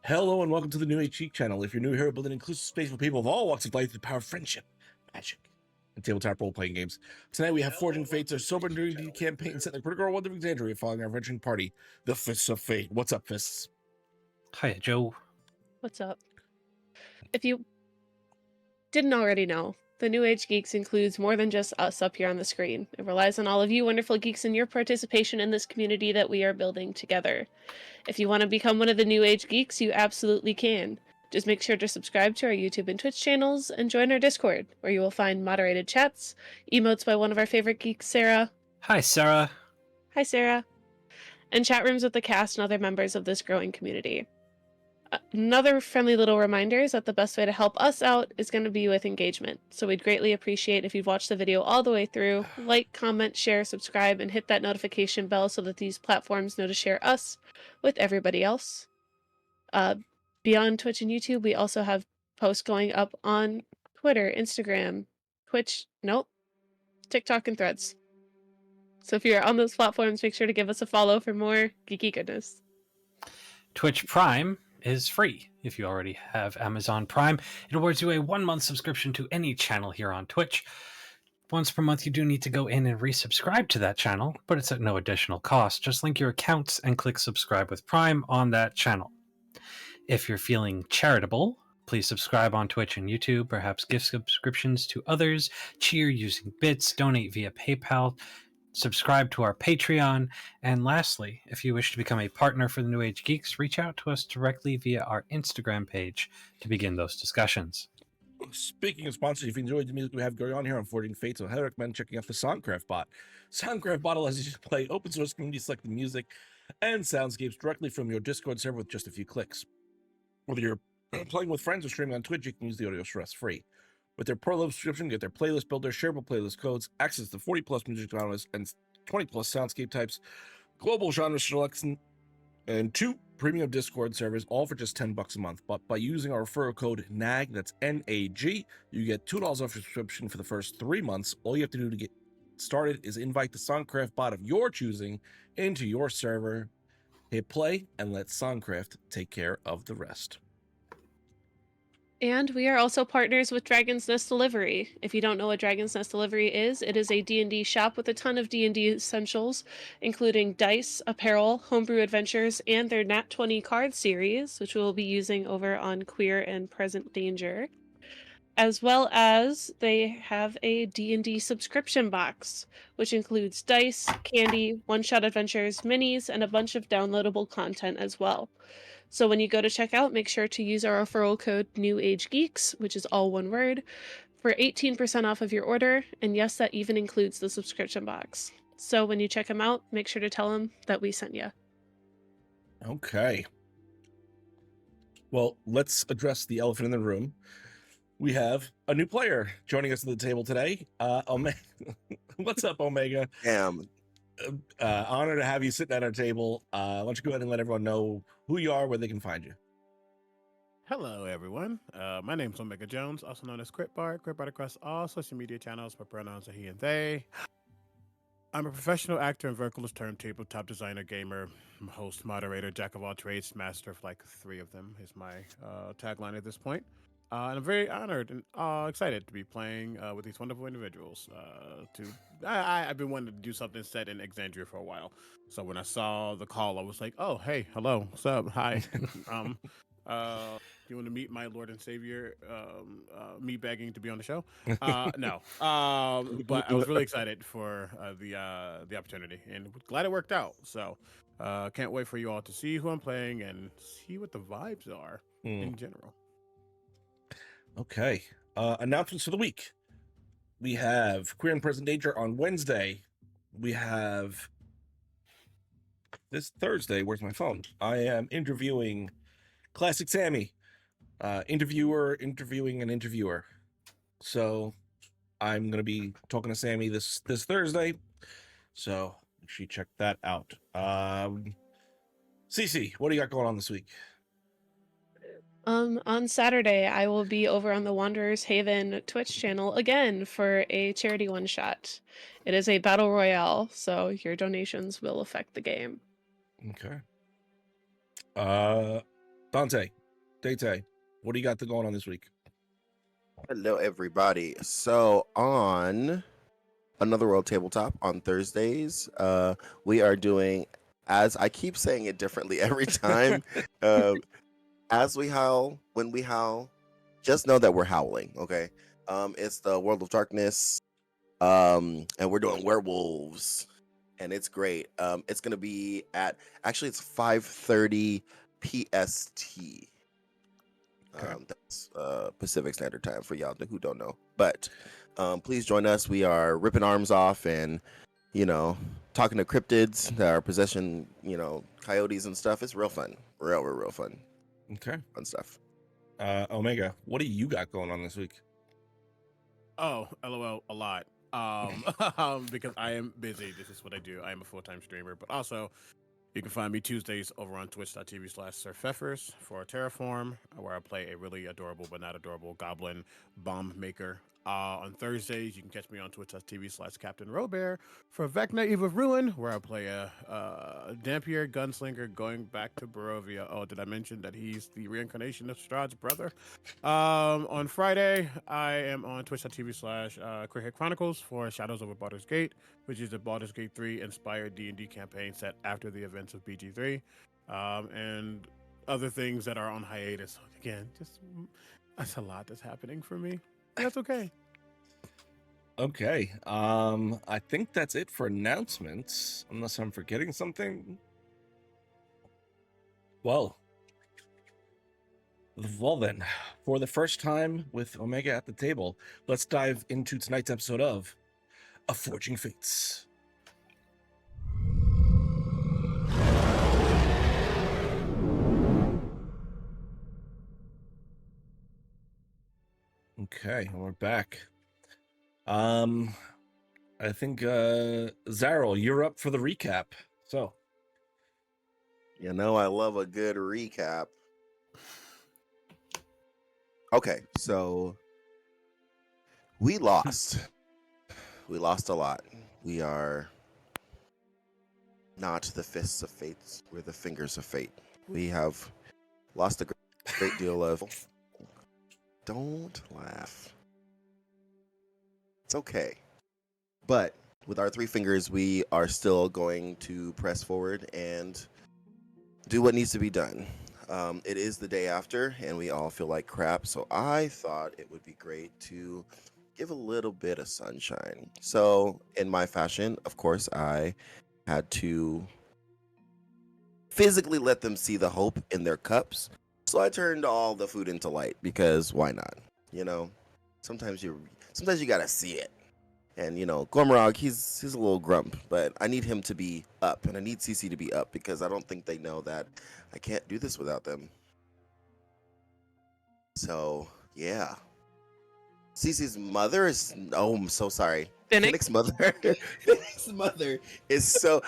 Hello and welcome to the New Age Geek channel. If you're new here, we build an inclusive space for people of all walks of life with the power of friendship, magic, and tabletop role-playing games. Tonight we have Forging Fates, our sober D&D campaign set in the critical world of Exandria following our adventuring party, the Fists of Fate. What's up, Fists? Hi, Joe. What's up? If you didn't already know, the New Age Geeks includes more than just us up here on the screen. It relies on all of you wonderful geeks and your participation in this community that we are building together. If you want to become one of the New Age Geeks, you absolutely can. Just make sure to subscribe to our YouTube and Twitch channels and join our Discord, where you will find moderated chats, emotes by one of our favorite geeks, Sarah. Hi, Sarah. Hi, Sarah. And chat rooms with the cast and other members of this growing community. Another friendly little reminder is that the best way to help us out is going to be with engagement. So we'd greatly appreciate if you've watched the video all the way through, like, comment, share, subscribe, and hit that notification bell so that these platforms know to share us with everybody else. Beyond Twitch and YouTube, we also have posts going up on Twitter, Instagram, Twitch, TikTok, and Threads. So if you're on those platforms, make sure to give us a follow for more geeky goodness. Twitch Prime is free. If you already have Amazon Prime, it awards you a 1-month subscription to any channel here on Twitch. Once per month, you do need to go in and resubscribe to that channel, but it's at no additional cost. Just link your accounts and click subscribe with Prime on that channel. If you're feeling charitable, please subscribe on Twitch and YouTube, perhaps gift subscriptions to others, cheer using bits, donate via PayPal, subscribe to our Patreon, and lastly, if you wish to become a partner for the New Age Geeks, reach out to us directly via our Instagram page to begin those discussions. Speaking of sponsors, if you enjoyed the music we have going on here on Forging Fates, I highly recommend checking out the Songcraft bot. Songcraft bot allows you to play open source community selected music and soundscapes directly from your Discord server with just a few clicks. Whether you're playing with friends or streaming on Twitch, you can use the audio stress-free. With their Pro Level subscription, get their playlist builder, shareable playlist codes, access to 40-plus music genres and 20-plus soundscape types, global genre selection, and 2 premium Discord servers, all for just $10 a month. But by using our referral code NAG, that's NAG, you get $2 off your subscription for the first 3 months. All you have to do to get started is invite the Songcraft bot of your choosing into your server, hit play, and let Songcraft take care of the rest. And we are also partners with Dragon's Nest Delivery. If you don't know what Dragon's Nest Delivery is, it is a D&D shop with a ton of D&D essentials, including dice, apparel, homebrew adventures, and their Nat 20 card series, which we will be using over on Queer and Present Danger. As well as they have a D&D subscription box, which includes dice, candy, one-shot adventures, minis, and a bunch of downloadable content as well. So when you go to check out, make sure to use our referral code NEWAGEGEEKS, which is all one word, for 18% off of your order. And yes, that even includes the subscription box. So when you check them out, make sure to tell them that we sent you. Okay. Well, let's address the elephant in the room. We have a new player joining us at the table today. Omega. What's up, Omega? Honor to have you sitting at our table. Why don't you go ahead and let everyone know who you are, where they can find you. Hello, everyone. My name is Omega Jones, also known as Critbard. Critbard across all social media channels. My pronouns are he and they. I'm a professional actor and vocalist turned tabletop designer, gamer, host, moderator, jack of all trades, master of like 3 of them is my tagline at this point. And I'm very honored and excited to be playing with these wonderful individuals. I've been wanting to do something set in Exandria for a while. So when I saw the call, I was like, oh, hey, hello, what's up? Hi. Do you want to meet my Lord and Savior? Me begging to be on the show? No. But I was really excited for the opportunity and glad it worked out. So can't wait for you all to see who I'm playing and see what the vibes are in general. Okay. Announcements for the week. We have Queer and Present Danger on Wednesday. We have this Thursday. Where's my phone? I am interviewing Classic Sammy. Interviewer interviewing an interviewer. So I'm going to be talking to Sammy this Thursday. So make sure you check that out. Cece, what do you got going on this week? On Saturday, I will be over on the Wanderers Haven Twitch channel again for a charity one-shot. It is a battle royale, so your donations will affect the game. Okay. Dante, Date, what do you got going on this week? Hello, everybody. So on Another World Tabletop on Thursdays, we are doing, as I keep saying it differently every time, as we howl, when we howl, just know that we're howling, okay? It's the World of Darkness, and we're doing werewolves, and it's great. It's going to be actually, it's 5:30 PST. Okay. That's Pacific Standard Time for y'all who don't know. But please join us. We are ripping arms off and, talking to cryptids that are possessing, coyotes and stuff. It's real fun. Real fun. Okay. Fun stuff. Omega, what do you got going on this week? Oh, LOL, a lot. Because I am busy. This is what I do. I am a full-time streamer, but also you can find me Tuesdays over on twitch.tv/SirFeffers for Terraform, where I play a really adorable but not adorable goblin bomb maker. On Thursdays, you can catch me on twitch.tv/Captain Robert for Vecna Eve of Ruin, where I play a Dampier gunslinger going back to Barovia. Oh, did I mention that he's the reincarnation of Strahd's brother? On Friday, I am on twitch.tv/Craighead Chronicles for Shadows over Baldur's Gate, which is a Baldur's Gate 3 inspired D&D campaign set after the events of BG3, and other things that are on hiatus. Again, just that's a lot that's happening for me. That's okay. Okay. I think that's it for announcements, unless I'm forgetting something. Well then, for the first time with Omega at the table, let's dive into tonight's episode of A Forging Fates. Okay, we're back. I think Zarrel, you're up for the recap. So I love a good recap. Okay, so we lost. We lost a lot. We are not the fists of fate. We're the fingers of fate. We have lost a great deal of... Don't laugh. It's okay. But with our three fingers, we are still going to press forward and do what needs to be done. It is the day after, and we all feel like crap, so I thought it would be great to give a little bit of sunshine. So, in my fashion, of course, I had to physically let them see the hope in their cups. So I turned all the food into light, because why not? Sometimes you gotta see it. And Gormarog, he's a little grump, but I need him to be up, and I need CC to be up, because I don't think they know that I can't do this without them. So yeah, CC's mother is... Oh, I'm so sorry. Finnick's mother. Finnick's mother is so...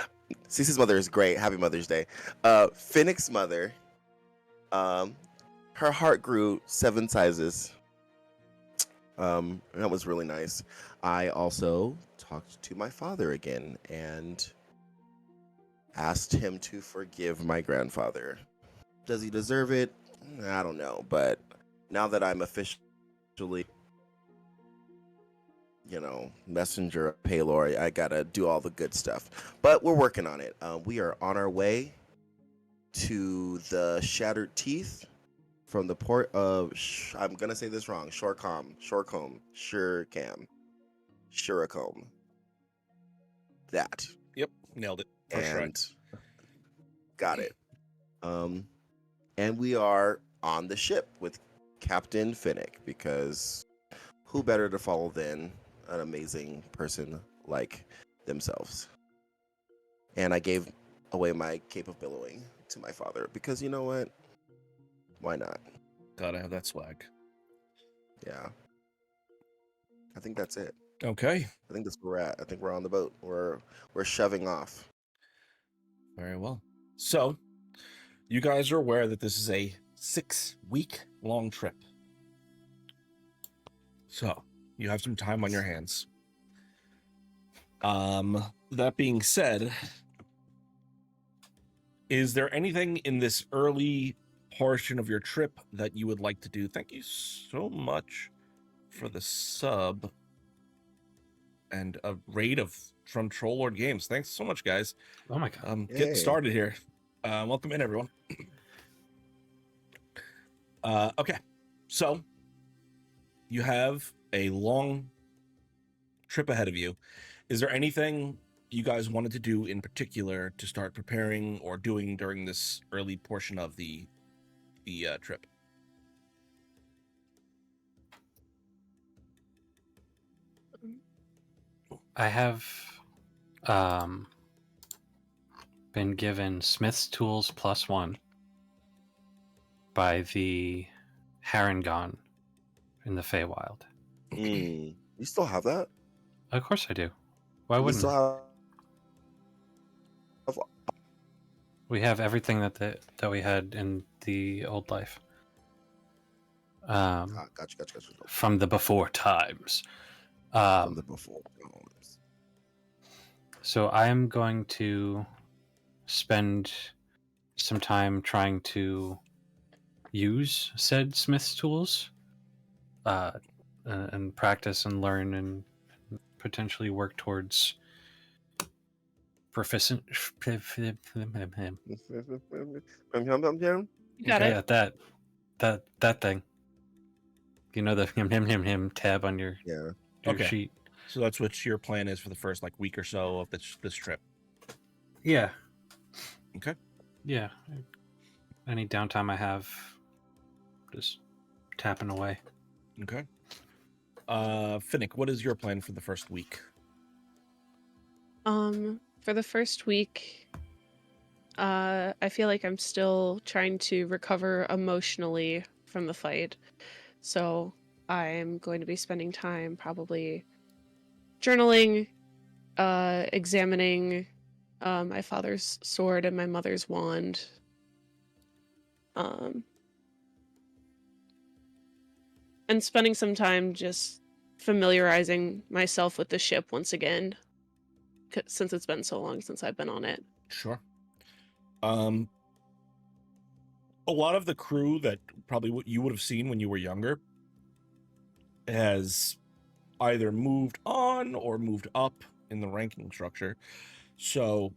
CC's mother is great. Happy Mother's Day. Finnick's mother, her heart grew 7 sizes. That was really nice. I also talked to my father again and asked him to forgive my grandfather. Does he deserve it? I don't know, but now that I'm officially, messenger of Paylor, I gotta do all the good stuff. But we're working on it. We are on our way to the Shattered Teeth from the port of, I'm gonna say this wrong, Shuricom. That. yep, nailed it. First try. And got it. And we are on the ship with Captain Finnick, because who better to follow than an amazing person like themselves? And I gave away my cape of billowing to my father, because you know what? Why not? Gotta have that swag. Yeah. I think that's it. Okay. I think that's where we're at. I think we're on the boat. We're shoving off. Very well. So, you guys are aware that this is a 6-week-long trip. So, you have some time on your hands. That being said, is there anything in this early portion of your trip that you would like to do. Thank you so much for the sub and a raid from Troll Lord Games. Thanks so much, guys. Oh my god. Getting Yay. started here. Welcome in, everyone. Okay, so you have a long trip ahead of you. Is there anything you guys wanted to do in particular to start preparing or doing during this early portion of the trip? I have been given Smith's Tools +1 by the Harengon in the Feywild. You still have that? Of course I do. Why You wouldn't still I? have... We have everything that we had in the old life. Gotcha. From the before times. From the before. So I am going to spend some time trying to use said Smith's tools, and practice and learn and potentially work towards proficient. You got Okay, it. that thing. You know, the him tab on your Okay. sheet. So that's what your plan is for the first week or so of this trip. Yeah. Okay. Yeah. Any downtime I have, just tapping away. Okay. Finnick, what is your plan for the first week? For the first week, I feel like I'm still trying to recover emotionally from the fight. So I'm going to be spending time probably journaling, examining my father's sword and my mother's wand. And spending some time just familiarizing myself with the ship once again, since it's been so long since I've been on it. Sure. A lot of the crew that probably what you would have seen when you were younger has either moved on or moved up in the ranking structure. So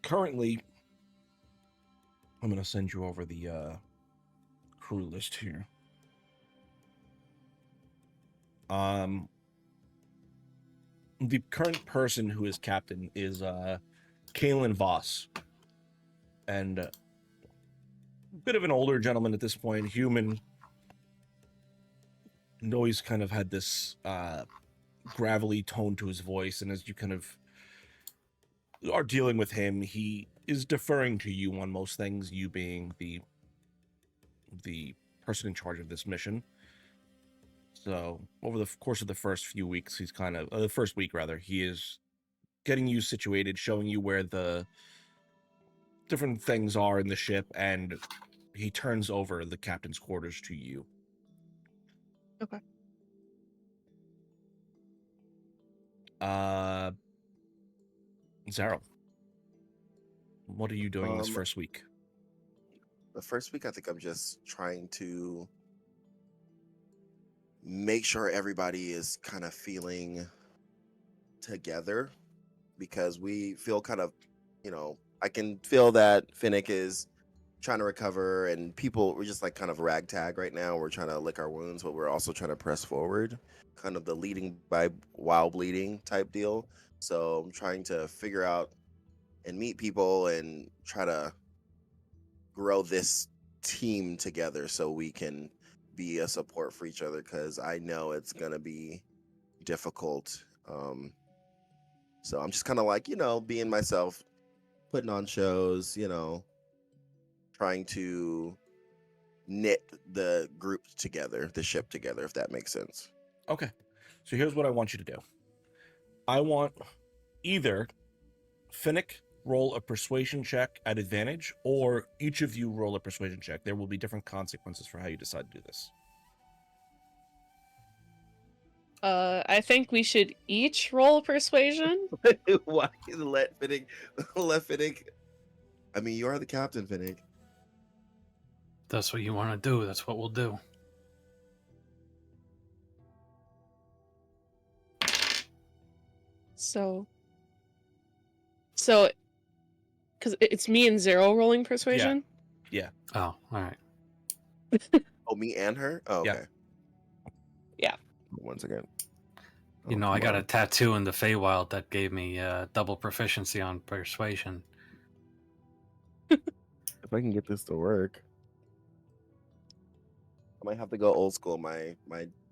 currently, I'm going to send you over the crew list here. The current person who is captain is Kalen Voss, and a bit of an older gentleman at this point, human. Always kind of had this gravelly tone to his voice, and as you kind of are dealing with him, he is deferring to you on most things, you being the person in charge of this mission. So over the course of the first few weeks, he's kind of the first week rather, he is getting you situated, showing you where the different things are in the ship, and he turns over the captain's quarters to you. Okay. Zaro, what are you doing this first week? The first week, I think I'm just trying to make sure everybody is kind of feeling together, because we feel kind of, I can feel that Finnick is trying to recover, and we're just kind of ragtag right now. We're trying to lick our wounds, but we're also trying to press forward, kind of the leading by while bleeding type deal. So I'm trying to figure out and meet people and try to grow this team together so we can be a support for each other, because I know it's going to be difficult. So I'm just kind of being myself, putting on shows, trying to knit the group together, the ship together, if that makes sense. Okay. So here's what I want you to do. I want either Finnick roll a persuasion check at advantage, or each of you roll a persuasion check. There will be different consequences for how you decide to do this. I think we should each roll persuasion. Why let Finnick? I mean, you are the captain, Finnick. that's what you want to do, that's what we'll do. So, because it's me and Zero rolling persuasion. Oh, all right. Oh, me and her? Oh, Yeah. okay. Yeah. Once again. You know, I got a tattoo in the Feywild that gave me double proficiency on persuasion. If I can get this to work. I might have to go old school. My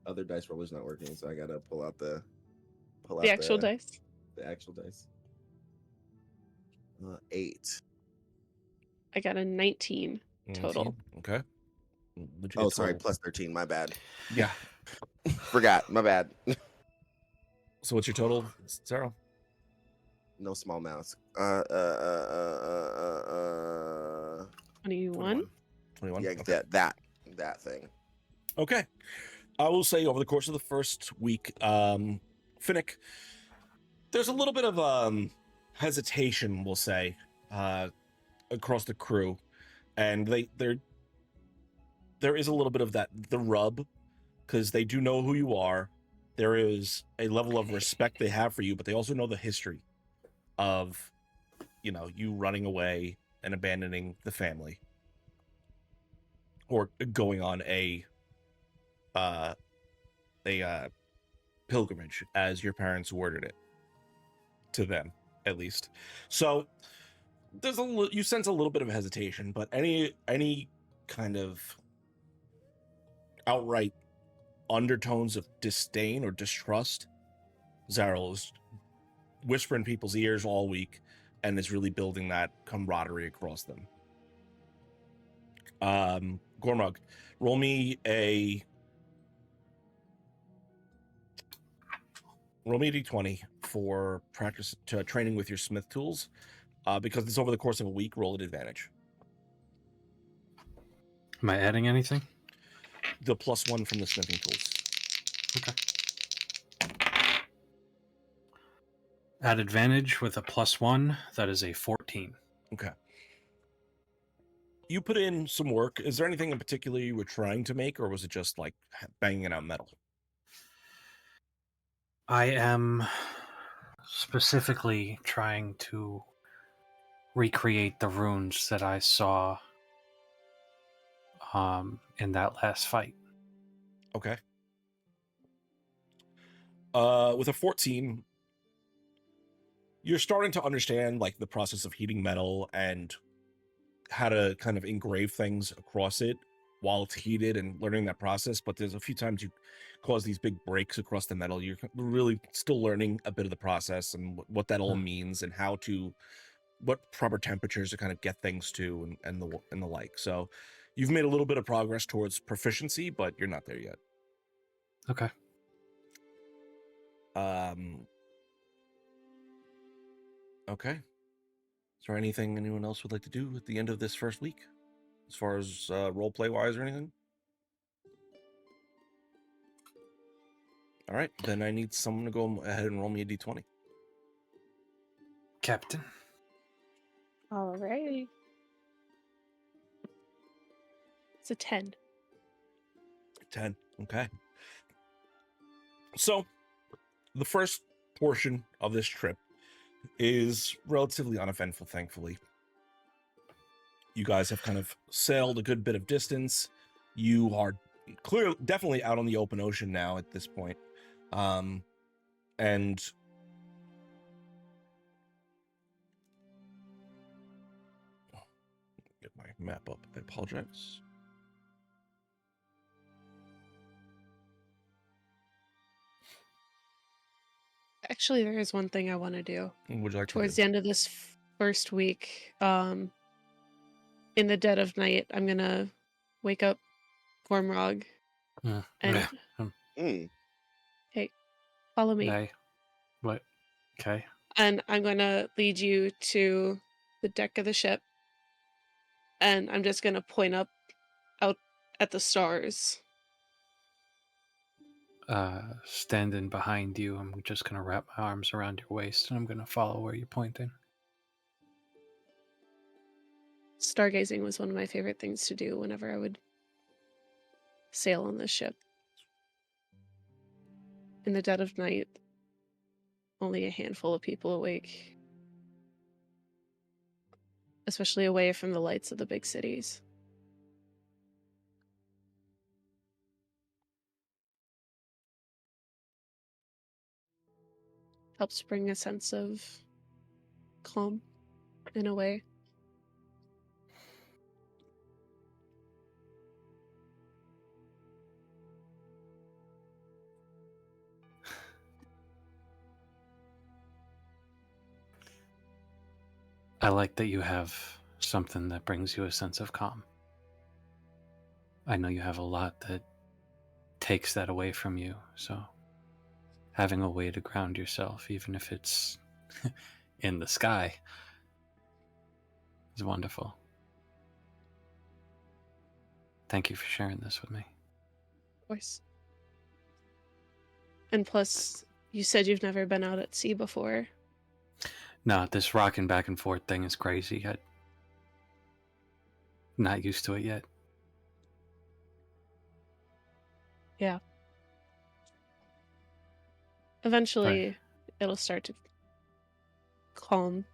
other dice roller's not working, so I gotta pull out the Actual dice. The actual dice. 8. I got a 19 total. 19? Okay. What'd you Oh, get sorry, total? plus 13. My bad. Yeah. Forgot. My bad. So what's your total, Sarah? No small mouse. 21. 21? Yeah, Okay. that thing. Okay. I will say over the course of the first week, Finnick, there's a little bit of hesitation, we'll say, across the crew. And there is a little bit of the rub, because they do know who you are. There is a level of respect they have for you, but they also know the history of, you running away and abandoning the family, or going on a pilgrimage, as your parents worded it to them, at least. So there's you sense a little bit of hesitation, but any kind of outright undertones of disdain or distrust, Zarel is whispering people's ears all week and is really building that camaraderie across them. Gormug, roll me a d20 for practice to training with your smith tools, because it's over the course of a week. Roll at advantage. Am I adding anything? The +1 from the smithing tools. Okay. At advantage with a +1, that is a 14. Okay. You put in some work. Is there anything in particular you were trying to make, or was it just like banging out metal? I am specifically trying to recreate the runes that I saw in that last fight. Okay. With a 14, you're starting to understand like the process of heating metal and how to kind of engrave things across it while it's heated, and learning that process. But there's a few times you cause these big breaks across the metal. You're really still learning a bit of the process and what that all means, and what proper temperatures to kind of get things to, and the like. So you've made a little bit of progress towards proficiency, but you're not there yet. Okay. Okay. Is there anything anyone else would like to do at the end of this first week, as far as role play wise or anything? All right, then I need someone to go ahead and roll me a d20. Captain. Alrighty. It's a 10. 10. Okay. So the first portion of this trip is relatively uneventful, thankfully. You guys have kind of sailed a good bit of distance. You are definitely out on the open ocean now at this point. And get my map up. I apologize. Actually, there is one thing I want to do. Would you like Towards to the end of this first week, in the dead of night, I'm going to wake up Gormrog and hey, follow me. Hey. What? Okay. And I'm going to lead you to the deck of the ship. And I'm just going to point out at the stars. Standing behind you, I'm just going to wrap my arms around your waist and I'm going to follow where you're pointing. Stargazing was one of my favorite things to do whenever I would sail on this ship. In the dead of night, only a handful of people awake, especially away from the lights of the big cities. Helps bring a sense of calm in a way. I like that you have something that brings you a sense of calm. I know you have a lot that takes that away from you, so having a way to ground yourself, even if it's in the sky, is wonderful. Thank you for sharing this with me. Of course. And plus, you said you've never been out at sea before. No, this rocking back and forth thing is crazy. I'm not used to it yet. Yeah. Eventually, it'll start to calm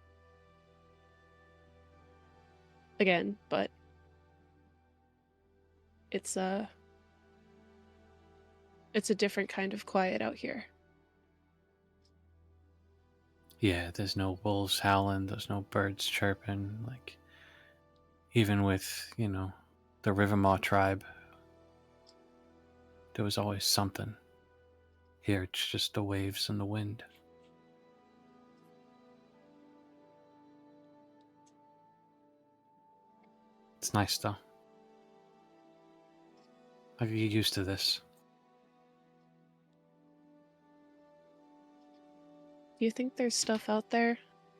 again, but it's a different kind of quiet out here. Yeah, there's no wolves howling, there's no birds chirping. Like, even with, the Rivermaw tribe, there was always something. Here, it's just the waves and the wind. It's nice, though. I get used to this. Do you think there's stuff out there?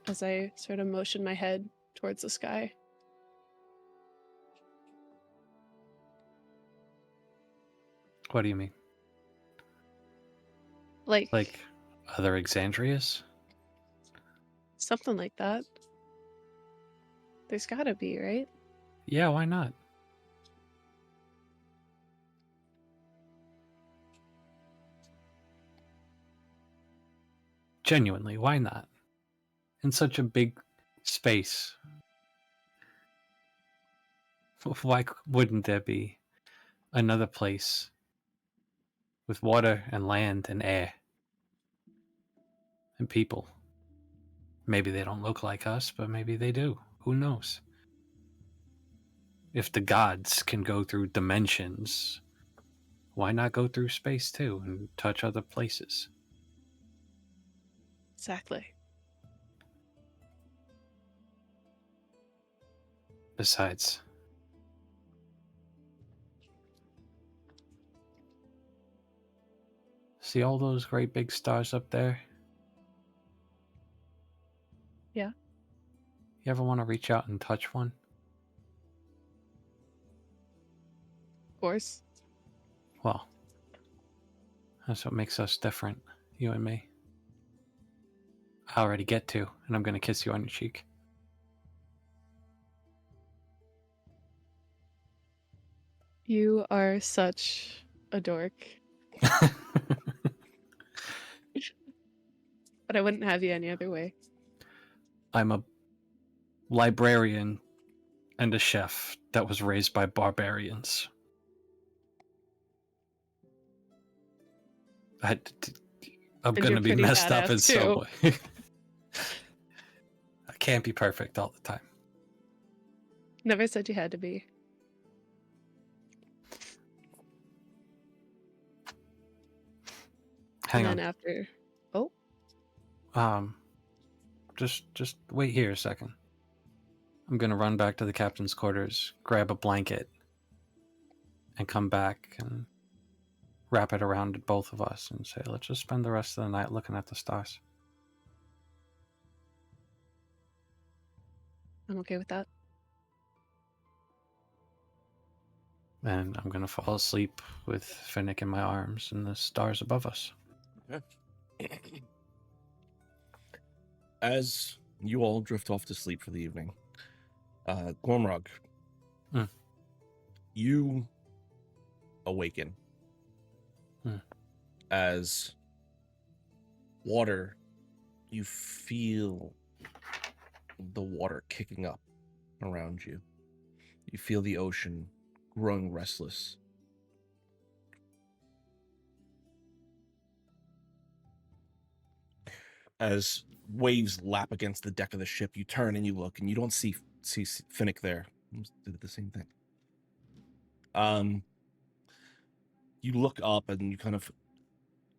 As I sort of motion my head towards the sky. What do you mean? Like other Exandrias? something like that. There's gotta be, right? Yeah, why not? Genuinely, why not? In such a big space, why wouldn't there be another place with water and land and air and people? Maybe they don't look like us, but maybe they do. Who knows? If the gods can go through dimensions, why not go through space too and touch other places? Exactly. Besides, see all those great big stars up there? Yeah. You ever want to reach out and touch one? Of course. Well, that's what makes us different, you and me. I already get to, and I'm going to kiss you on your cheek. You are such a dork. But I wouldn't have you any other way. I'm a librarian and a chef that was raised by barbarians. I'm And going to you're be pretty messed up badass, in some too. way. I can't be perfect all the time. Never said you had to be. Hang and on. then after... Just wait here a second. I'm gonna run back to the captain's quarters, grab a blanket, and come back and wrap it around both of us and say, let's just spend the rest of the night looking at the stars. I'm okay with that. And I'm gonna fall asleep with Finnick in my arms and the stars above us. As you all drift off to sleep for the evening, Gormrog, Mm. you awaken Mm. as water, you feel the water kicking up around you. You feel the ocean growing restless. As waves lap against the deck of the ship, you turn and you look, and you don't see Finnick there. I almost did the same thing. You look up and you kind of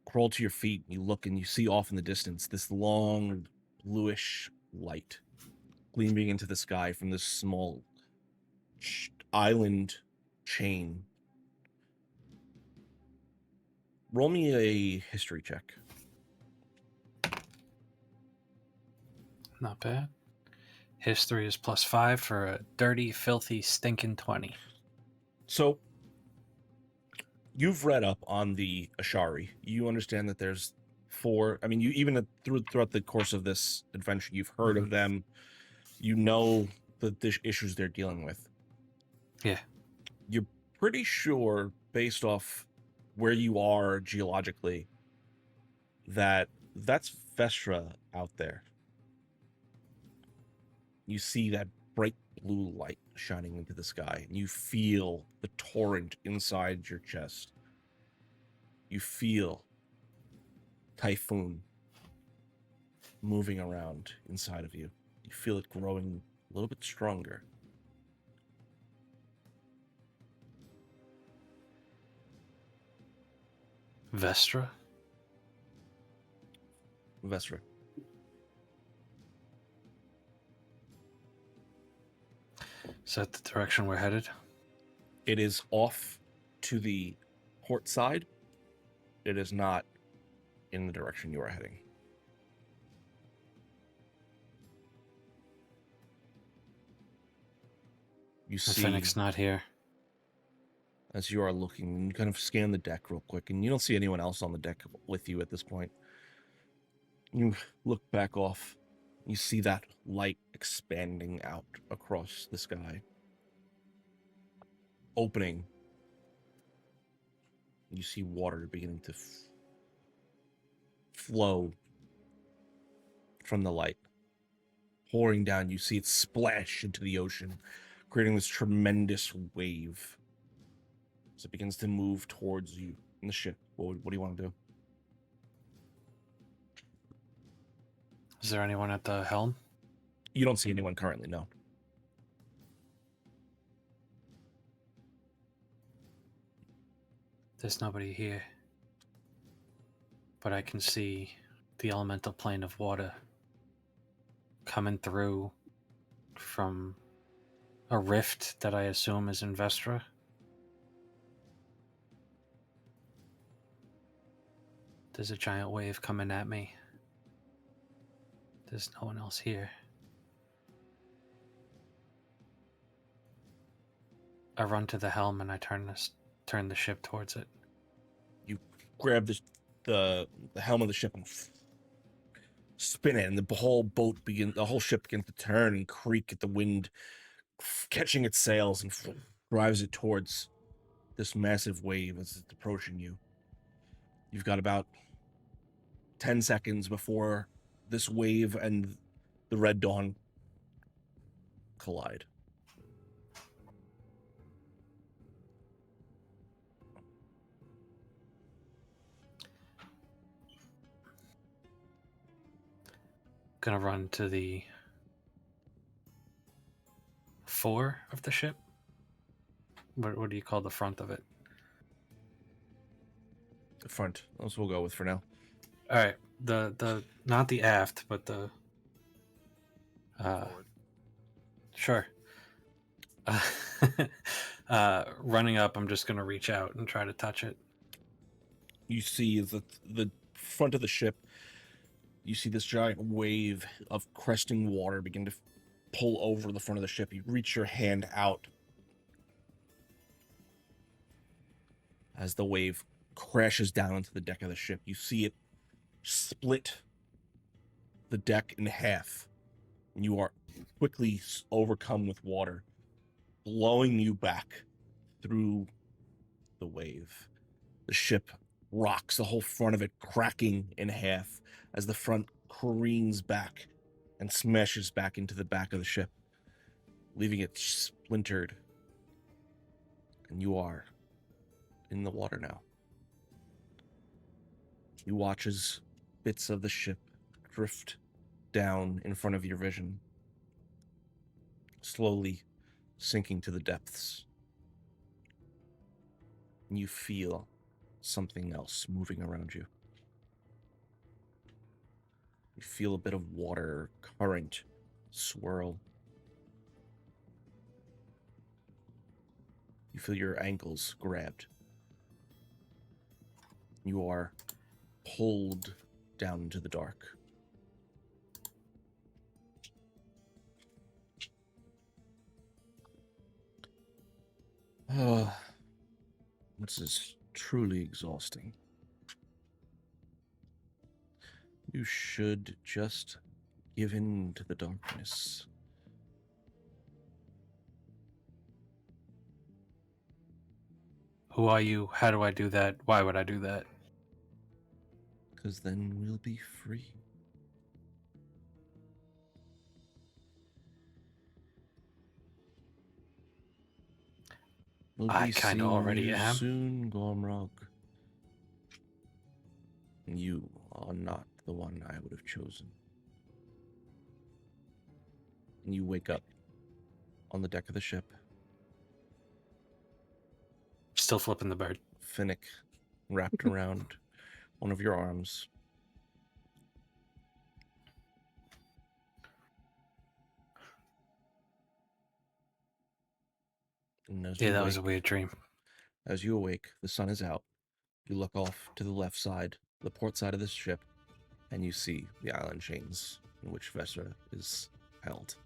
crawl to your feet. And you look and you see off in the distance this long bluish light gleaming into the sky from this small island chain. Roll me a history check. Not bad. History is +5 for a dirty, filthy, stinking 20. So, you've read up on the Ashari. You understand that there's 4. I mean, you even throughout the course of this adventure, you've heard of them. You know the issues they're dealing with. Yeah. You're pretty sure, based off where you are geologically, that that's Vestra out there. You see that bright blue light shining into the sky, and you feel the torrent inside your chest. You feel Typhoon moving around inside of you. You feel it growing a little bit stronger. Vestra? Vestra. Is that the direction we're headed? It is off to the port side. It is not in the direction you are heading. You The see, Phoenix not here. as you are looking, you kind of scan the deck real quick, and you don't see anyone else on the deck with you at this point. You look back off. You see that light expanding out across the sky. Opening. You see water beginning to flow from the light. Pouring down, you see it splash into the ocean, creating this tremendous wave. As it begins to move towards you in the ship. What do you want to do? Is there anyone at the helm? You don't see anyone currently, no. There's nobody here. But I can see the elemental plane of water coming through from a rift that I assume is in Vestra. There's a giant wave coming at me. There's no one else here. I run to the helm and I turn the ship towards it. You grab the helm of the ship and spin it, and the whole ship begins to turn and creak at the wind, catching its sails and drives it towards this massive wave as it's approaching you. You've got about 10 seconds before this wave and the Red Dawn collide. Gonna run to the fore of the ship. What do you call the front of it? The front. That's what we'll go with for now. All right, the not the aft, but the sure. Running up, I'm just gonna reach out and try to touch it. You see the front of the ship. You see this giant wave of cresting water begin to pull over the front of the ship. You reach your hand out as the wave crashes down into the deck of the ship. You see it split the deck in half, and you are quickly overcome with water, blowing you back through the wave. The ship rocks, the whole front of it cracking in half as the front careens back and smashes back into the back of the ship, leaving it splintered. And you are in the water now. You watch as bits of the ship drift down in front of your vision, slowly sinking to the depths. And you feel something else moving around you. You feel a bit of water current swirl. You feel your ankles grabbed. You are pulled down into the dark. This is truly exhausting. You should just give in to the darkness. Who are you? How do I do that? Why would I do that? Because then we'll be free. We'll I be kinda seeing already you am. soon, Gormrog. You are not the one I would have chosen. And you wake up on the deck of the ship. Still flipping the bird. Finnick wrapped around one of your arms. And as Yeah, you that was a wake- weird dream. As you awake, the sun is out. You look off to the left side, the port side of this ship, and you see the island chains in which Vestra is held.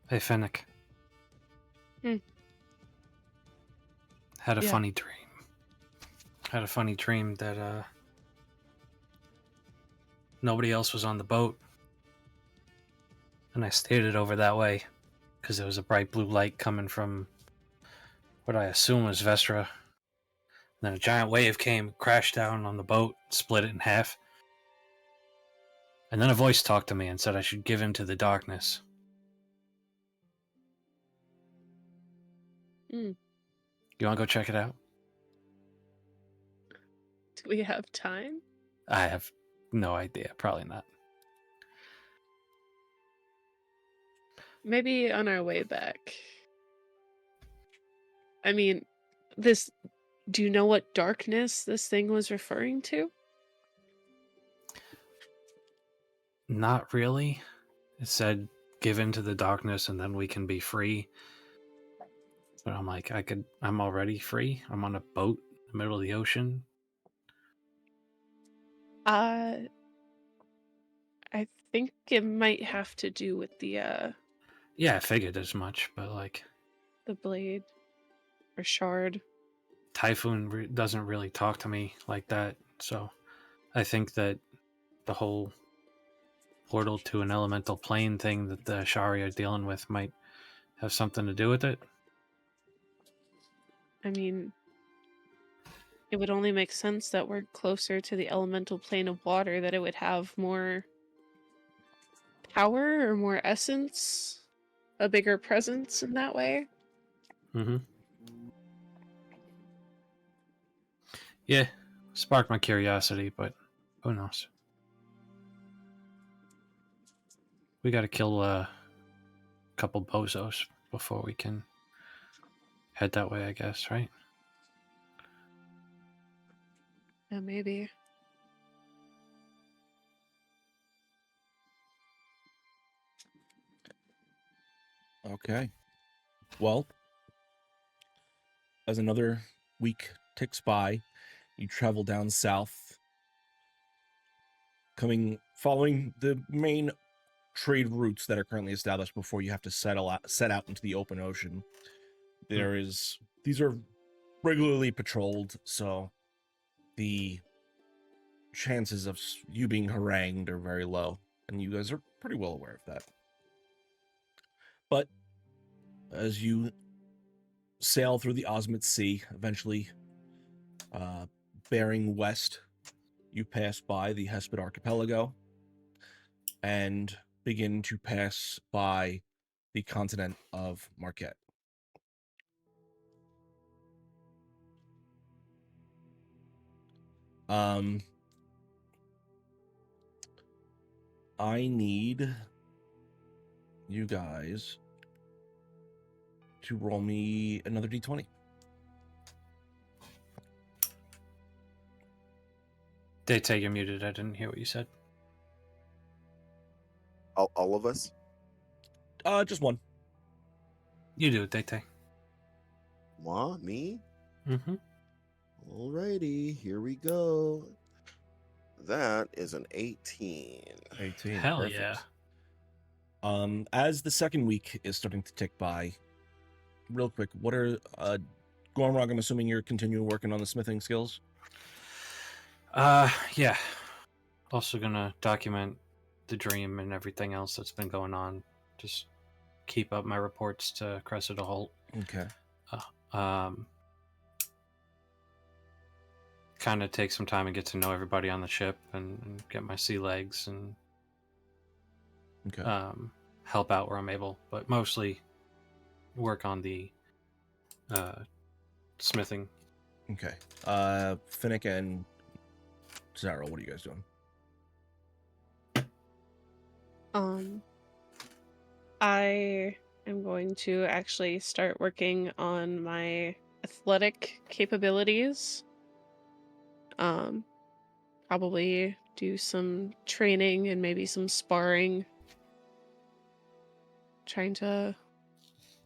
Hey, Fennec. Hmm. Had a Yeah. funny dream. Had a funny dream that nobody else was on the boat. And I steered it over that way because there was a bright blue light coming from what I assume was Vestra. Then a giant wave came, crashed down on the boat, split it in half. And then a voice talked to me and said I should give in to the darkness. Mm. You want to go check it out? Do we have time? I have no idea. Probably not. Maybe on our way back. I mean, this. Do you know what darkness this thing was referring to? Not really. It said give in to the darkness and then we can be free. But I'm like, I'm already free. I'm on a boat in the middle of the ocean. I think it might have to do with the Yeah, I figured as much, but like blade or shard. Typhoon doesn't really talk to me like that. So I think that the whole portal to an elemental plane thing that the Shari are dealing with might have something to do with it. I mean, it would only make sense that we're closer to the elemental plane of water, that it would have more power or more essence, a bigger presence in that way. Mm-hmm. Yeah, sparked my curiosity, but who knows? We gotta kill a couple bozos before we can head that way, I guess, right? Yeah, maybe. Okay. Well, as another week ticks by, you travel down south, following the main trade routes that are currently established before you have to set out into the open ocean. These are regularly patrolled, so the chances of you being harangued are very low, and you guys are pretty well aware of that. But as you sail through the Osmit Sea, eventually bearing west, you pass by the Hesped Archipelago and begin to pass by the continent of Marquette. I need you guys to roll me another d20. Daytay, you're muted. I didn't hear what you said. All of us? Just one. You do it, Daytay. Moi? Me? Mm-hmm. Alrighty, here we go. That is an 18. 18. Hell Perfect. yeah. As the second week is starting to tick by, real quick, what are Gormrog, I'm assuming you're continuing working on the smithing skills? Yeah. Also gonna document the dream and everything else that's been going on. Just keep up my reports to Cressida Holt. Okay. Kind of take some time and get to know everybody on the ship and get my sea legs and Okay. help out where I'm able, but mostly work on the smithing. Okay. Finnick and Zara, what are you guys doing? I am going to actually start working on my athletic capabilities. Probably do some training and maybe some sparring. Trying to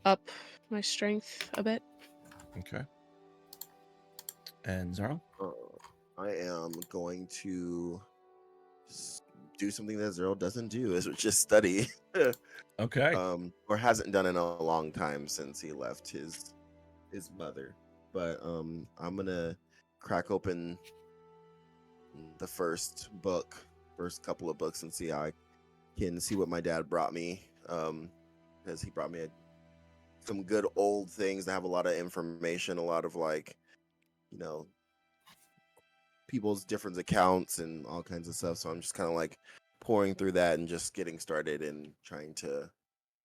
up my strength a bit. Okay. And Zara? I am going to do something that Zero doesn't do, is just study. Okay. Or hasn't done in a long time since he left his mother. But I'm gonna crack open the first couple of books, and see how I can see what my dad brought me. Because he brought me some good old things that have a lot of information, a lot of people's different accounts and all kinds of stuff. So I'm just kind of pouring through that and just getting started and trying to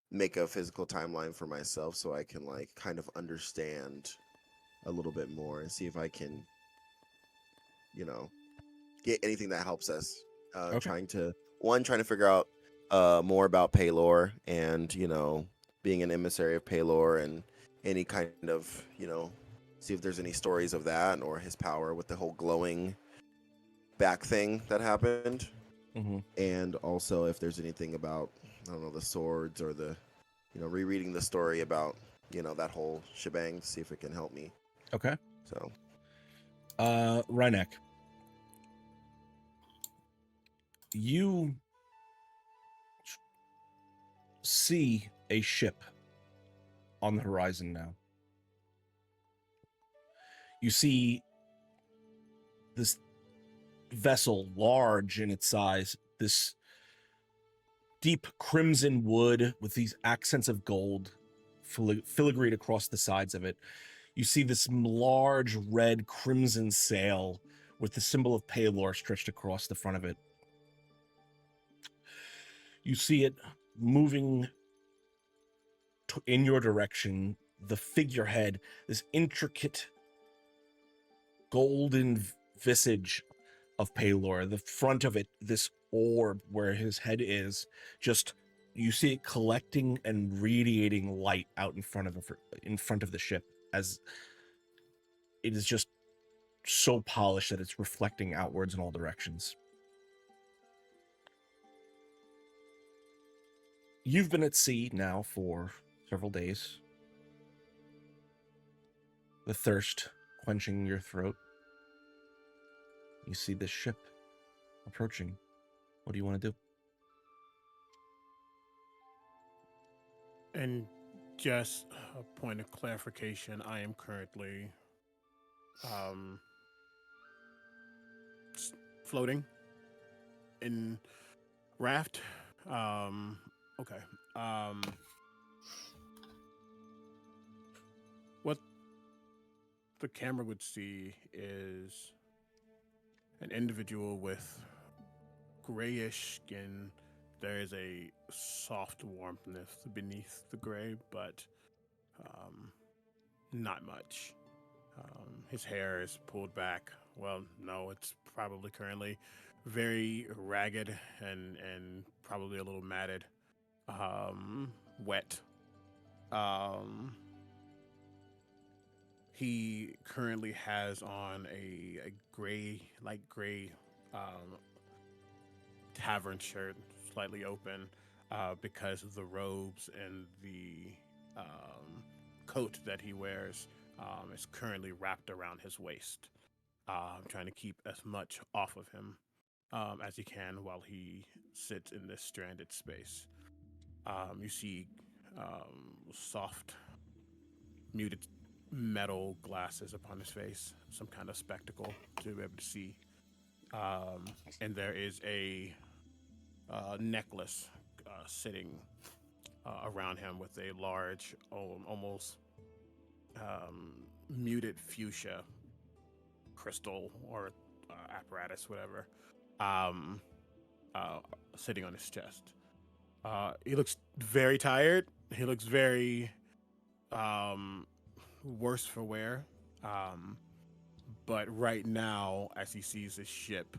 make a physical timeline for myself so I can kind of understand a little bit more and see if I can get anything that helps us. Okay. Trying to figure out more about Paylor and being an emissary of Paylor and any kind of see if there's any stories of that or his power with the whole glowing back thing that happened. Mm-hmm. And also if there's anything about, I don't know, the swords or the rereading the story about that whole shebang to see if it can help me. Okay. So Reinek, you see a ship on the horizon now. You see this vessel, large in its size, this deep crimson wood with these accents of gold filigreed across the sides of it. You see this large red crimson sail with the symbol of Paylor stretched across the front of it. You see it moving in your direction, the figurehead, this intricate golden visage of Paylor, the front of it, this orb where his head is, just you see it collecting and radiating light out in front of the ship, as it is just so polished that it's reflecting outwards in all directions. You've been at sea now for several days. The thirst quenching your throat. You see this ship approaching. What do you want to do? And just a point of clarification, I am currently floating in raft. Okay. What the camera would see is an individual with grayish skin. There is a soft warmth beneath the gray, but not much. His hair is pulled back. Well, no, it's probably currently very ragged and probably a little matted, wet. He currently has on a gray, light gray tavern shirt, slightly open, because of the robes and the coat that he wears is currently wrapped around his waist, trying to keep as much off of him as he can while he sits in this stranded space. You see soft, muted metal glasses upon his face, some kind of spectacle to be able to see. And there is a necklace sitting around him with a large, almost muted fuchsia crystal or apparatus, whatever, sitting on his chest. He looks very tired. He looks very worse for wear. But right now, as he sees his ship,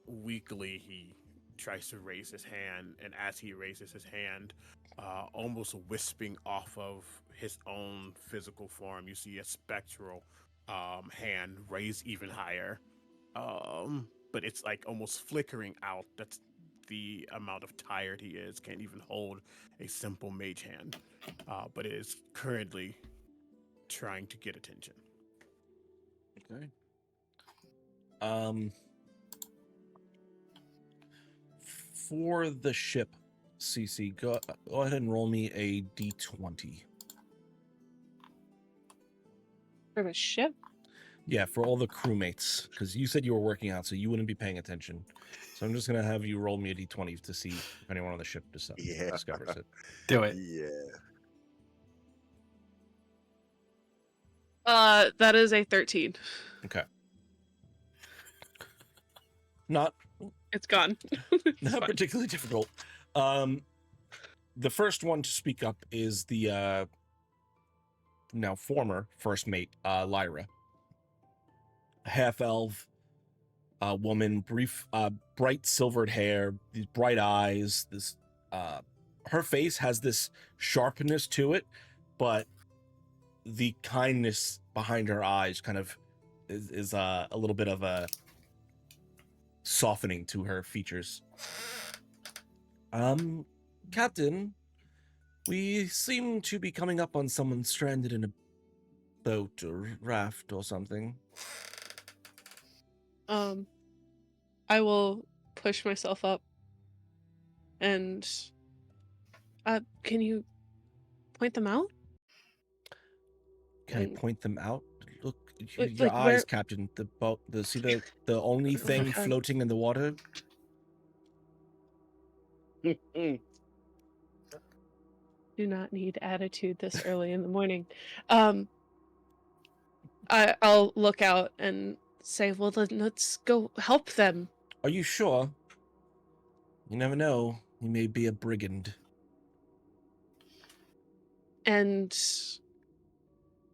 weakly he tries to raise his hand, and as he raises his hand, almost wisping off of his own physical form, you see a spectral hand raised even higher. But it's like almost flickering out. That's the amount of tired he is. Can't even hold a simple mage hand, but it is currently trying to get attention. Okay. For the ship, CC, go ahead and roll me a d20. For the ship? Yeah, for all the crewmates, because you said you were working out, so you wouldn't be paying attention. So I'm just gonna have you roll me a d20 to see if anyone on the ship Yeah. discovers it. Do it. Yeah. That is a 13. Okay. Not It's gone. It's not fine. particularly difficult. The first one to speak up is the now former first mate, Lyra. A half-elf woman, bright silvered hair, these bright eyes, this her face has this sharpness to it, but the kindness behind her eyes kind of is a little bit of a softening to her features. Captain, we seem to be coming up on someone stranded in a boat or raft or something. I will push myself up and can you point them out? Can I point them out? Look, Like your eyes, where- Captain. The boat. See the only thing Okay. floating in the water. Do not need attitude this early in the morning. I'll look out and say, well, then let's go help them. Are you sure? You never know. He may be a brigand. And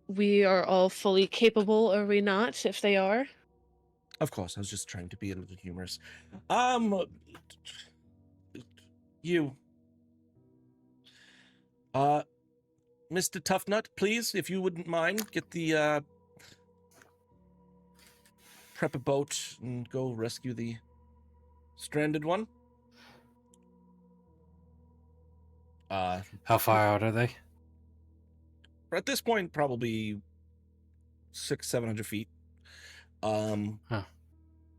we are all fully capable, are we not, if they are? Of course, I was just trying to be a little humorous. You. Mr. Toughnut, please, if you wouldn't mind, get the prep a boat and go rescue the stranded one. How far out are they? At this point, probably 600-700 feet. Huh.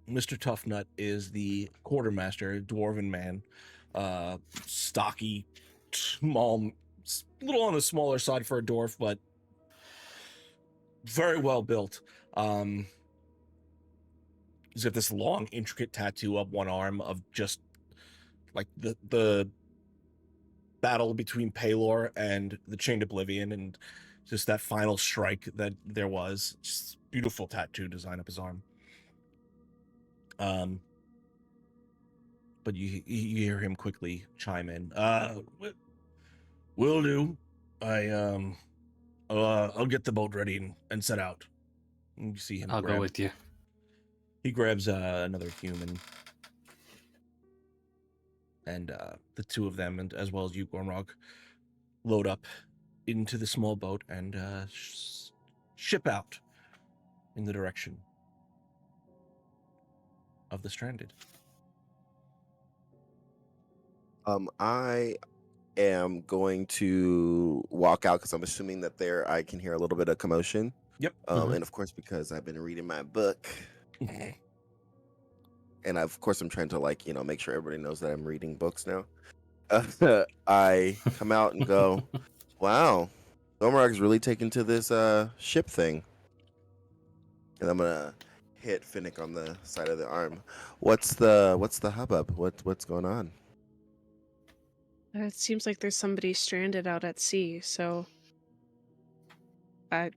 Mr. Toughnut is the quartermaster, dwarven man, stocky, small, a little on the smaller side for a dwarf, but very well built. He's got this long, intricate tattoo up one arm of just like the battle between Palor and the Chained Oblivion, and just that final strike that there was. Just beautiful tattoo design up his arm. But you hear him quickly chime in. Will do. I'll get the boat ready and set out. And you see him. I'll go with you. He grabs another human, and the two of them, and as well as you, Gormrog, load up into the small boat and ship out in the direction of the stranded. I am going to walk out because I'm assuming that there I can hear a little bit of commotion. Yep. And of course, because I've been reading my book, and of course I'm trying to make sure everybody knows that I'm reading books now. I come out and go, "Wow, Gormrog's really taken to this ship thing," and I'm gonna hit Finnick on the side of the arm. What's the hubbub? What's going on? It seems like there's somebody stranded out at sea, so I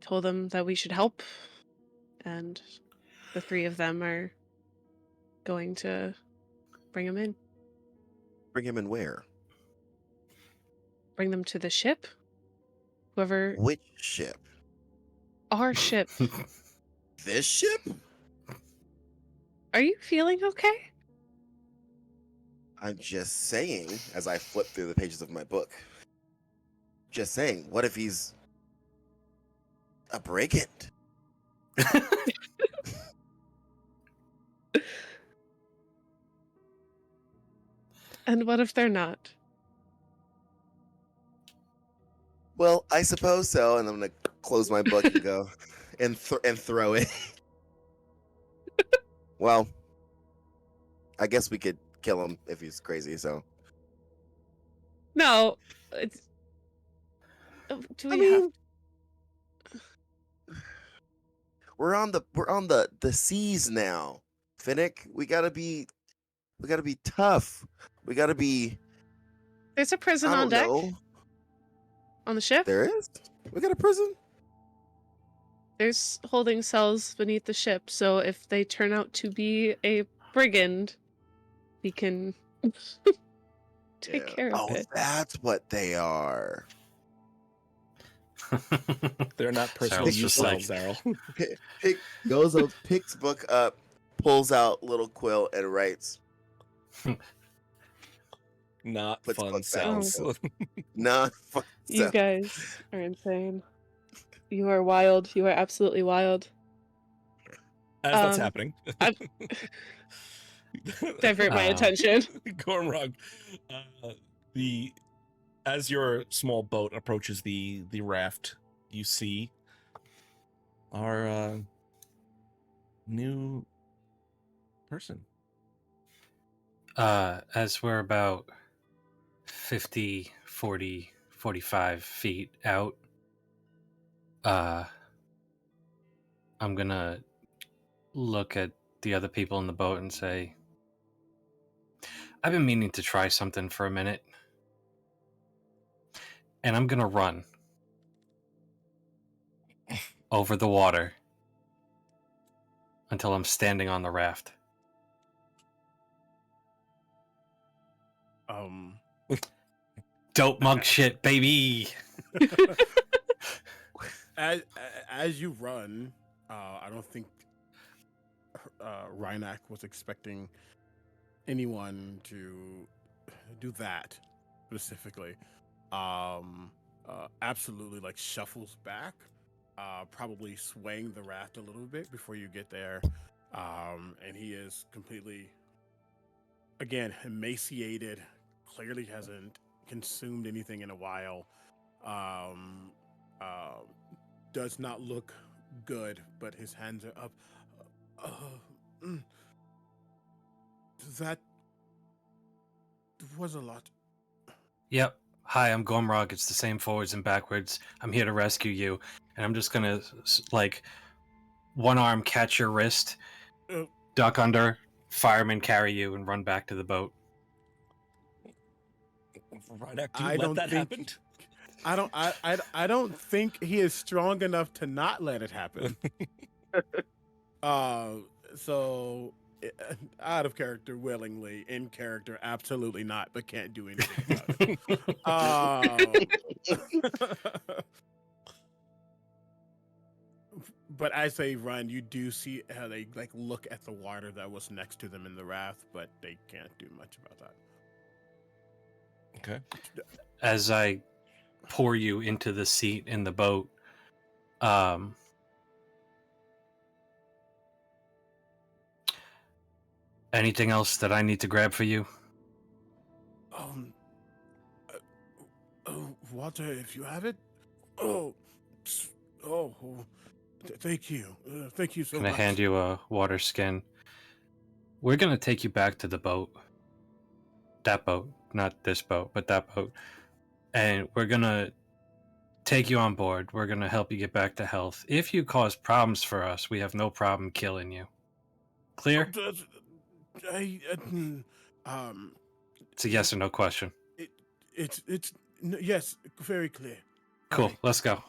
told them that we should help, and the three of them are going to bring him in. Bring him in where? Bring them to the ship? Whoever... Which ship? Our ship. This ship? Are you feeling okay? I'm just saying, as I flip through the pages of my book. Just saying, what if he's a brigand? And what if they're not? Well, I suppose so, and I'm gonna close my book and go and throw it. Well, I guess we could kill him if he's crazy. So No. It's... Do we have... we're on the seas now, Finnick. We gotta be tough. We gotta be. There's a prison I on don't deck? know. On the ship? There is. We got a prison. There's holding cells beneath the ship, so if they turn out to be a brigand, we can take care of it. That's what they are. They're not personal Saryl's just yourselves, like- Daryl. Goes up, picks book up, pulls out little quill and writes. Not Puts fun book back. sounds. Nah, fuck You stuff. guys are insane. You are wild. You are absolutely wild. As that's happening. Divert my attention. Gormrog, as your small boat approaches the raft, you see our new person. As we're about 50, 40, 45 feet out, I'm gonna look at the other people in the boat and say, I've been meaning to try something for a minute, and I'm gonna run over the water until I'm standing on the raft. Dope mug shit, baby. As you run, I don't think Rhynak was expecting anyone to do that specifically. Absolutely, like shuffles back, probably swaying the raft a little bit before you get there, and he is completely, again, emaciated. Clearly hasn't consumed anything in a while. Does not look good, but his hands are up. That was a lot. Yep. Hi, I'm Gormrog. It's the same forwards and backwards. I'm here to rescue you. And I'm just gonna, like, one arm catch your wrist duck under, firemen carry you, and run back to the boat. Rydak, do I you let don't that think- happen? I don't think he is strong enough to not let it happen. So out of character, willingly; in character, absolutely not. But can't do anything about it. But as they run, you do see how they like look at the water that was next to them in the raft, but they can't do much about that. Okay. As I pour you into the seat in the boat, anything else that I need to grab for you? Water, if you have it. Oh, thank you. Thank you so Gonna much. hand you a water skin. We're gonna take you back to the boat. That boat, not this boat, but that boat. And we're gonna take you on board. We're gonna help you get back to health. If you cause problems for us, we have no problem killing you. Clear? It's a yes or no question. Yes, very clear. Cool. Alright. Let's go.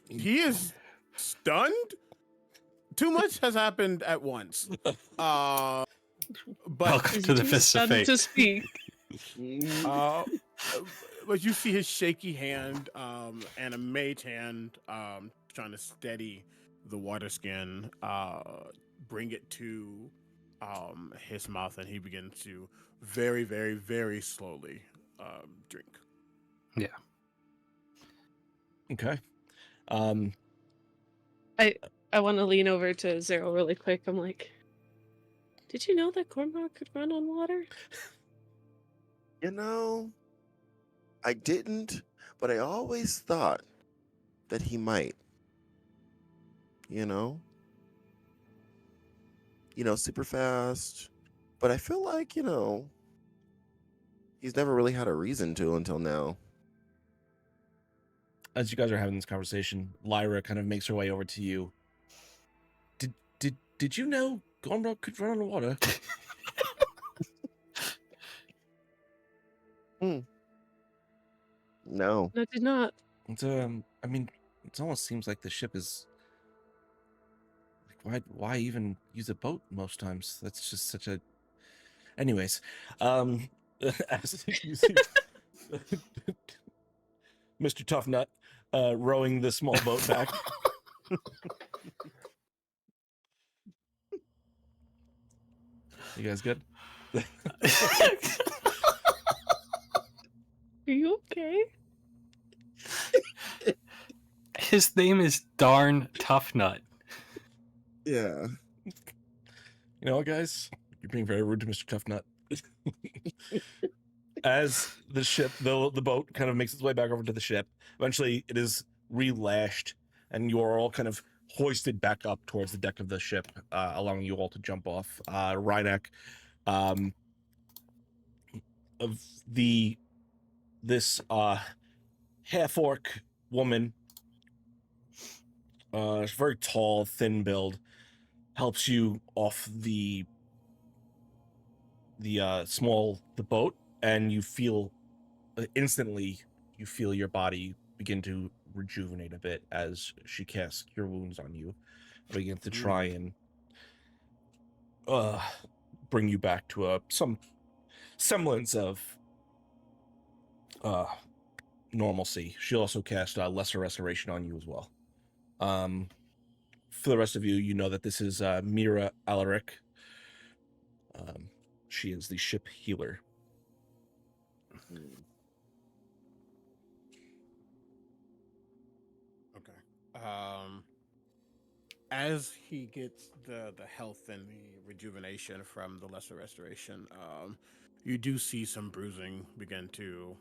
He is stunned. Too much has happened at once. But Welcome to the Too Fists of stunned Fate. to speak. but you see his shaky hand and a mage hand trying to steady the water skin, bring it to his mouth, and he begins to very, very, very slowly drink. Okay. I want to lean over to Zero really quick. I'm like, did you know that Cornball could run on water? You know, I didn't, but I always thought that he might. You know, super fast. But I feel like, he's never really had a reason to until now. As you guys are having this conversation, Lyra kind of makes her way over to you. Did you know Gormrock could run on water? No. No, did not. It's I mean, it almost seems like the ship is like why even use a boat most times? That's just such a. Anyways, as you see, Mr. Tough Nut rowing the small boat back. You guys good? Are you okay? His name is Darn Tough Nut. Yeah. You know what, guys? You're being very rude to Mr. Tough Nut. As the ship, the boat kind of makes its way back over to the ship, eventually it is relashed, and you are all kind of hoisted back up towards the deck of the ship, allowing you all to jump off. Rydak, of this half-orc woman, very tall, thin build, helps you off the boat, and you feel instantly your body begin to rejuvenate a bit as she casts Cure Wounds on you, begin to try and bring you back to some semblance of normalcy. She also cast Lesser Restoration on you as well. For the rest of you, you know that this is Mira Alaric. She is the ship healer. Okay. As he gets the health and the rejuvenation from the Lesser Restoration, you do see some bruising begin to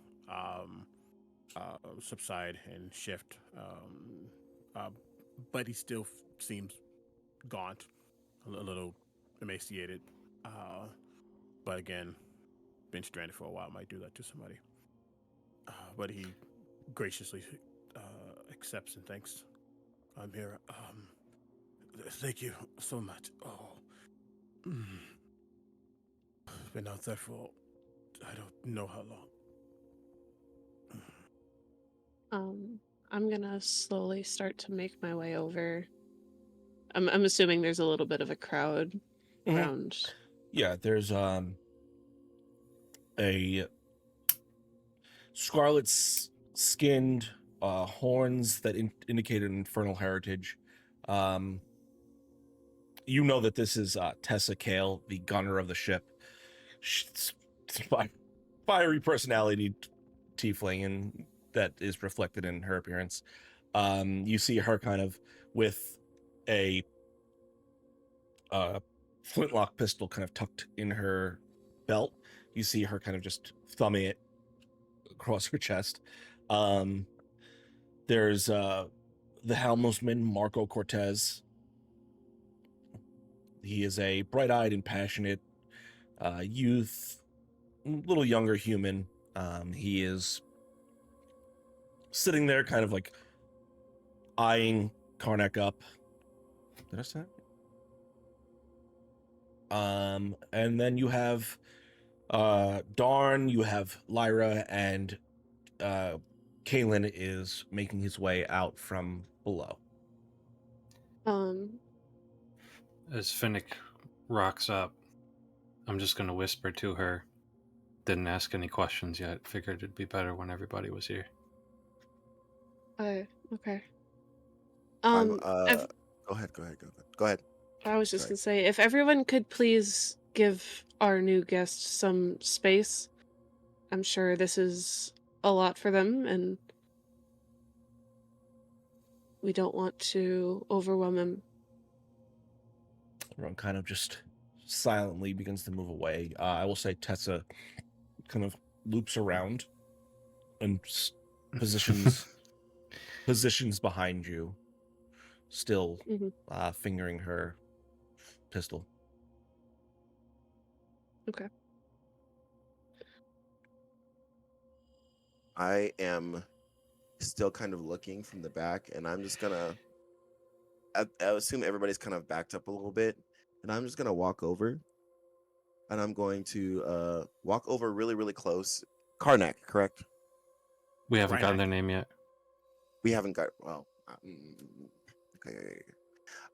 subside and shift. But he still seems gaunt, a little emaciated. But again, been stranded for a while might do that to somebody. But he graciously accepts and thanks. I'm here. Thank you so much. Oh, been out there for I don't know how long. I'm gonna slowly start to make my way over. I'm assuming there's a little bit of a crowd Mhm. around. Yeah, there's a scarlet skinned horns that indicate an infernal heritage. You know that this is Tessa Kale, the gunner of the ship. She's fiery personality tiefling, and that is reflected in her appearance. You see her kind of with a flintlock pistol kind of tucked in her belt. You see her kind of just thumbing it across her chest. There's the helmsman, Marco Cortez. He is a bright-eyed and passionate youth, little younger human. He is sitting there kind of like eyeing Karnak up. Did I say that? And then you have Darn, you have Lyra, and Kalen is making his way out from below. As Finnick rocks up, I'm just going to whisper to her. Didn't ask any questions yet. Figured it'd be better when everybody was here. Okay. I'm I've- go ahead. I was just Sorry. gonna say, if everyone could please give our new guest some space. I'm sure this is a lot for them, and we don't want to overwhelm him. Everyone kind of just silently begins to move away. I will say Tessa kind of loops around and positions behind you, still fingering her pistol. Okay. I am still kind of looking from the back, and I'm just gonna. I assume everybody's kind of backed up a little bit, and I'm just gonna walk over, and I'm going to walk over really, really close. Karnak, correct? We haven't Right gotten back. their name yet. We haven't got. Well, okay.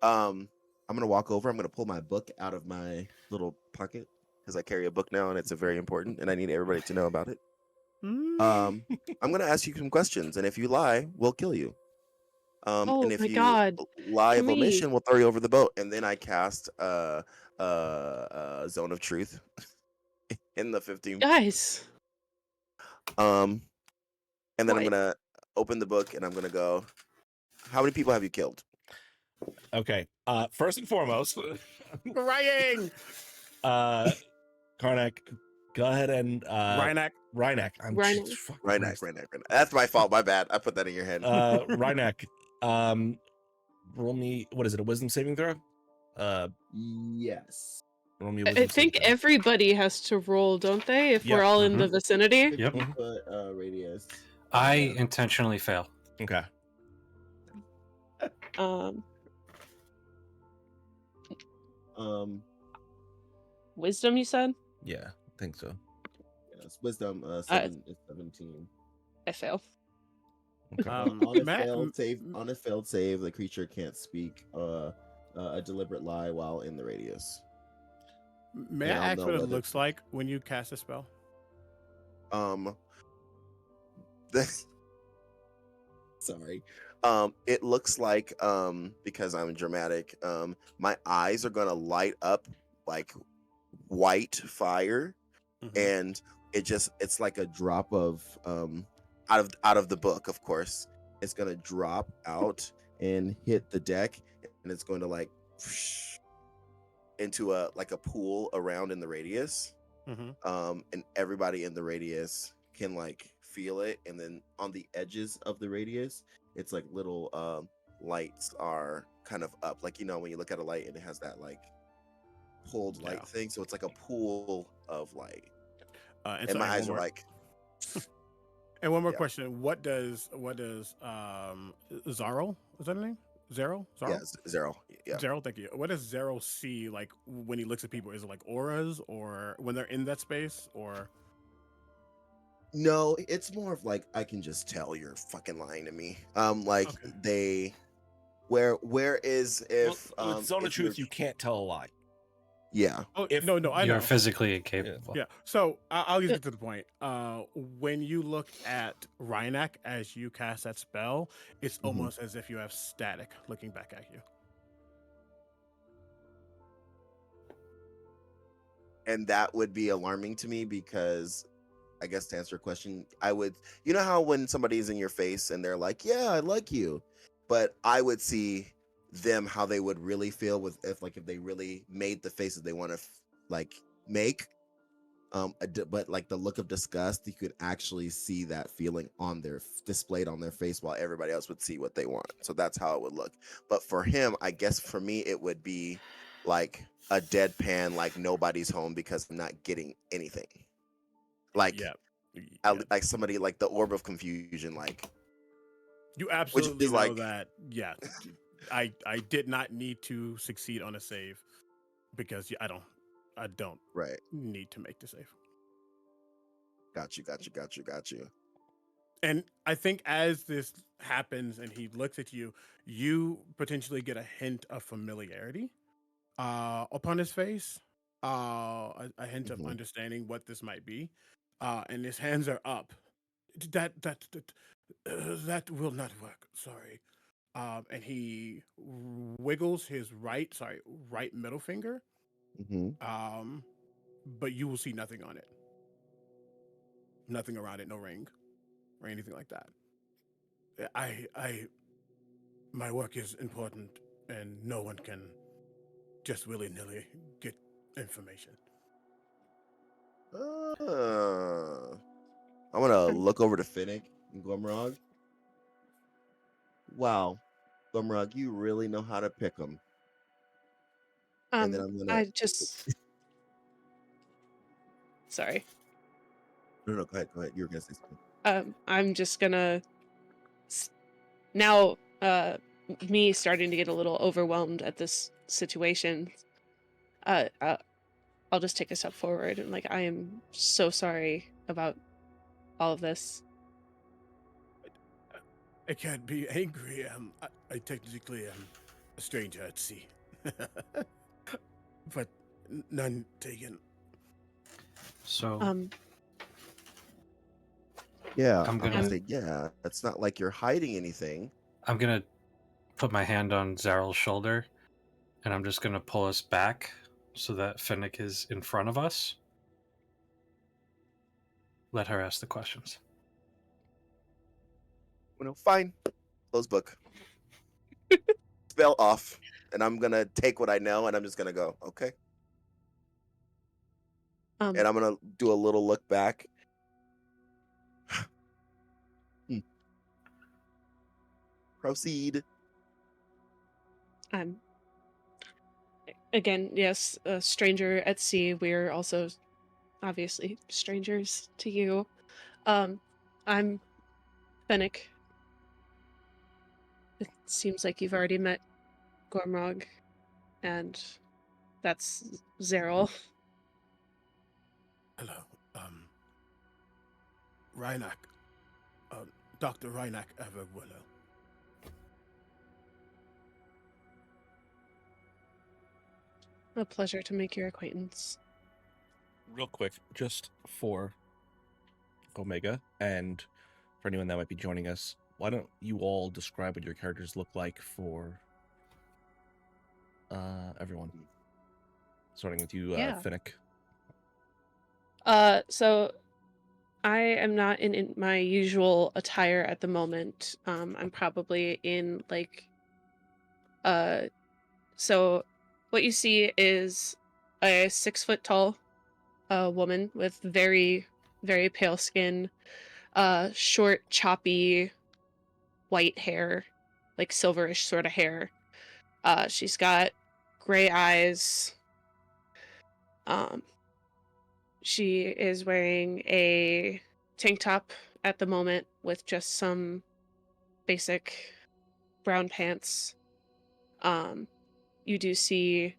I'm gonna walk over. I'm gonna pull my book out of my little pocket because I carry a book now, and it's a very important, and I need everybody to know about it. I'm gonna ask you some questions, and if you lie, we'll kill you. Oh And if my you God. lie Can of we- omission, we'll throw you over the boat. And then I cast Zone of Truth in the 15. Guys. And then I'm What? gonna open the book and I'm gonna go. How many people have you killed? Okay. First and foremost, Crying. Karnak, go ahead and Rhynak. Rhynak. Rhynak. Fuck Rhynak. Christ. That's my fault. My bad. I put that in your head. Rhynak, roll me. What is it? A wisdom saving throw? Yes. Roll me a I wisdom think saving throw. everybody has to roll, don't they? If we're Yep. all in the vicinity. Yep. 50-foot radius. I intentionally fail. Okay. Wisdom, you said? Yeah, I think so. Yes. Wisdom 17. I fail. Okay. On a failed save, the creature can't speak a deliberate lie while in the radius. May And I I'll ask know what it whether- looks like when you cast a spell? Sorry. It looks like because I'm dramatic, my eyes are gonna light up like white fire, and it's like a drop of out of the book, of course. It's gonna drop out and hit the deck, and it's going to like into a pool around in the radius. And everybody in the radius can like feel it, and then on the edges of the radius, it's like little lights are kind of up, like when you look at a light and it has that like pulled light thing, so it's like a pool of light. And so my eyes are like. And one more question: What does Zarl? Is that her name? Zero? Yeah, Zero. Yeah. Zero, thank you. What does Zero see like when he looks at people? Is it like auras or when they're in that space or No, it's more of like I can just tell you're fucking lying to me. Like okay. they where is if With Zone of if you're Truth, you can't tell a lie. yeah. Oh If no, I You're know. physically incapable. Yeah. So I'll just get to the point. When you look at Rhynak as you cast that spell, it's Mhm. almost as if you have static looking back at you. And that would be alarming to me because I guess to answer your question, I would, you know how when somebody's in your face and they're like, "Yeah, I like you," but I would see them how they would really feel with if they really made the faces they want to like make, but like the look of disgust, you could actually see that feeling on their displayed on their face while everybody else would see what they want. So that's how it would look. But for him, I guess for me, it would be like a deadpan, like nobody's home because I'm not getting anything. Like Yeah. Yeah. like somebody like the orb of confusion, like You which absolutely is know like that. Yeah. I did not need to succeed on a save because I don't right. need to make the save. Got you. And I think as this happens and he looks at you, you potentially get a hint of familiarity upon his face, a hint of Mhm. understanding what this might be. And his hands are up. That will not work. Sorry. And he wiggles his right middle finger. Mhm. But you will see nothing on it, nothing around it, no ring or anything like that. My work is important, and no one can just willy nilly get information. I'm gonna Um, look over to Finnick and Glumrog. Wow, Glumrog, you really know how to pick them. And then I'm gonna I just sorry. no, go ahead. You were gonna say something. I'm just gonna now. Me starting to get a little overwhelmed at this situation. Uh, uh, I'll just take a step forward and like I am so sorry about all of this. I can't be angry. I technically am a stranger at sea, but none taken. So Um, Yeah, I'm I'm gonna gonna I'm say yeah. It's not like you're hiding anything. I'm gonna put my hand on Zaryl's shoulder, and I'm just gonna pull us back so that Finnick is in front of us. Let her ask the questions. Fine. Close book. Spell off. And I'm gonna take what I know and I'm just gonna go, okay. um And I'm gonna do a little look back. Hmm. Proceed. I'm again, yes, a stranger at sea. We're also obviously strangers to you. I'm Fennec. It seems like you've already met Gormrog, and that's Zeryl. Hello, Rhynak, Dr. Rhynak Everwillow. A pleasure to make your acquaintance. Real quick, just for Omega and for anyone that might be joining us, why don't you all describe what your characters look like for everyone? Starting with you, Yeah. Finnick. So I am not in my usual attire at the moment. I'm probably in like so what you see is a 6 foot tall woman with very, very pale skin, short, choppy white hair, like silverish sort of hair. She's got gray eyes. Um, she is wearing a tank top at the moment with just some basic brown pants. You do see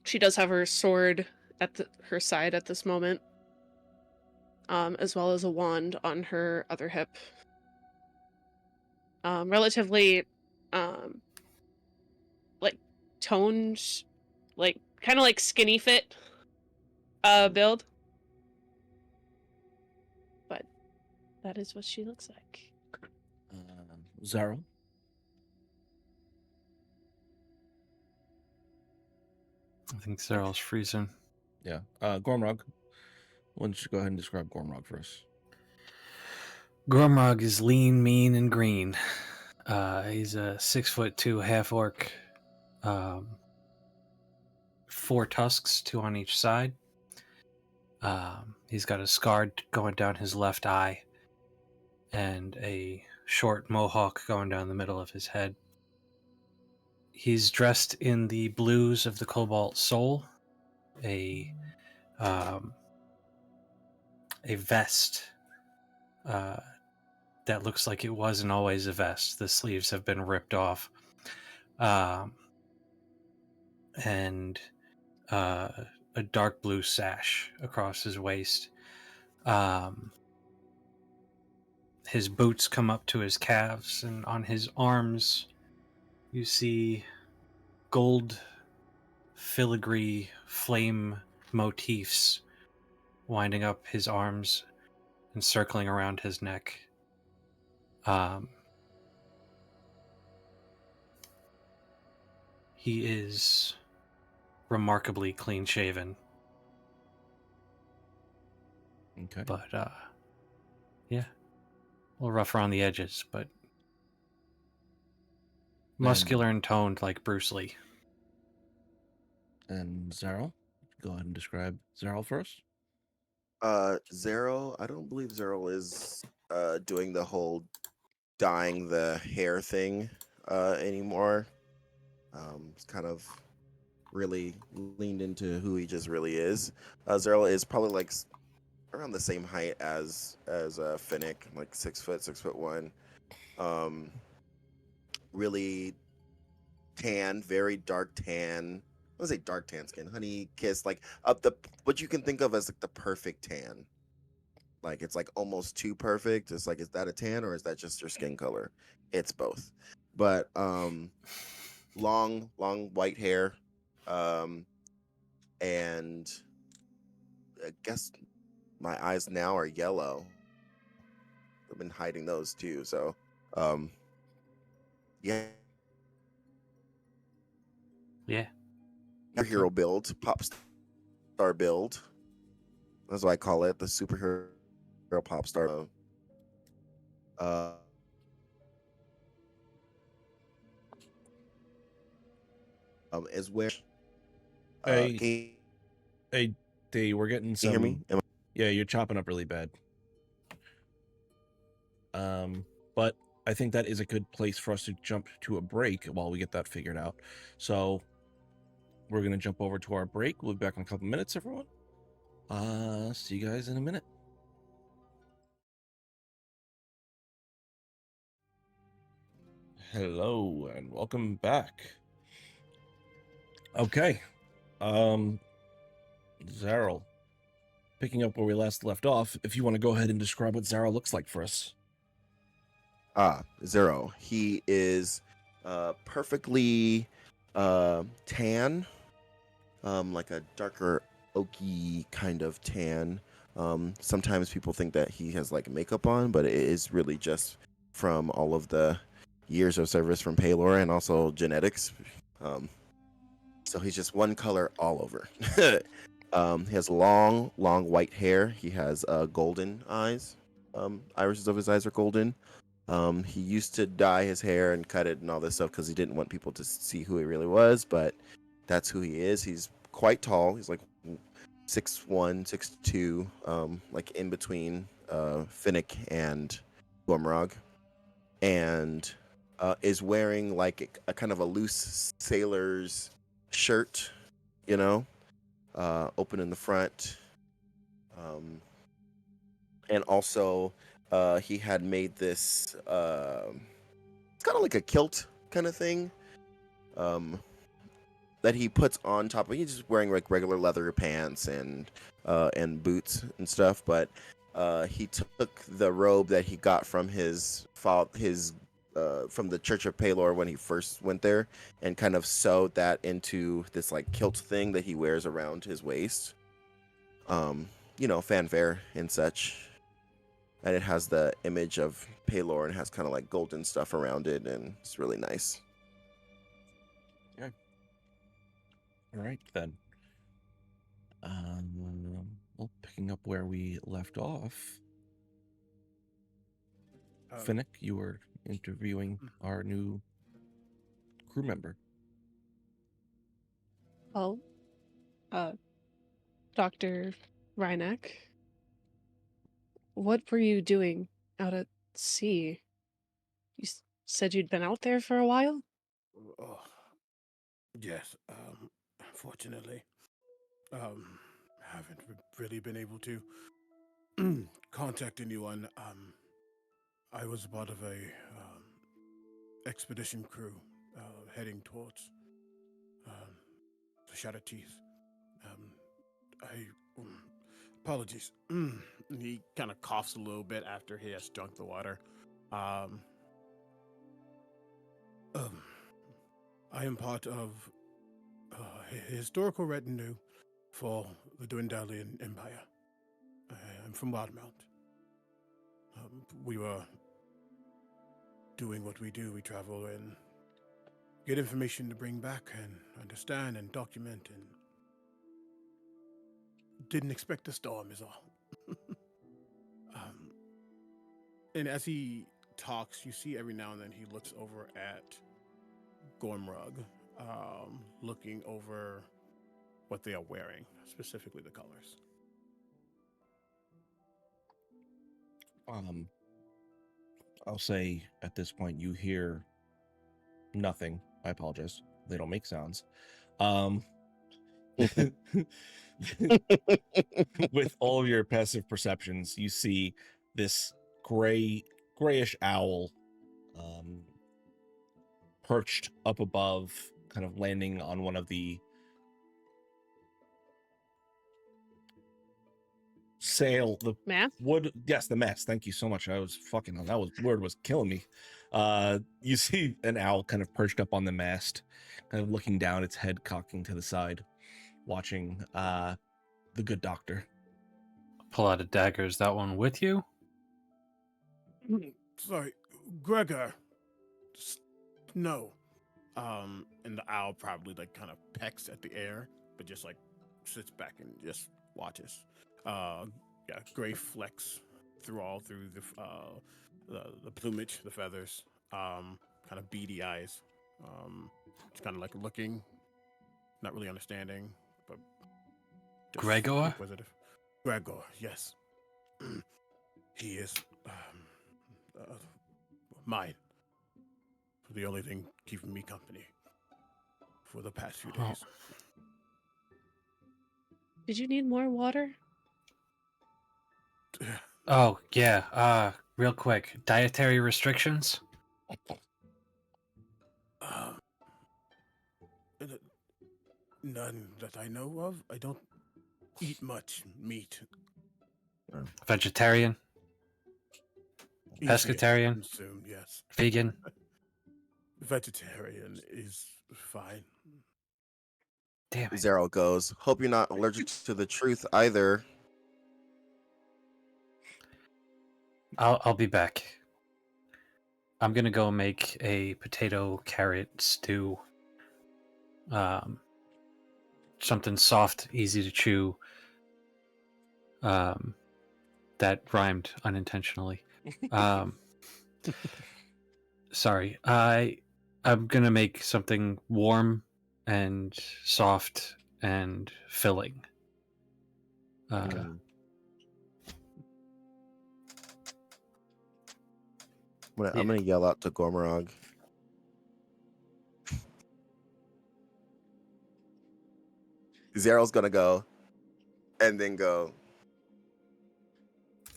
she does have her sword at her side at this moment, as well as a wand on her other hip. Relatively like toned, like kind of like skinny fit build. But that is what she looks like. Zaro. I think Cyril's freezing. Yeah. Gormrog. Why don't you go ahead and describe Gormrog for us? Gormrog is lean, mean, and green. He's a 6'2" half orc. 4 tusks, 2 on each side. He's got a scar going down his left eye and a short mohawk going down the middle of his head. He's dressed in the blues of the Cobalt Soul, a vest that looks like it wasn't always a vest. The sleeves have been ripped off, and a dark blue sash across his waist. His boots come up to his calves, and on his arms you see gold filigree flame motifs winding up his arms and circling around his neck. He is remarkably clean shaven. Okay. But yeah, a little rough around the edges, but muscular and toned like Bruce Lee. And Zaro, go ahead and describe Zaro first. Zero, I don't believe Zero is doing the whole dyeing the hair thing anymore. It's kind of really leaned into who he just really is. Zero is probably like around the same height as Finnick, like 6 foot, 6'1". Really tan, very dark tan. I would say dark tan skin, honey kiss, like up the what you can think of as like the perfect tan. Like it's like almost too perfect. It's like, is that a tan or is that just your skin color? It's both. But long white hair, and I guess my eyes now are yellow. I've been hiding those too. So yeah. Yeah. Hero build, pop star build. That's what I call it, the superhero pop star. Is where Hey, D, we're getting can you hear me? some. Yeah, you're chopping up really bad. But I think that is a good place for us to jump to a break while we get that figured out. So we're gonna jump over to our break. We'll be back in a couple minutes, everyone. See you guys in a minute. Hello and welcome back. Okay. Zaryl, picking up where we last left off, if you want to go ahead and describe what Zaryl looks like for us. Zero. He is perfectly tan, like a darker oaky kind of tan. Sometimes people think that he has like makeup on, but it is really just from all of the years of service from Paylor and also genetics. So he's just one color all over. He has long white hair. He has golden eyes. Irises of his eyes are golden. He used to dye his hair and cut it and all this stuff because he didn't want people to see who he really was, but that's who he is. He's quite tall. He's like 6'1", 6'2", like in between Finnick and Gormrog, and is wearing like a kind of a loose sailor's shirt, you know, open in the front, and also he had made this it's kind of like a kilt kind of thing. That he puts on top of. He's just wearing like regular leather pants and boots and stuff. But he took the robe that he got from his from the Church of Palor when he first went there, and kind of sewed that into this like kilt thing that he wears around his waist. Fanfare and such. And it has the image of Palor and has kind of like golden stuff around it, and it's really nice. All right, then. Well, picking up where we left off, Finnick, you were interviewing our new crew member. Well, Dr. Rhynack, what were you doing out at sea? You said you'd been out there for a while? Oh, yes. Unfortunately, haven't really been able to contact anyone. I was part of a expedition crew heading towards the Shattered Teeth. Apologies. He kind of coughs a little bit after he has drunk the water. I am part of a historical retinue for the Dwendalian Empire. I'm from Wildmount. We were doing what we do. We travel and get information to bring back and understand and document, and didn't expect a storm is all. And as he talks, you see every now and then he looks over at Gormrug, looking over what they are wearing, specifically the colors. I'll say at this point you hear nothing. I apologize. They don't make sounds. With all of your passive perceptions, you see this grayish owl perched up above, kind of landing on one of the Math? wood. Yes, the mast. Thank you so much. Word was killing me. You see an owl kind of perched up on the mast, kind of looking down, its head cocking to the side, watching the good doctor. Pull out a dagger. Is that one with you? Sorry, Gregor. No. And the owl probably like kind of pecks at the air, but just like sits back and just watches. Gray flecks through the plumage, the feathers, kind of beady eyes. Just kind of like looking, not really understanding, but just Gregor? inquisitive. Gregor, yes. He is mine. The only thing keeping me company for the past few days. Did you need more water? Oh, yeah. Real quick. Dietary restrictions? None that I know of. I don't eat much meat. Vegetarian? Easier to Pescatarian? consume, yes. Vegan? Vegetarian is fine. Damn it. Zero goes. Hope you're not allergic to the truth either. I'll be back. I'm gonna go make a potato carrot stew. Something soft, easy to chew. That rhymed unintentionally. Sorry. I'm gonna make something warm and soft and filling. I'm gonna yell out to Gormrog. Zero's gonna go, and then go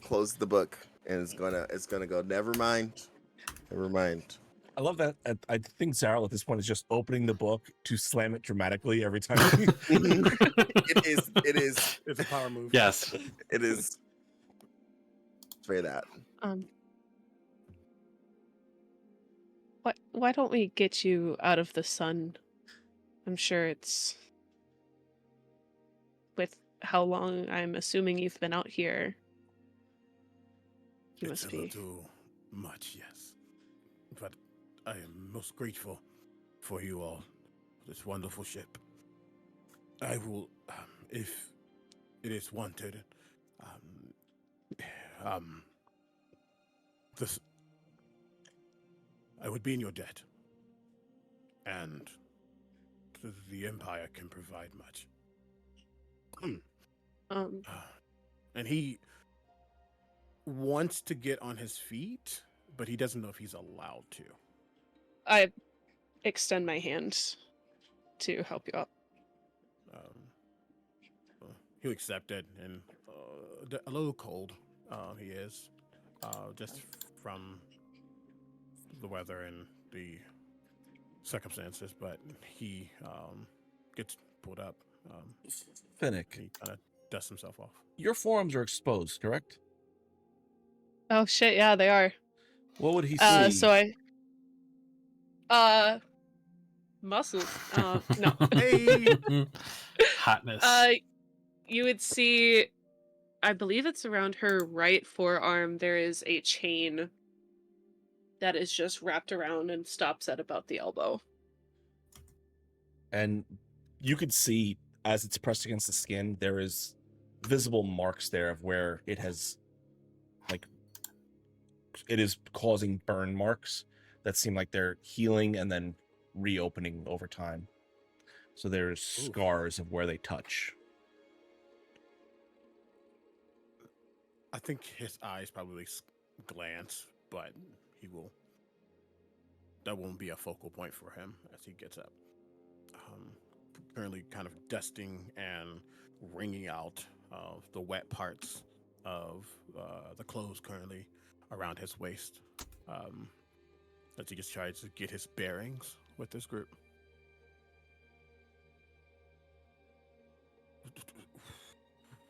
close the book, and it's gonna go. Never mind. I love that. I think Zaryl at this point is just opening the book to slam it dramatically every time. It is. It is. It's a power move. Yes. It is. Say that. Why don't we get you out of the sun? I'm sure it's with how long I'm assuming you've been out here. You It's must a be. little much, yes. But I am most grateful for you all, this wonderful ship. I will, if it is wanted, this, I would be in your debt, and the Empire can provide much. And he wants to get on his feet, but he doesn't know if he's allowed to. I extend my hand to help you up. He'll accept it, and a little cold he is, just from the weather and the circumstances, but he gets pulled up. Finnick, He kind of dusts himself off. your forearms are exposed, correct? Oh shit, yeah, they are. What would he see? So muscles. No. Hey! Hotness. You would see, I believe it's around her right forearm, there is a chain that is just wrapped around and stops at about the elbow. And you could see as it's pressed against the skin, there is visible marks there of where it has, like, it is causing burn marks that seem like they're healing and then reopening over time. So there's scars of where they touch. I think his eyes probably glance, but he will. That won't be a focal point for him as he gets up. Currently, kind of dusting and wringing out the wet parts of the clothes currently around his waist, as he just tries to get his bearings with this group.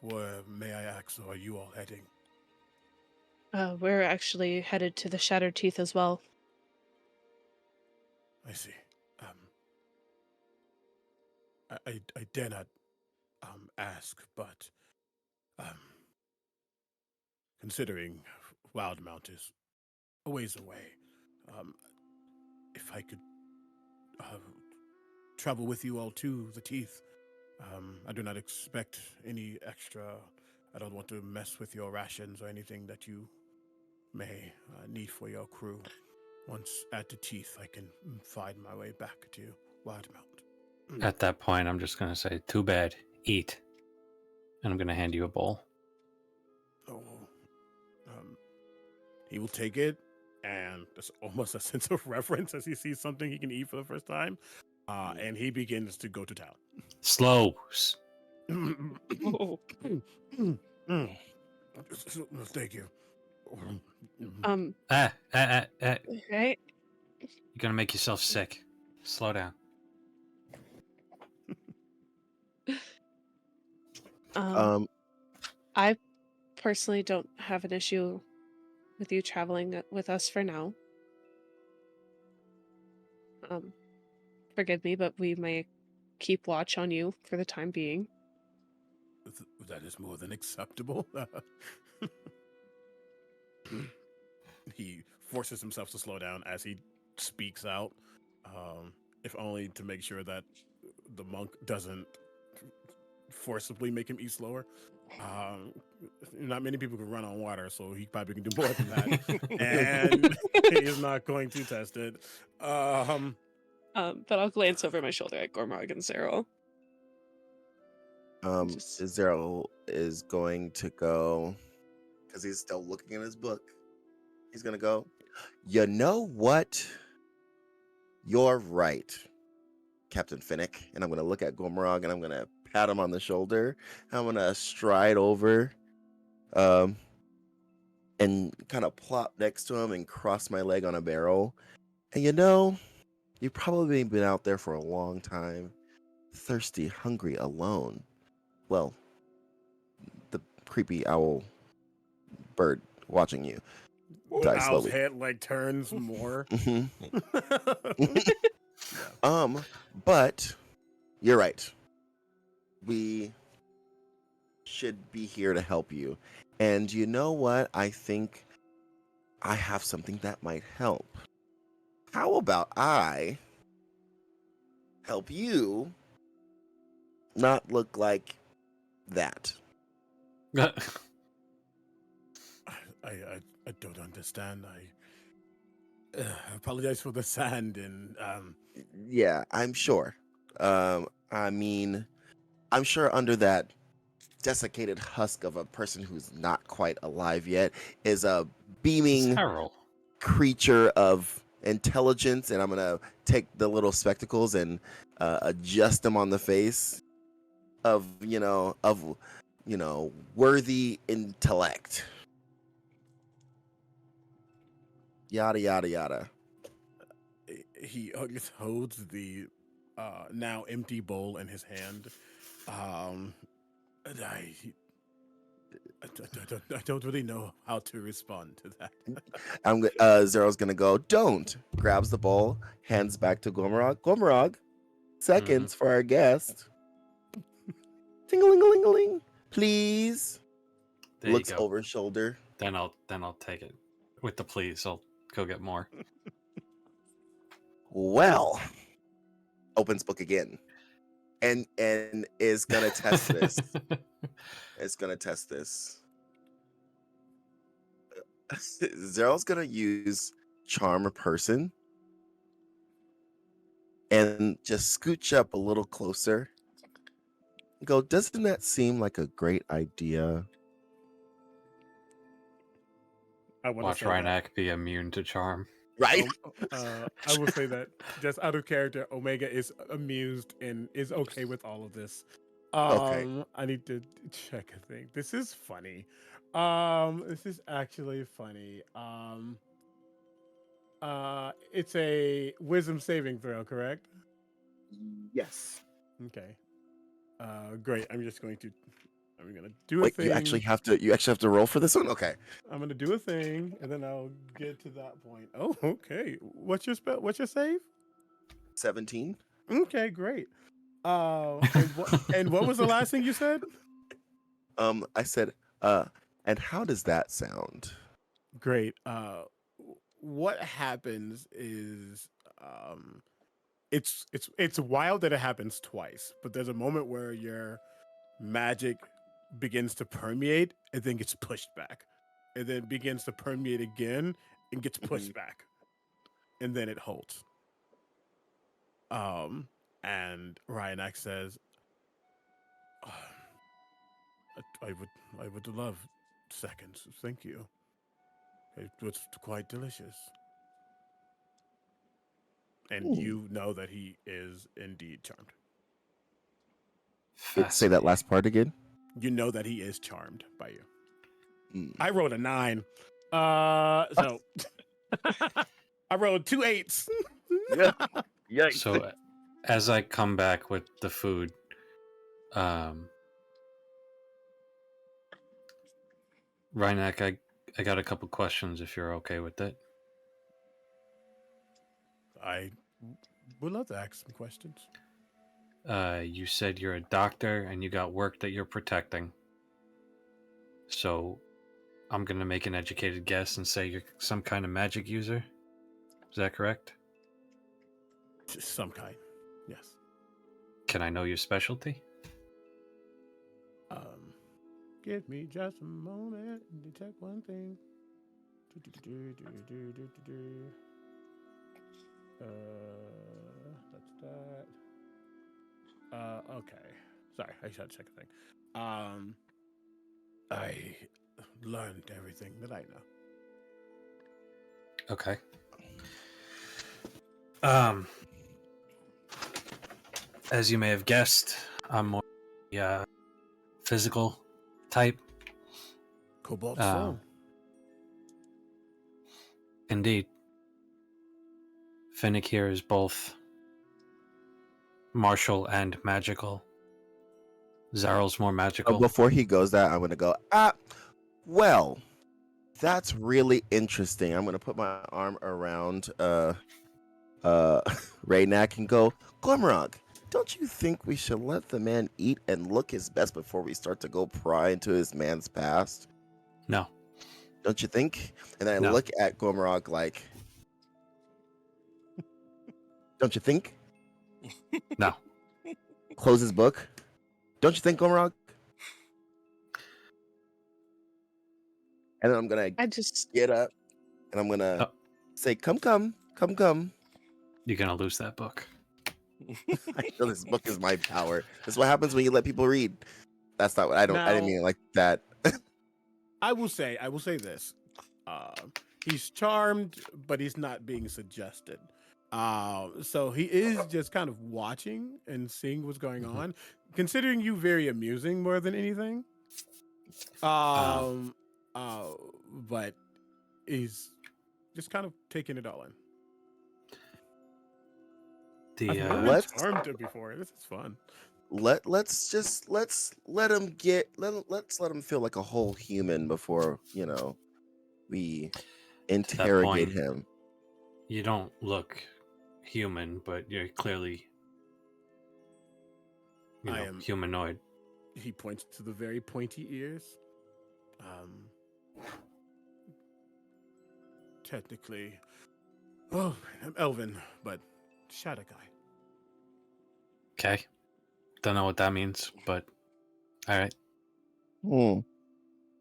Where, may I ask, are you all heading? We're actually headed to the Shattered Teeth as well. I see. I dare not ask, but considering Wildmount is a ways away, if I could travel with you all to the Teeth, I do not expect any extra. I don't want to mess with your rations or anything that you may need for your crew. Once at the Teeth, I can find my way back to Wildmount. At that point, I'm just going to say, too bad, eat. And I'm going to hand you a bowl. Oh, he will take it, and there's almost a sense of reverence as he sees something he can eat for the first time, and he begins to go to town. Slow. Oh. Thank you. Right? Right? You're going to make yourself sick. Slow down. I personally don't have an issue with you traveling with us for now. Forgive me, but we may keep watch on you for the time being. That is more than acceptable. He forces himself to slow down as he speaks out, if only to make sure that the monk doesn't forcibly make him eat slower. Not many people can run on water, so he probably can do more than that. And he is not going to test it. But I'll glance over my shoulder at Gormog and Cyril. Zero is going to go, because he's still looking in his book. He's going to go, you know what? You're right, Captain Finnick. And I'm going to look at Gormog and I'm going to pat him on the shoulder. I'm going to stride over and kind of plop next to him and cross my leg on a barrel And you know, you've probably been out there for a long time, thirsty, hungry, alone. Well, the creepy owl bird watching you The die owl's slowly. head like turns more. hmm Yeah. But you're right. We should be here to help you. And you know what? I think I have something that might help. How about I help you not look like that? I don't understand. I apologize for the sand and Yeah, I'm sure. I mean, I'm sure under that desiccated husk of a person who's not quite alive yet is a beaming Carol. creature of intelligence, and I'm gonna take the little spectacles and adjust them on the face of worthy intellect. Yada yada yada. he holds the now empty bowl in his hand. And I don't really know how to respond to that. Zero's gonna go. Don't grabs the bowl, hands back to Gomorrag. Gomorrag, seconds for our guest. Ting-a-ling-a-ling-a-ling. Please. There Looks you go. over his shoulder. Then I'll take it with the please. I'll go get more. Well, opens book again, and is gonna test this. It's gonna test this. Zero's gonna use charm a person and just scooch up a little closer. Go, doesn't that seem like a great idea? I want Watch to say that. Rhynak be immune to charm. Right? I will say that just out of character, Omega is amused and is okay with all of this. Okay. I need to check a thing. This is funny. This is actually funny. It's a wisdom saving throw, correct? Yes. Okay. Great. I'm gonna do a Wait, thing. you actually have to roll for this one? Okay. I'm gonna do a thing, and then I'll get to that point. Oh, okay. What's your spell? What's your save? 17. Okay, great. And what was the last thing you said? I said, and how does that sound? Great. What happens is, it's wild that it happens twice, but there's a moment where your magic begins to permeate and then gets pushed back, and then begins to permeate again and gets pushed back, and then it holds. And Ryanak says, I would love seconds. Thank you. It was quite delicious. And Ooh. you know that he is indeed charmed. Say that last part again. You know that he is charmed by you. Mm. I rolled a 9. So I rolled 2 8s. Yeah. Yikes. So as I come back with the food, Rhynak, I got a couple questions if you're okay with it. I would love to ask some questions. You said you're a doctor and you got work that you're protecting. So I'm going to make an educated guess and say you're some kind of magic user. Is that correct? Just some kind. Yes. Can I know your specialty? Give me just a moment to check one thing. That's that. Okay. Sorry, I should check a thing. I learned everything that I know. Okay. As you may have guessed, I'm more physical type. Cobalt Stone. Indeed. Finnick here is both martial and magical. Zarel's more magical. Before he goes that, I'm gonna go, well, that's really interesting. I'm gonna put my arm around Raynak and go, Glimrock, don't you think we should let the man eat and look his best before we start to go pry into his man's past? No. Don't you think? And then I No. look at Glimrock like, don't you think? No. Close his book. Don't you think, Glimrock? And then I'm gonna I just get up and I'm gonna say, come. You're gonna lose that book. I feel this book is my power. That's what happens when you let people read. That's not what I didn't Now- mean it like that. I will say this. He's charmed, but he's not being suggested. So he is just kind of watching and seeing what's going on, considering you very amusing more than anything. But he's just kind of taking it all in. I've never Let's- charmed him before. This is fun. Let's let him feel like a whole human before, we interrogate point, him. You don't look human, but you're clearly I am- humanoid. He points to the very pointy ears. Technically, I'm Elven, but Shadow Guy. Okay. Don't know what that means, but all right.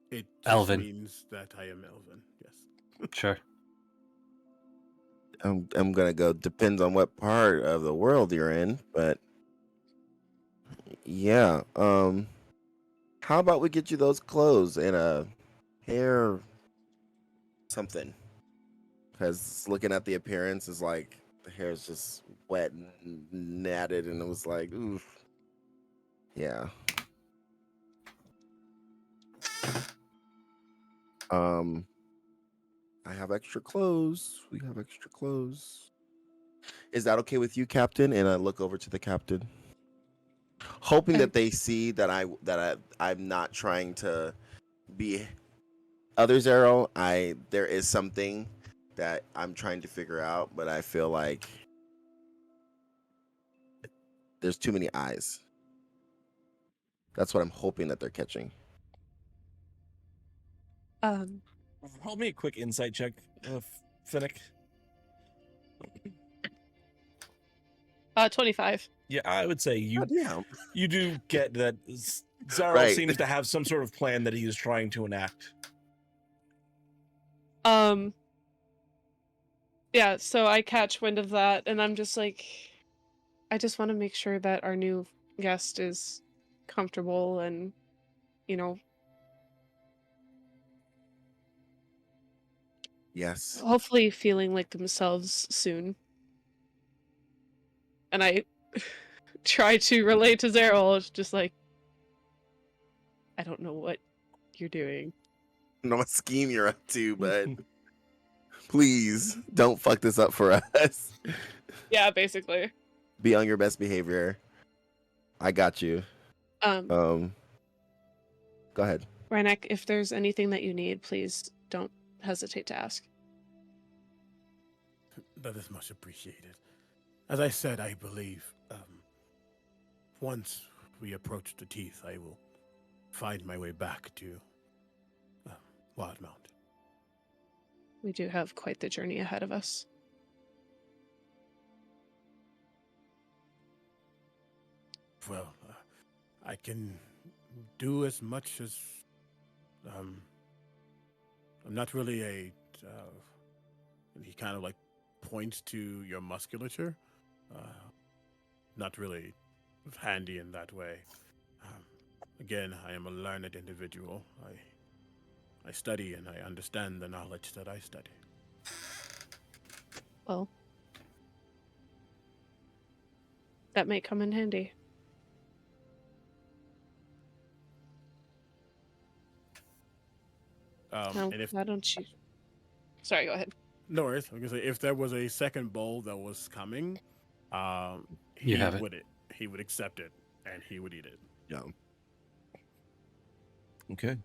It just Elven. means that I am Elven. Yes. Sure. I'm gonna go. Depends on what part of the world you're in, but yeah. How about we get you those clothes and a hair something? Because looking at the appearance is like the hair is just wet and natted, and it was like, oof. Yeah. I have extra clothes. We have extra clothes. Is that okay with you, Captain? And I look over to the captain, hoping that they see that I'm not trying to be others arrow. There is something that I'm trying to figure out, but I feel like there's too many eyes. That's what I'm hoping that they're catching. Roll me a quick insight check, Finnick. 25. Yeah, I would say you Damn. you do get that Zarl Right. seems to have some sort of plan that he is trying to enact. Yeah, so I catch wind of that and I'm just like, I just want to make sure that our new guest is comfortable and, Yes. hopefully feeling like themselves soon. And I try to relate to Zeril. It's just like, I don't know what you're doing. I don't know what scheme you're up to, but please don't fuck this up for us. Yeah, basically. Be on your best behavior. I got you. Um, Go ahead. Rhinek, if there's anything that you need, please don't hesitate to ask. That is much appreciated. As I said, I believe once we approach the teeth, I will find my way back to Wildmount. We do have quite the journey ahead of us. Well, I can do as much as I'm not really a. He kind of like points to your musculature. Not really handy in that way. Again, I am a learned individual. I study and I understand the knowledge that I study. Well, that may come in handy. And if Why don't you... Sorry, go ahead. No worries. I was gonna say if there was a second bowl that was coming, You have it. He would accept it and he would eat it. Yeah. Okay.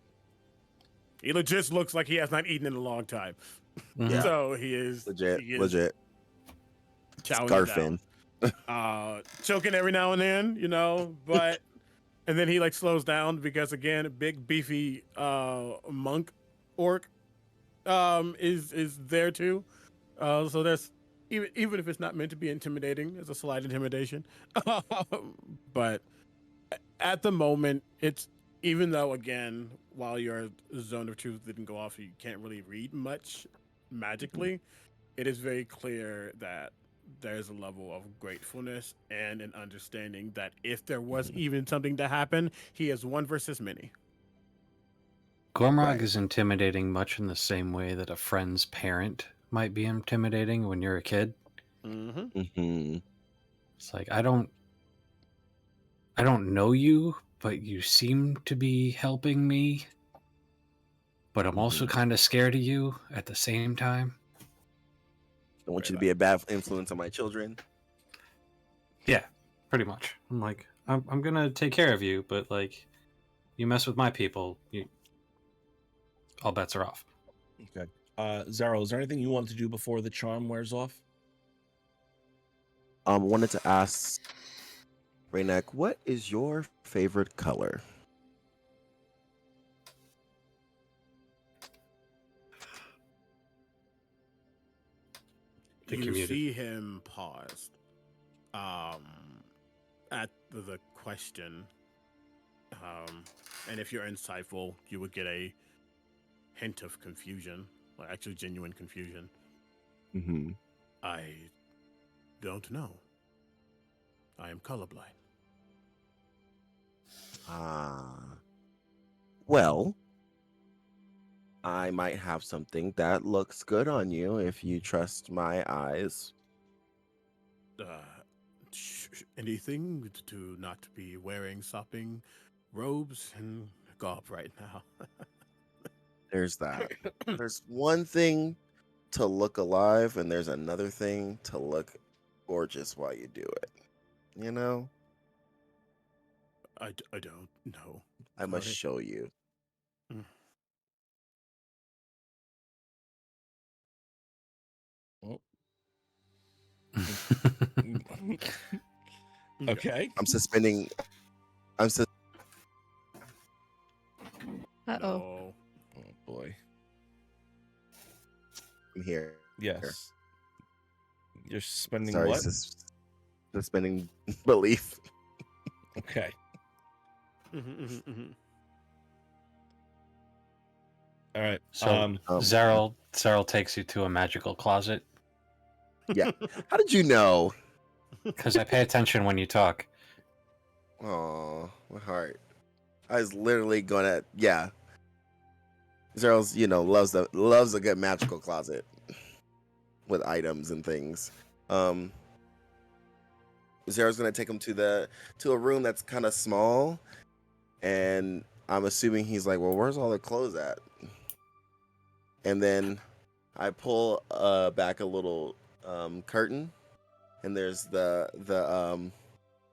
He legit looks like he has not eaten in a long time. Mhm. So he is Legit. chowing it Scarfing. down. Choking every now and then, but and then he like slows down because again, a big beefy monk orc is there too. So there's even if it's not meant to be intimidating, there's a slight intimidation. But at the moment, it's even though again, while your zone of truth didn't go off, you can't really read much magically. It is very clear that there's a level of gratefulness and an understanding that if there was even something to happen, he is one versus many. Gormrog Right. is intimidating much in the same way that a friend's parent might be intimidating when you're a kid. Mm-hmm. Mm-hmm. It's like I don't know you, but you seem to be helping me. But I'm also kind of scared of you at the same time. I want you to be a bad influence on my children. Yeah, pretty much. I'm like, I'm gonna take care of you, but like, you mess with my people, all bets are off. Okay. Zaro, is there anything you want to do before the charm wears off? Wanted to ask Raynek, what is your favorite color? Think You you're muted. see him pause at the question. And if you're insightful, you would get a hint of confusion, like actually genuine confusion. Mm-hmm. I don't know. I am colorblind. Well, I might have something that looks good on you if you trust my eyes. Anything to not be wearing sopping robes and garb right now. There's that. There's one thing to look alive, and there's another thing to look gorgeous while you do it. You know? I don't know. I must Sorry. show you. Oh. Okay. I'm suspending. Uh-oh. No. Oh boy. I'm here. Yes. You're spending Sorry, what? suspending belief. Okay. All right. So Zaryl takes you to a magical closet Yeah. How did you know? because I pay attention when you talk. Oh, my heart. I was literally gonna. Yeah. Zeryl's, loves a good magical closet with items and things. Zeryl's gonna take him to a room that's kind of small, and I'm assuming he's like, well, where's all the clothes at? And then I pull back a little curtain, and there's the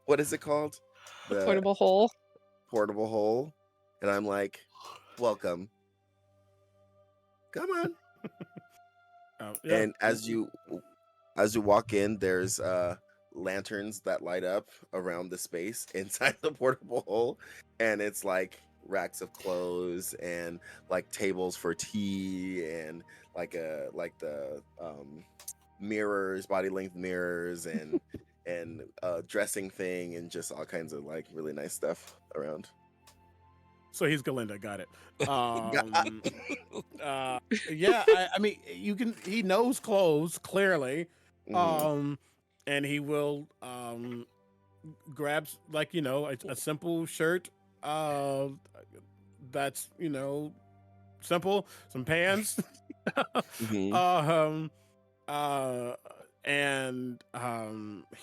what is it called? The portable hole. Portable hole, and I'm like, welcome. Come on. Yeah. And as you walk in, there's lanterns that light up around the space inside the portable hole, and it's like racks of clothes and like tables for tea and like the mirrors, body length mirrors, and dressing thing, and just all kinds of like really nice stuff around. So he's Galinda. Got it. Yeah. Yeah. I mean, he knows clothes clearly. Mhm. And he will grabs like a simple shirt. That's simple. Some pants. Mhm. And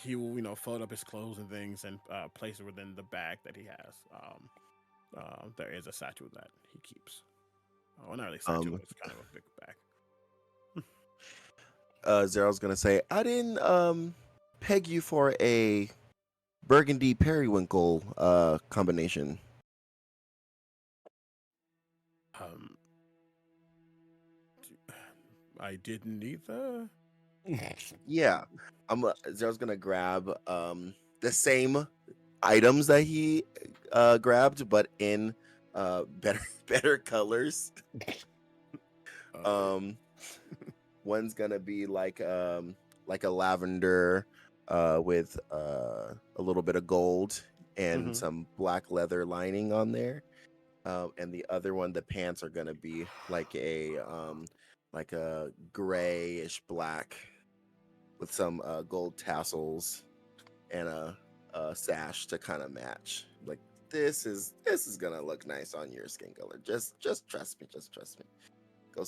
he will fold up his clothes and things and place it within the bag that he has. There is a satchel that he keeps. Well, not really satchel, but it's kind of a big bag. Zero's gonna say, I didn't peg you for a burgundy periwinkle combination. Um, I didn't either. Yeah, Zero's gonna grab the same items that he grabbed, but in better colors. Oh, One's gonna be like a lavender with a little bit of gold and Mhm. some black leather lining on there. And the other one, the pants are gonna be like a grayish black with some gold tassels and a sash to kind of match. Like this is gonna look nice on your skin color. Just trust me. Just trust me. Go.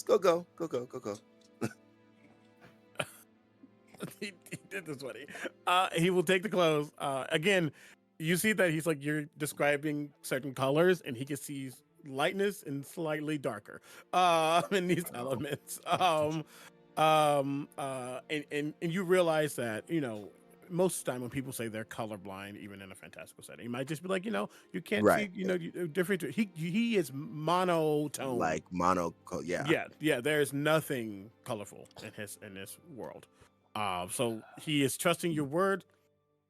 he did this funny. He will take the clothes. Again, you see that he's like you're describing certain colors, and he can see lightness and slightly darker in these elements. And you realize that most of the time when people say they're colorblind, even in a fantastical setting, it might just be like you can't Right. see different. He is monotone. Like mono. Yeah. Yeah. There's nothing colorful in this world. So he is trusting your word.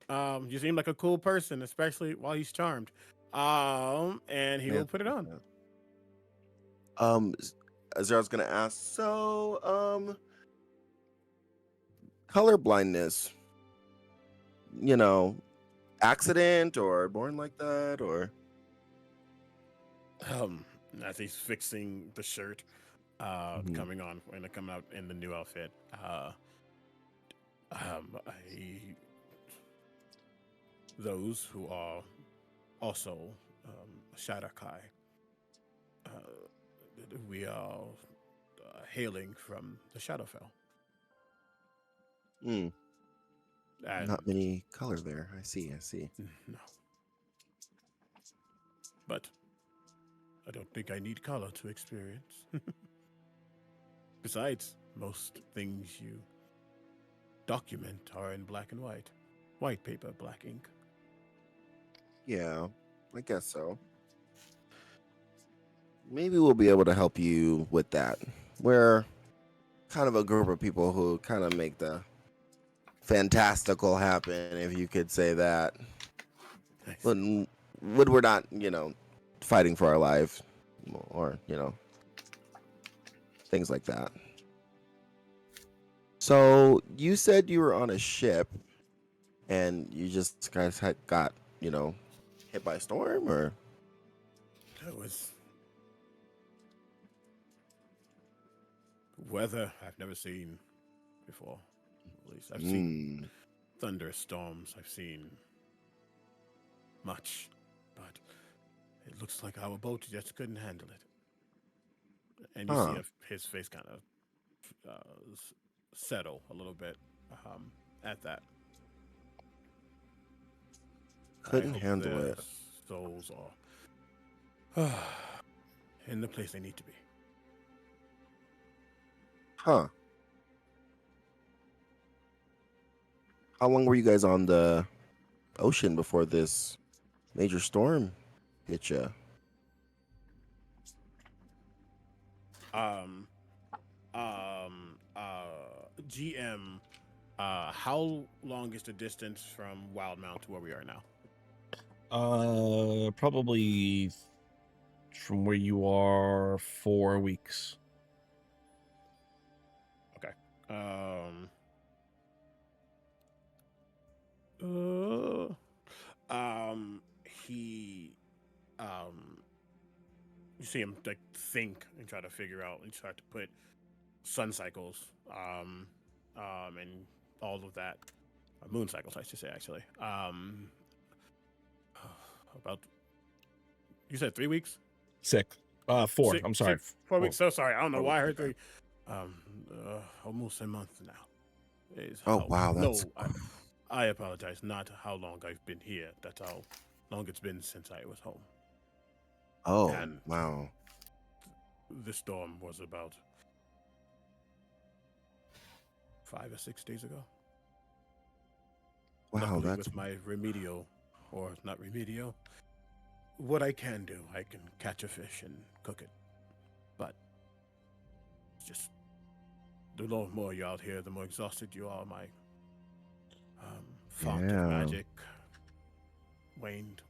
You seem like a cool person, especially while he's charmed. And he Yeah. will put it on. Zero's gonna ask. So, color blindness. Accident or born like that or. As he's fixing the shirt, Mhm. coming on when it come out in the new outfit. Those who are also Shadakai, we are hailing from the Shadowfell. Mm, And not many color there. I see. no, but I don't think I need color to experience. Besides, most things you document are in black and white paper, black ink. Yeah, I guess so. Maybe we'll be able to help you with that. We're kind of a group of people who kind of make the fantastical happen, if you could say that. I But see. we're not, fighting for our lives or, things like that. So you said you were on a ship and you just guys had got, hit by a storm or? That was weather I've never seen before. At least I've seen Mm. thunderous storms. I've seen much, but it looks like our boat just couldn't handle it. And you see Huh. his face kind of settle a little bit at that. I Couldn't hope handle their it. souls are in the place they need to be. Huh. How long were you guys on the ocean before this major storm hit you? Um, GM, how long is the distance from Wildmount to where we are now? Probably from where you are 4 weeks. Okay. He, you see him like think and try to figure out and try to put sun cycles, and all of that, moon cycles, I should say, actually. About, you said 3 weeks? 6. 4. I'm sorry. 4 weeks. So sorry. I don't know 4 why I weeks, heard okay. 3. Almost a month now. Is Oh how, wow, that's no, I apologize. Not how long I've been here. That's how long it's been since I was home. oh And wow. the storm was about 5 or 6 days ago. Wow, Luckily, that's with my remedial, or not remedial, what I can do, I can catch a fish and cook it. But it's just the more you're out here, the more exhausted you are. My font of Yeah. magic waned.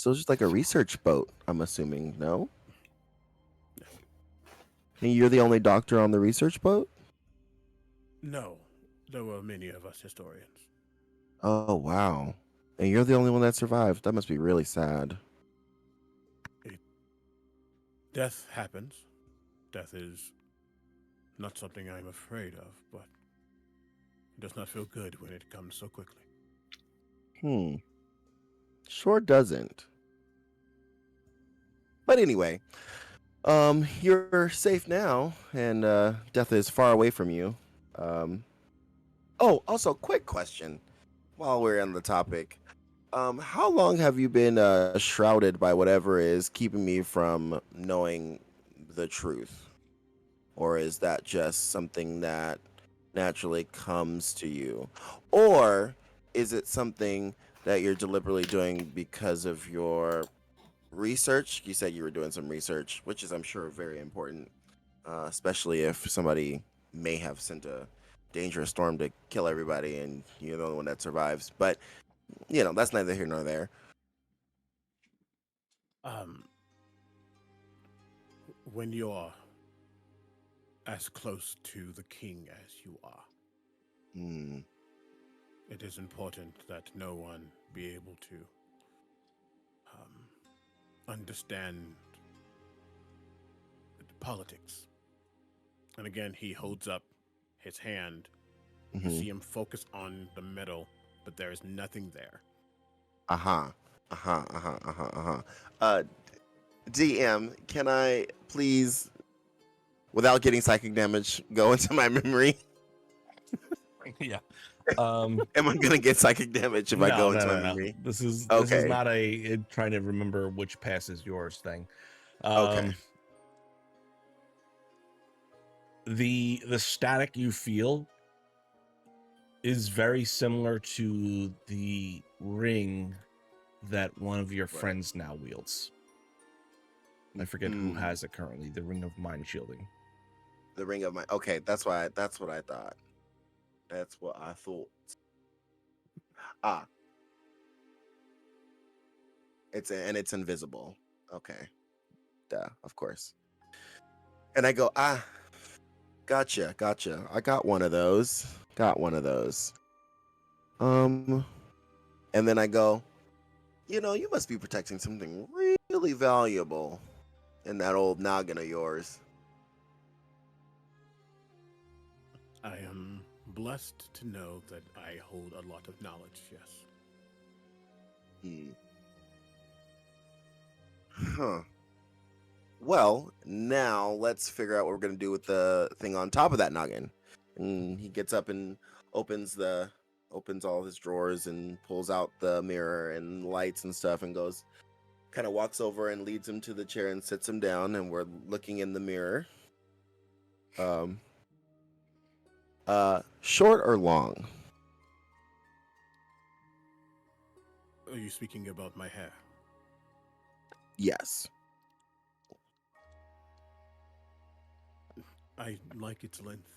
so it's just like a research boat, I'm assuming, no? And you're the only doctor on the research boat? No, there were many of us historians. Oh, wow. And you're the only one that survived. That must be really sad. Death happens. Death is not something I'm afraid of, but it does not feel good when it comes so quickly. Sure doesn't. But anyway, you're safe now, and death is far away from you. Oh, also, quick question while we're on the topic. How long have you been shrouded by whatever is keeping me from knowing the truth? Or is that just something that naturally comes to you? Or is it something that you're deliberately doing because of your research? You said you were doing some research, which is, I'm sure, very important, especially if somebody may have sent a dangerous storm to kill everybody and you're the only one that survives. But, that's neither here nor there. When you're as close to the king as you are, it is important that no one be able to understand the politics. And again, he holds up his hand. You see him focus on the middle, but there is nothing there. DM, can I please, without getting psychic damage, go into my memory? Yeah. Am I gonna get psychic damage if I go into my memory? This is Okay. not a trying to remember which pass is yours thing. Okay. The static you feel is very similar to the ring that one of your friends now wields. I forget who has it currently. The ring of mind shielding. The ring of mind. Okay, that's what I thought. That's what I thought. It's invisible. Okay. Duh, of course. And I go, gotcha. I got one of those. And then I go, you must be protecting something really valuable in that old noggin of yours. I am blessed to know that I hold a lot of knowledge, yes. Huh. Well, now let's figure out what we're going to do with the thing on top of that noggin. And he gets up and opens all his drawers and pulls out the mirror and lights and stuff and kind of walks over and leads him to the chair and sits him down, and we're looking in the mirror. Short or long? Are you speaking about my hair? Yes. I like its length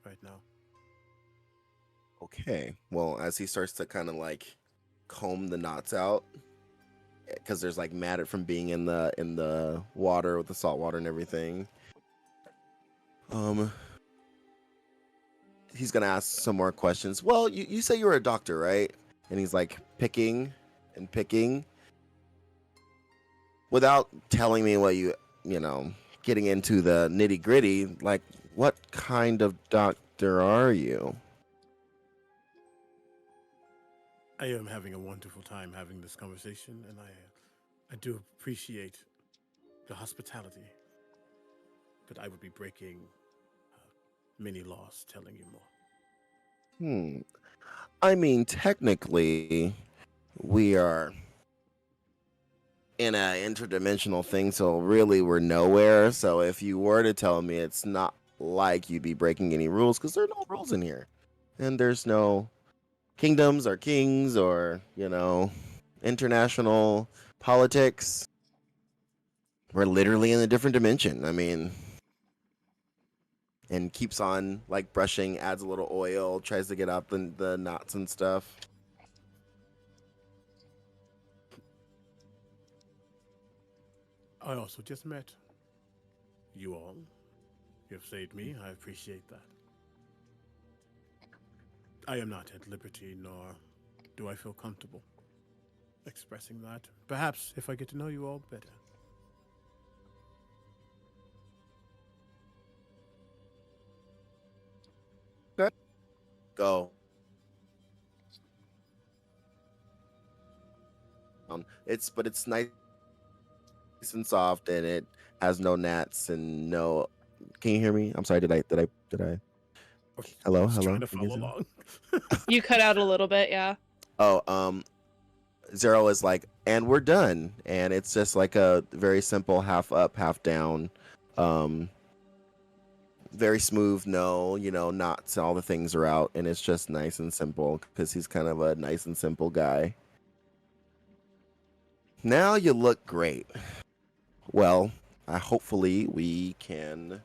right now. Okay. Well, as he starts to kind of comb the knots out, because there's matted from being in the water with the salt water and everything. He's gonna ask some more questions. Well, you say you're a doctor, right? And he's picking and picking without telling me what getting into the nitty gritty. What kind of doctor are you? I am having a wonderful time having this conversation, and I do appreciate the hospitality, but I would be breaking many laws telling you more. I mean, technically, we are in an interdimensional thing, so really we're nowhere. So if you were to tell me it's not like you'd be breaking any rules because there are no rules in here. And there's no kingdoms or kings or, international politics. We're literally in a different dimension. I mean, and keeps on like brushing, adds a little oil, tries to get out the knots and stuff. I also just met you all. You have saved me. I appreciate that. I am not at liberty, nor do I feel comfortable expressing that. Perhaps if I get to know you all better. Go. But it's nice and soft, and it has no gnats and no. Can you hear me? I'm sorry. Did I? Hello, I was hello. trying to follow along. You cut out a little bit, yeah. Oh, Zero is like, and we're done, and it's just like a very simple half up, half down, very smooth. No, knots, all the things are out, and it's just nice and simple because he's kind of a nice and simple guy. Now you look great. Well, hopefully we can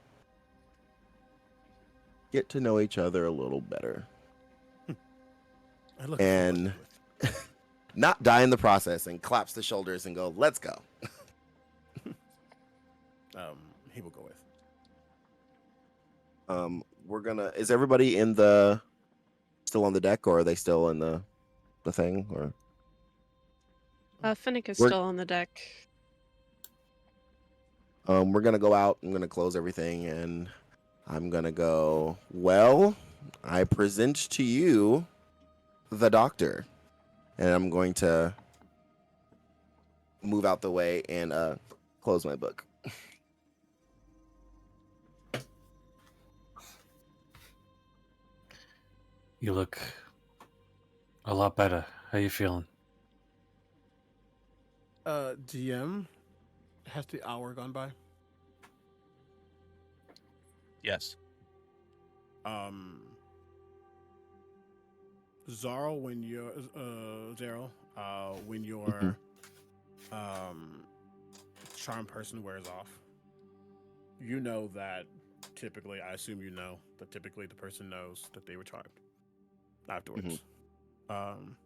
get to know each other a little better I look and forward to it. not die in the process, and claps the shoulders and go, let's go. He will go with. Is everybody still on the deck, or are they still in the thing, or Finnick is We're- still on the deck. we're gonna go out. I'm gonna close everything, and I'm gonna go, well, I present to you the doctor, and I'm going to move out the way and close my book. You look a lot better. How you feeling? GM, has the hour gone by? Yes. Zaro, when you're when your charm person wears off, you know that typically, I assume you know that typically the person knows that they were charmed afterwards. And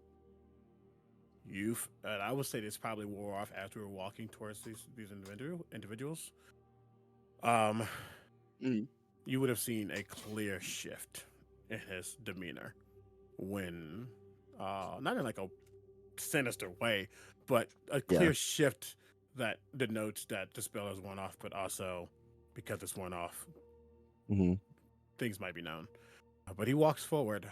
I would say this probably wore off as we were walking towards these individuals. You would have seen a clear shift in his demeanor when, not in like a sinister way, but a clear shift that denotes that the spell is worn off, but also because it's worn off, things might be known. But he walks forward.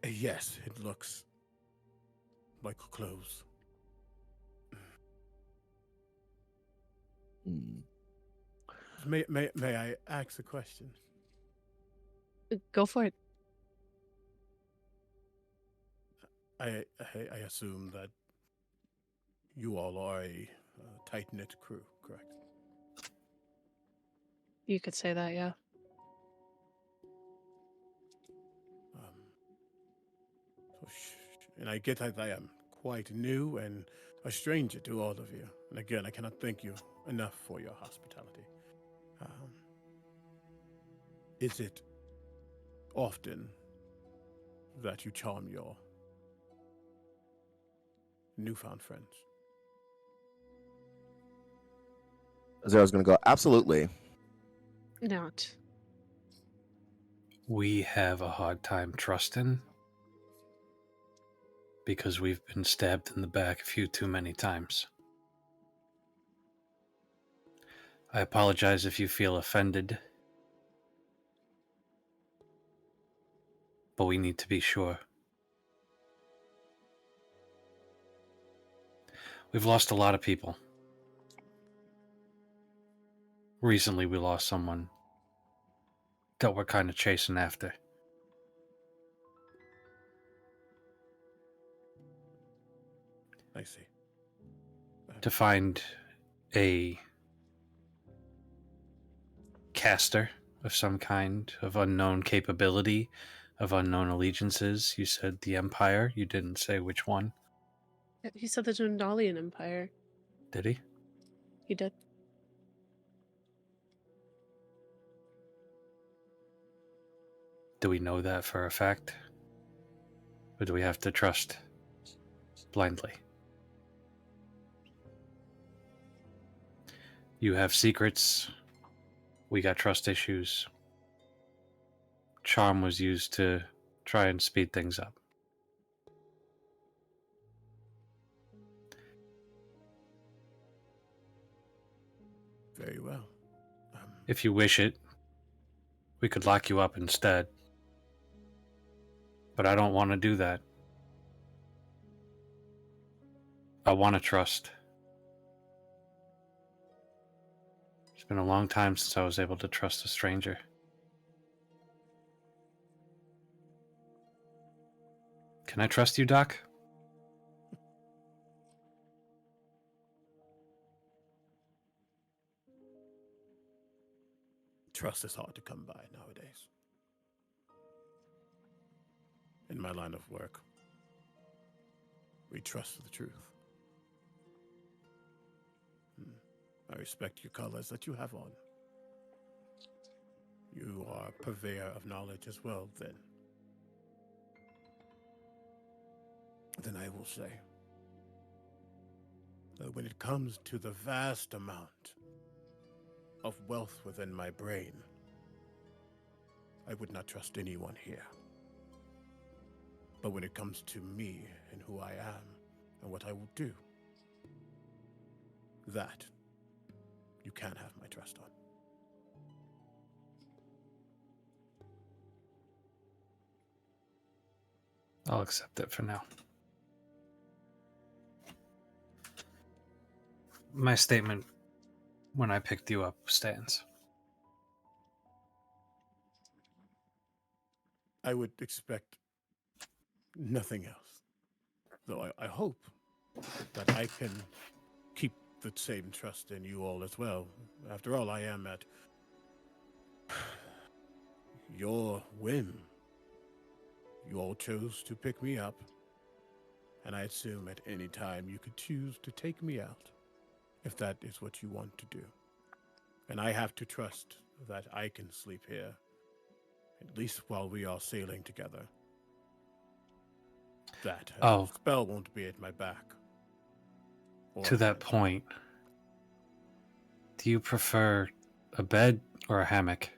Yes, it looks like clothes. May I ask a question? Go for it. I assume that you all are a tight-knit crew, correct? You could say that, yeah. And I get that I am quite new and a stranger to all of you. And again, I cannot thank you enough for your hospitality. Is it often that you charm your newfound friends? Zero's gonna go, absolutely. Not. We have a hard time trusting because we've been stabbed in the back a few too many times. I apologize if you feel offended, but we need to be sure. We've lost a lot of people. Recently, we lost someone that we're kind of chasing after. I see. To find a caster of some kind, of unknown capability, of unknown allegiances. You said the Empire. You didn't say which one. He said the Dundalian Empire. Did he? He did. Do we know that for a fact? Or do we have to trust blindly? You have secrets. We got trust issues. Charm was used to try and speed things up. Very well. If you wish it, we could lock you up instead. But I don't want to do that. I want to trust. It's been a long time since I was able to trust a stranger. Can I trust you, Doc? Trust is hard to come by nowadays. In my line of work, we trust the truth. I respect your colors that you have on. You are a purveyor of knowledge as well, then. Then I will say that when it comes to the vast amount of wealth within my brain, I would not trust anyone here. But when it comes to me and who I am and what I will do, that you can have my trust on. I'll accept it for now. My statement when I picked you up stands. I would expect nothing else. Though I hope that I can keep the same trust in you all as well. After all, I am at your whim. You all chose to pick me up, and I assume at any time you could choose to take me out, if that is what you want to do. And I have to trust that I can sleep here, at least while we are sailing together. That spell won't be at my back. To that point, do you prefer a bed or a hammock?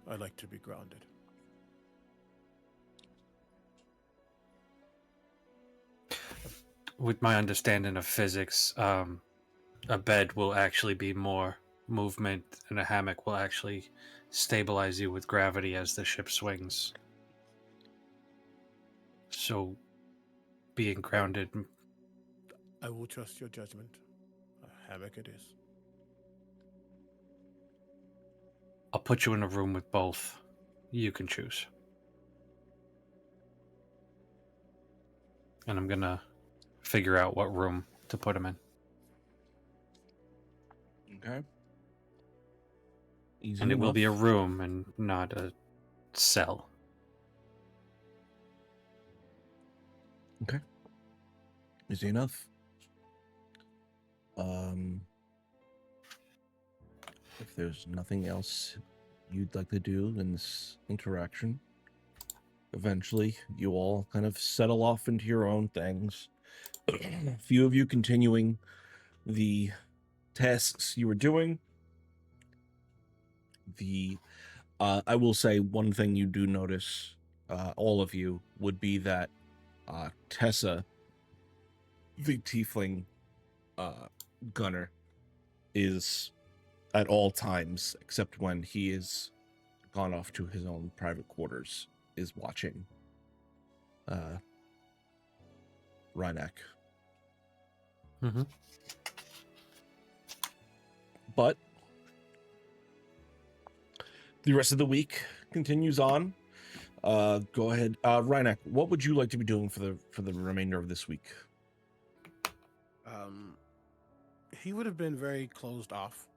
I like to be grounded. With my understanding of physics, a bed will actually be more movement, and a hammock will actually stabilize you with gravity as the ship swings. So, being grounded. I will trust your judgment. A hammock it is. I'll put you in a room with both. You can choose. And I'm gonna figure out what room to put him in. Okay. Easy And it will be a enough. room and not a cell. Okay. Easy enough. If there's nothing else you'd like to do in this interaction, eventually you all kind of settle off into your own things. A few of you continuing the tasks you were doing. I will say one thing you do notice, all of you, would be that Tessa, the tiefling gunner, is at all times, except when he is gone off to his own private quarters, is watching Rhynek. Mm-hmm. But the rest of the week continues on. Go ahead, Rhynek. What would you like to be doing for the remainder of this week? He would have been very closed off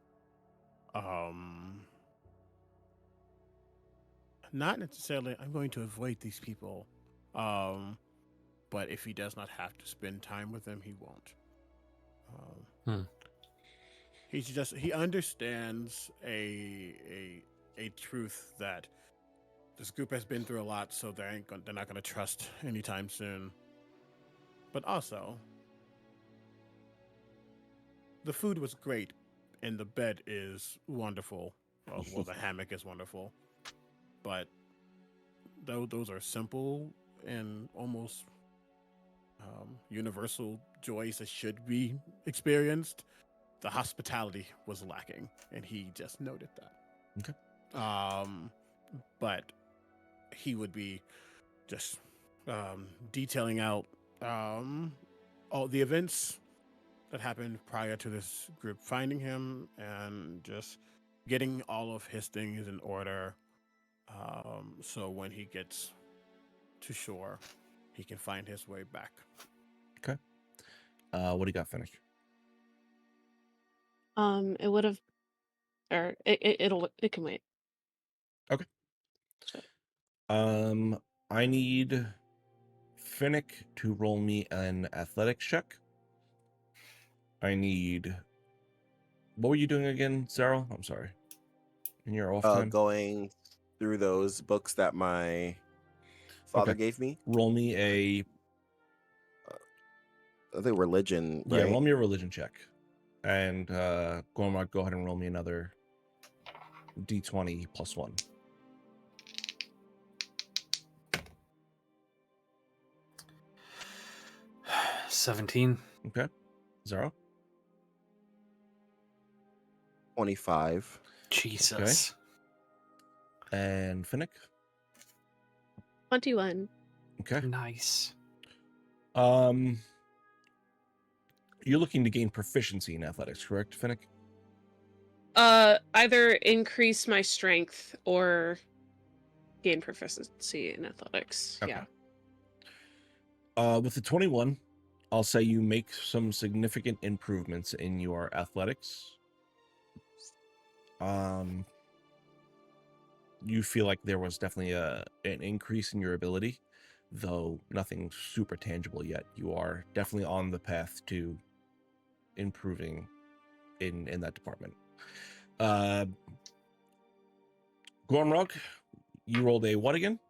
not necessarily I'm going to avoid these people. But if he does not have to spend time with them, he won't. Hmm. He understands a truth that this group has been through a lot, so they're not gonna trust anytime soon. But also, the food was great, and the bed is wonderful. Well, the hammock is wonderful, but though those are simple and almost universal joys that should be experienced, the hospitality was lacking, and he just noted that. Okay. But he would be just detailing out all the events that happened prior to this group finding him, and just getting all of his things in order, so when he gets to shore, he can find his way back. Okay. What do you got, Finnick? It would have, or it can wait. Okay. I need Finnick to roll me an athletics check. I need. What were you doing again, Sarah? I'm sorry. In your off time. Going through those books that my father Okay. gave me. Roll me a. I think religion, Yeah, right? roll me a religion check, and Gormark, go ahead and roll me another d20 plus 1. 17. Okay. Zara? 25. Jesus. And Finnick? 21. Okay. Nice. You're looking to gain proficiency in athletics, correct, Finnick? Either increase my strength or gain proficiency in athletics. Okay. Yeah. With the 21, I'll say you make some significant improvements in your athletics. You feel like there was definitely an increase in your ability, though nothing super tangible yet. You are definitely on the path to improving in that department. Gormrog, you rolled a what again?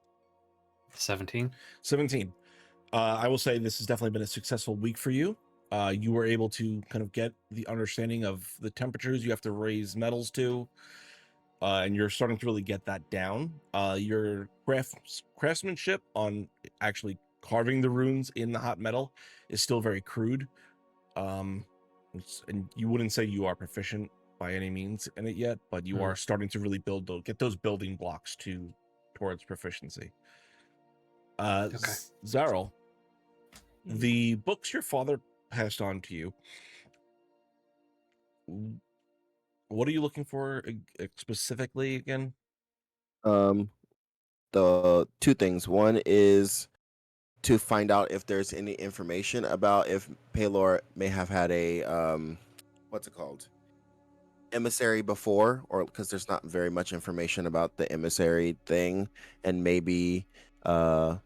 17. 17. I will say this has definitely been a successful week for you. You were able to kind of get the understanding of the temperatures you have to raise metals to, and you're starting to really get that down. Your craftsmanship on actually carving the runes in the hot metal is still very crude. And you wouldn't say you are proficient by any means in it yet, but you are starting to really get those building blocks towards proficiency. Okay. Zarl, the books your father passed on to you, what are you looking for specifically again? The two things. One is to find out if there's any information about if Paylor may have had a what's it called? Emissary before, or because there's not very much information about the emissary thing, and maybe the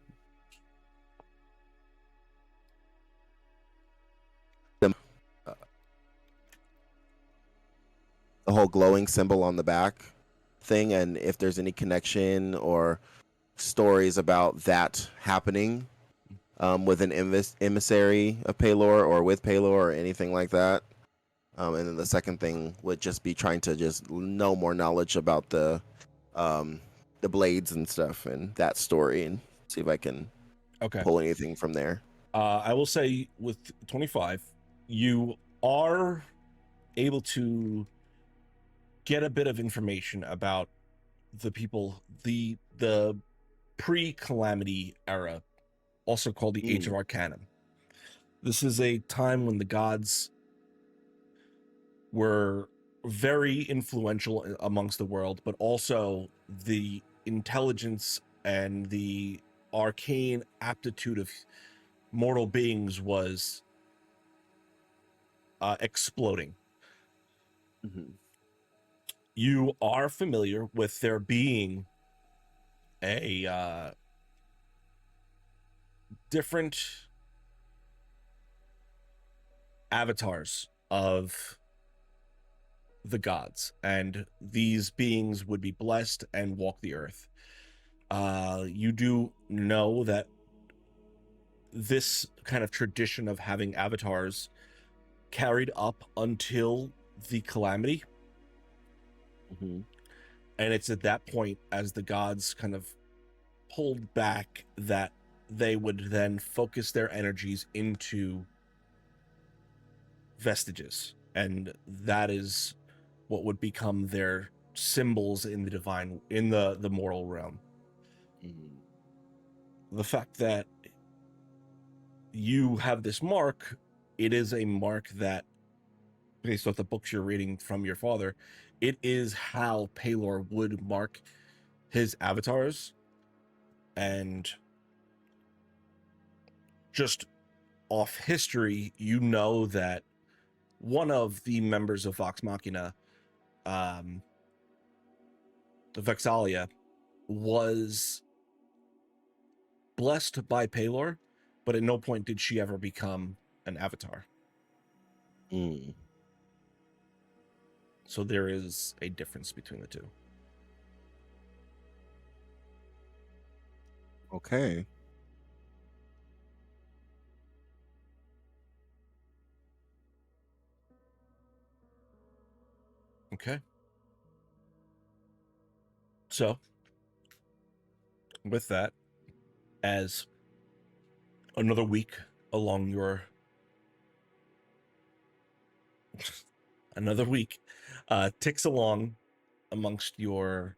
whole glowing symbol on the back thing, and if there's any connection or stories about that happening with an emissary of Paylor or with Paylor or anything like that. And then the second thing would just be trying to just know more knowledge about the blades and stuff and that story, and see if I can pull anything from there. I will say with 25, you are able to get a bit of information about the people, the pre-calamity era, also called the Age of Arcanum. This is a time when the gods were very influential amongst the world, but also the intelligence and the arcane aptitude of mortal beings was exploding. You are familiar with there being a different avatars of the gods, and these beings would be blessed and walk the earth. You do know that this kind of tradition of having avatars carried up until the calamity. Mm-hmm. And it's at that point, as the gods kind of pulled back, that they would then focus their energies into vestiges, and that is what would become their symbols in the divine, in the mortal realm. The fact that you have this mark, it is a mark that, based off the books you're reading from your father, it is how Pelor would mark his avatars. And just off history, you know that one of the members of Vox Machina, the Vexalia, was blessed by Pelor, but at no point did she ever become an avatar. So there is a difference between the two. Okay. Okay. So, with that, as another week along your ticks along amongst your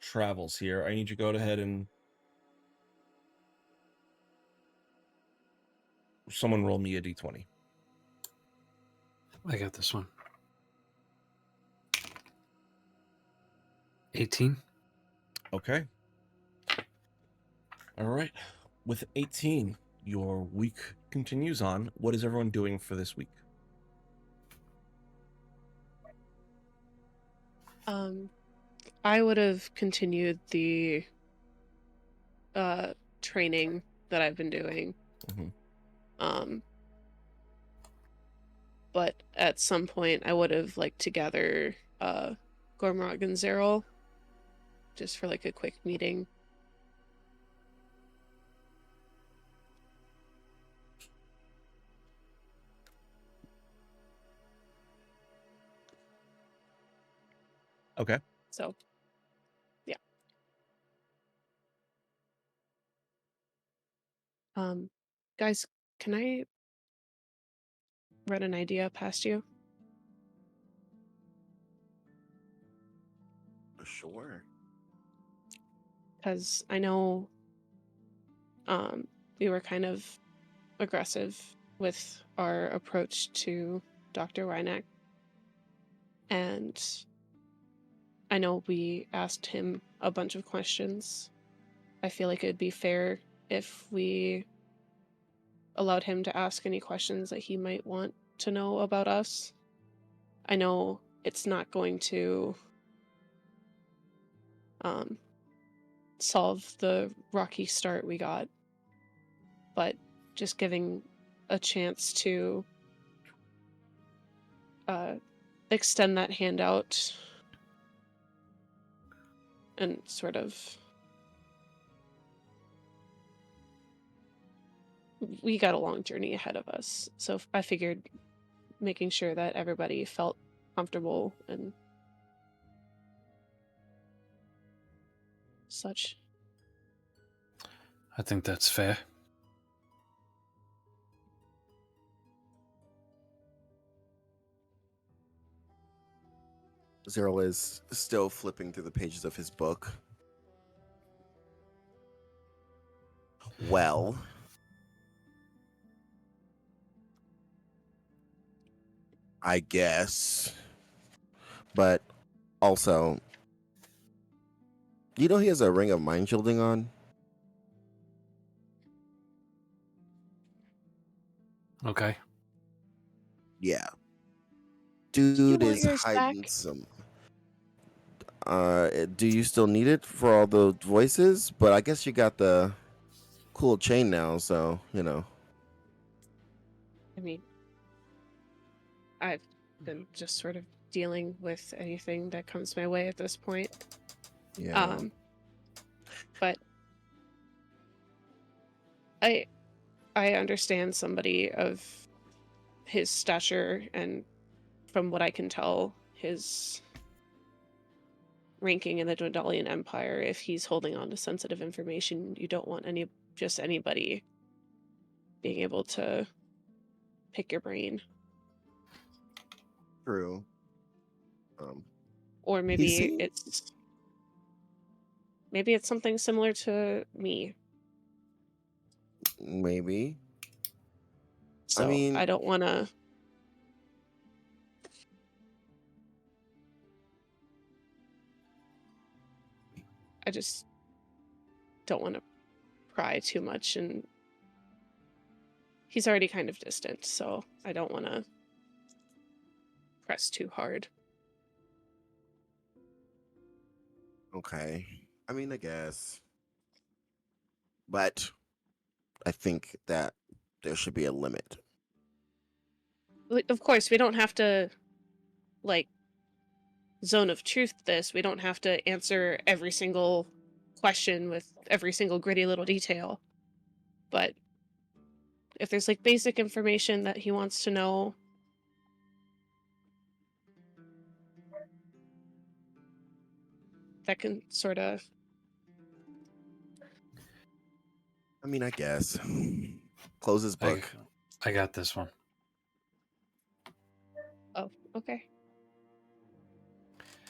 travels here, I need you to go ahead and someone roll me a d20. I got this one. 18. Okay. All right. With 18, your week continues on. What is everyone doing for this week? I would have continued the training that I've been doing. Mhm. But at some point I would have liked to gather Gormrog and Zeril just for like a quick meeting. Okay. So, yeah. Guys, can I run an idea past you? Sure. Because I know we were kind of aggressive with our approach to Dr. Reineck. And I know we asked him a bunch of questions. I feel like it'd be fair if we allowed him to ask any questions that he might want to know about us. I know it's not going to solve the rocky start we got, but just giving a chance to extend that hand out and sort of, we got a long journey ahead of us, so I figured making sure that everybody felt comfortable and such. I think that's fair. Zero is still flipping through the pages of his book. Well, I guess. But also, you know he has a ring of mind shielding on? Okay. Yeah. You Dude want is yours hiding back? some. Do you still need it for all the voices? But I guess you got the cool chain now, so you know. I mean, I've been just sort of dealing with anything that comes my way at this point. Yeah. But I understand somebody of his stature, and from what I can tell, his ranking in the Dwendalian Empire, if he's holding on to sensitive information, you don't want anybody being able to pick your brain. True. Or He maybe seemed- it's something similar to me. Maybe. So mean- I don't want to. I just don't want to pry too much, and he's already kind of distant, so I don't want to press too hard. Okay. I mean, I guess. But I think that there should be a limit. Like, of course, we don't have to, like, zone of truth this. We don't have to answer every single question with every single gritty little detail. But if there's, like, basic information that he wants to know, that can sort of... I mean, I guess. Close his book. I got this one. Oh, okay.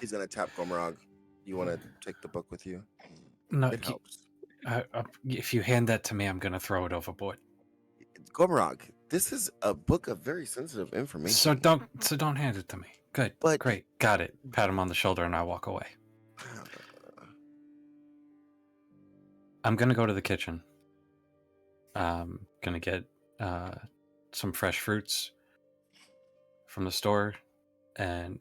He's gonna tap Gomrog. You want to take the book with you? No, It helps. if you hand that to me, I'm going to throw it overboard. Gomrog, this is a book of very sensitive information. So don't hand it to me. Good. But- Great. Got it. Pat him on the shoulder and I walk away. I'm going to go to the kitchen. Going to get some fresh fruits from the store and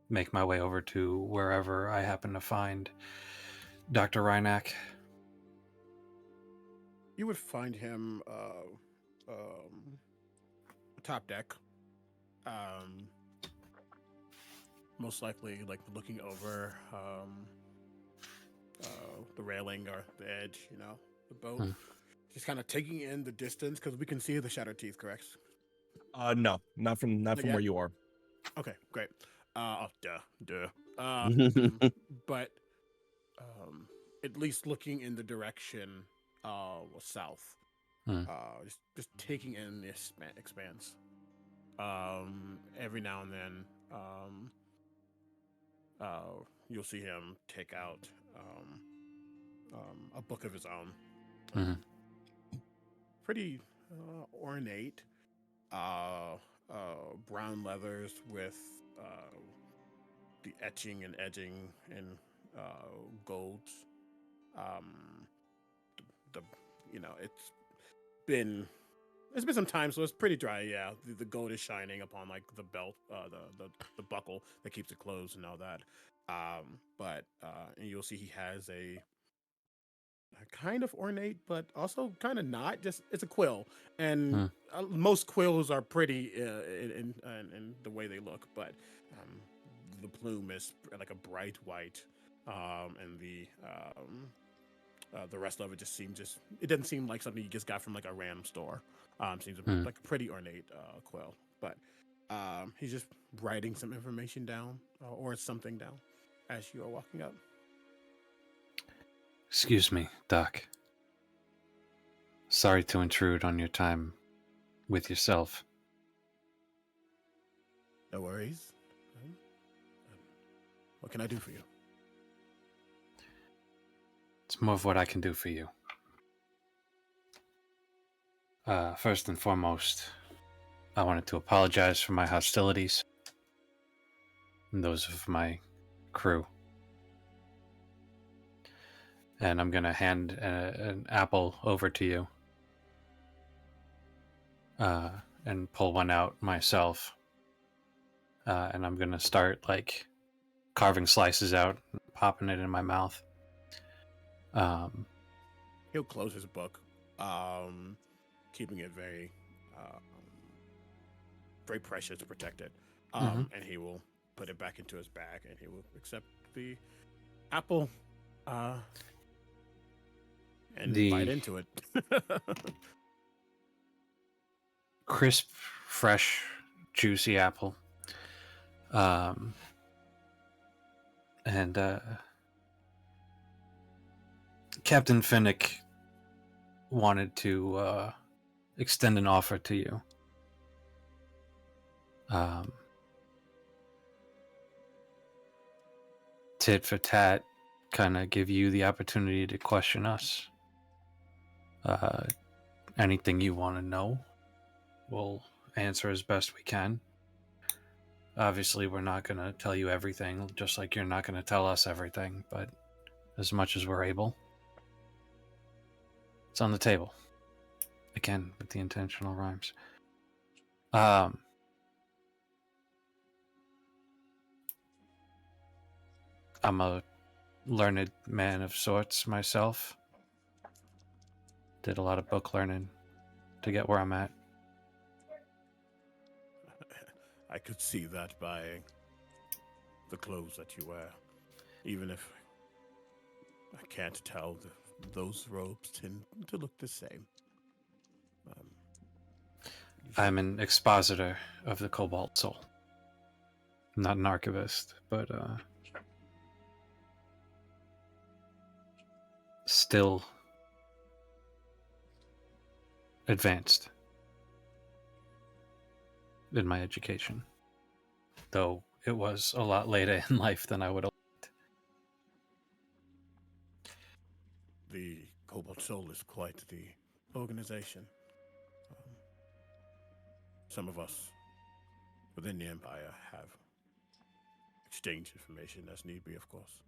make my way over to wherever I happen to find Dr. Rhynack. You would find him top deck. Most likely like looking over the railing or the edge, the boat. Just kind of taking in the distance because we can see the shattered teeth, correct? No, not from yet? where you are. Okay, great. Duh. But at least looking in the direction south. Just taking in this expanse. Every now and then, you'll see him take out a book of his own. Mhm. Pretty ornate, brown leathers with the etching and edging in golds. It's been some time, so it's pretty dry. Yeah, the gold is shining upon like the belt, the buckle that keeps it closed and all that. But and you'll see he has a kind of ornate, but also kind of not. Just it's a quill, and most quills are pretty in the way they look, but the plume is like a bright white, and the rest of it it doesn't seem like something you just got from like a random store. Seems like a pretty ornate quill, but he's just writing some information down or something down as you are walking up. Excuse me, Doc. Sorry to intrude on your time with yourself. No worries. What can I do for you? It's more of what I can do for you. First and foremost, I wanted to apologize for my hostilities and those of my crew. And I'm going to hand an apple over to you and pull one out myself. And I'm going to start like carving slices out, popping it in my mouth. He'll close his book, keeping it very, very precious, protected. Mhm. And he will put it back into his bag, and he will accept the apple, and bite into it. Crisp, fresh, juicy apple. And Captain Finnick wanted to extend an offer to you. Tit for tat, kind of give you the opportunity to question us. Anything you want to know, we'll answer as best we can. Obviously, we're not going to tell you everything, just like you're not going to tell us everything, but as much as we're able, it's on the table. Again, with the intentional rhymes. I'm a learned man of sorts myself. Did a lot of book learning to get where I'm at. I could see that by the clothes that you wear. Even if I can't tell, those robes tend to look the same. I'm an expositor of the Cobalt Soul. Not an archivist, but still advanced in my education. Though it was a lot later in life than I would have liked. The Cobalt Soul is quite the organization. Some of us within the Empire have exchanged information as need be, of course.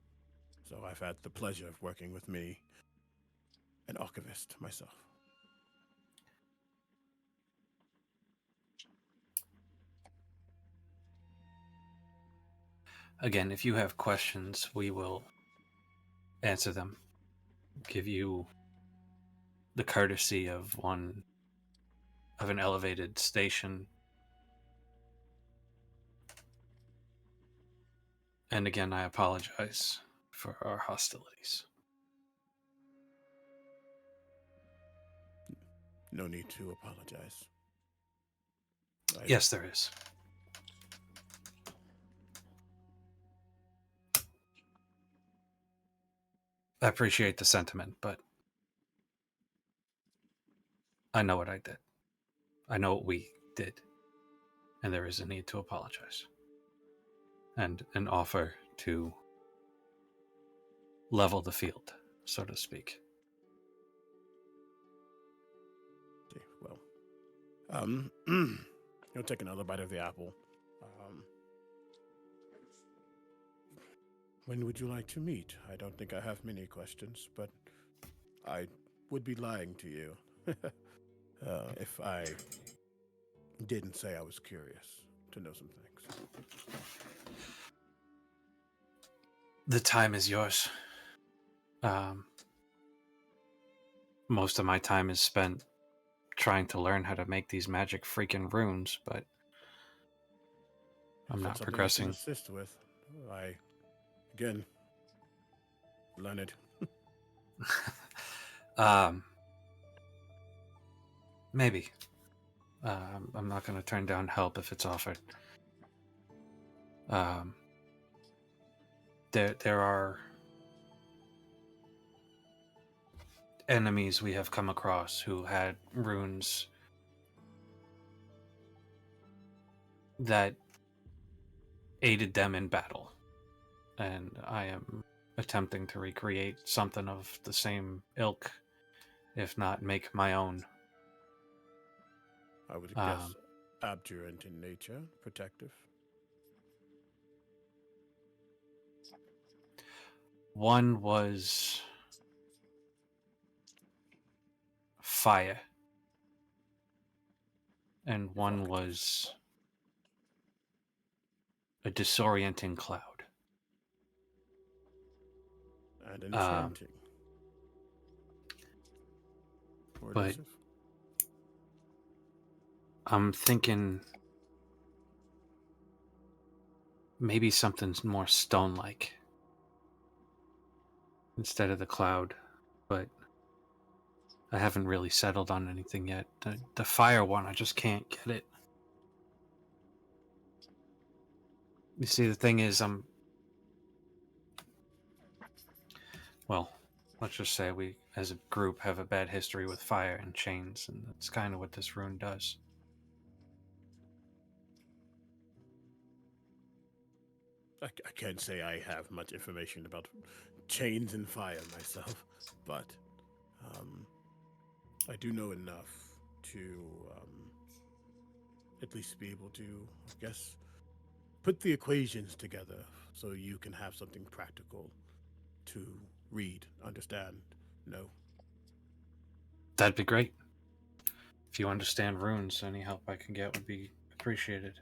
So I've had the pleasure of working with an archivist myself. Again, if you have questions, we will answer them. Give you the courtesy of an elevated station. And again, I apologize for our hostilities. No need to apologize. Yes, there is. I appreciate the sentiment, but I know what I did. I know what we did. And there is a need to apologize. And an offer to level the field, so to speak. Well, you'll take another bite of the apple. When would you like to meet? I don't think I have many questions, but I would be lying to you if I didn't say I was curious to know some things. The time is yours. Most of my time is spent trying to learn how to make these magic freaking runes, but I'm not progressing. I can assist with. Again, learned. Maybe. I'm not going to turn down help if it's offered. There are enemies we have come across who had runes that aided them in battle, and I am attempting to recreate something of the same ilk, if not make my own. I would guess abjurant in nature, protective. One was fire, and one was a disorienting cloud. and enchanting. Or but- elusive. I'm thinking maybe something's more stone-like instead of the cloud, but I haven't really settled on anything yet. The fire one, I just can't get it. You see, the thing is, well, let's just say we, as a group, have a bad history with fire and chains, and that's kind of what this rune does. I can't say I have much information about chains and fire myself, but I do know enough to at least be able to, I guess, put the equations together so you can have something practical to read, understand, know. That'd be great. If you understand runes, any help I can get would be appreciated.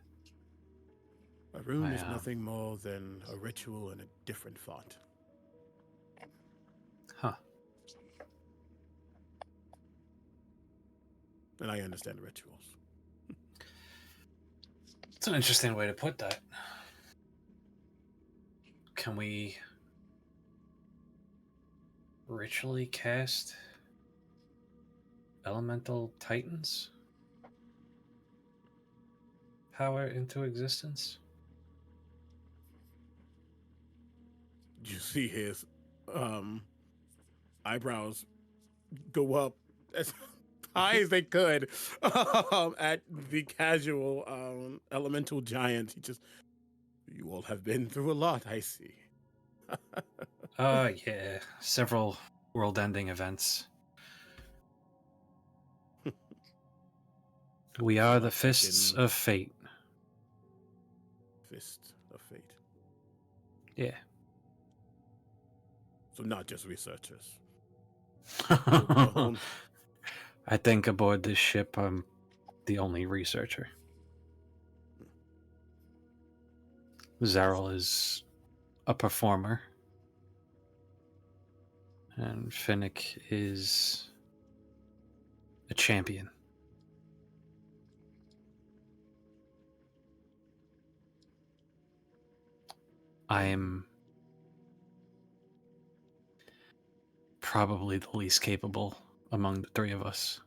A rune is I, nothing more than a ritual in a different font. Huh. And I understand rituals. It's an interesting way to put that. Can we ritually cast elemental titans power into existence? You see his eyebrows go up as high as they could at the casual elemental giant. He just, you all have been through a lot, I see. Yeah. Several world-ending events. We are the Not fists thinking- of fate. Fist of fate. Yeah. So not just researchers. Full-blown. I think aboard this ship, I'm the only researcher. Zarel is a performer. And Finnick is a champion. I am probably the least capable among the three of us.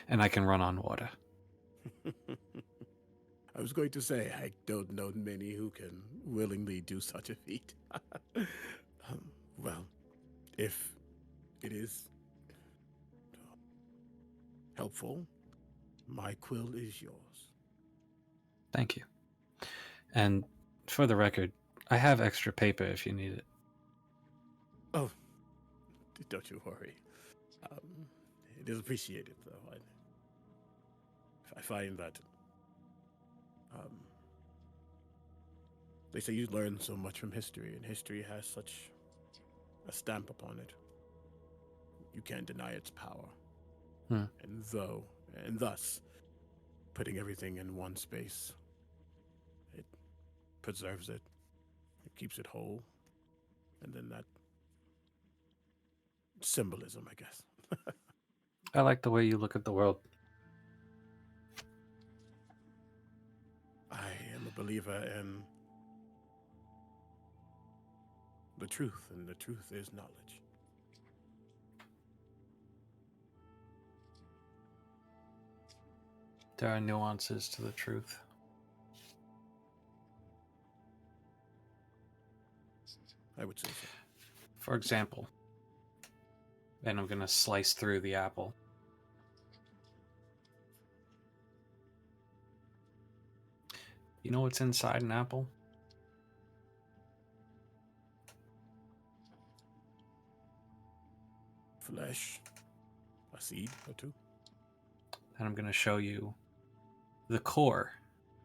And I can run on water. I was going to say, I don't know many who can willingly do such a feat. Well, if it is helpful, my quill is yours. Thank you. And for the record, I have extra paper if you need it. Oh, don't you worry. It is appreciated, though. I find that they say you learn so much from history, and history has such a stamp upon it. You can't deny its power. Hmm. And thus, putting everything in one space, it preserves it, it keeps it whole, and then that symbolism, I guess. I like the way you look at the world. I am a believer in the truth, and the truth is knowledge. There are nuances to the truth. I would say so. For example, and I'm going to slice through the apple. You know what's inside an apple? Flesh, a seed or two. And I'm going to show you the core,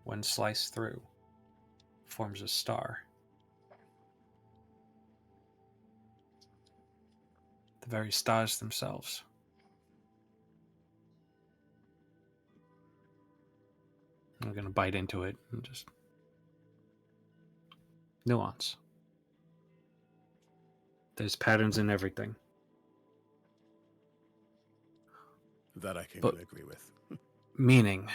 when sliced through, forms a star. The very stars themselves. I'm going to bite into it and just nuance. There's patterns in everything. That I can But- agree with. Meaning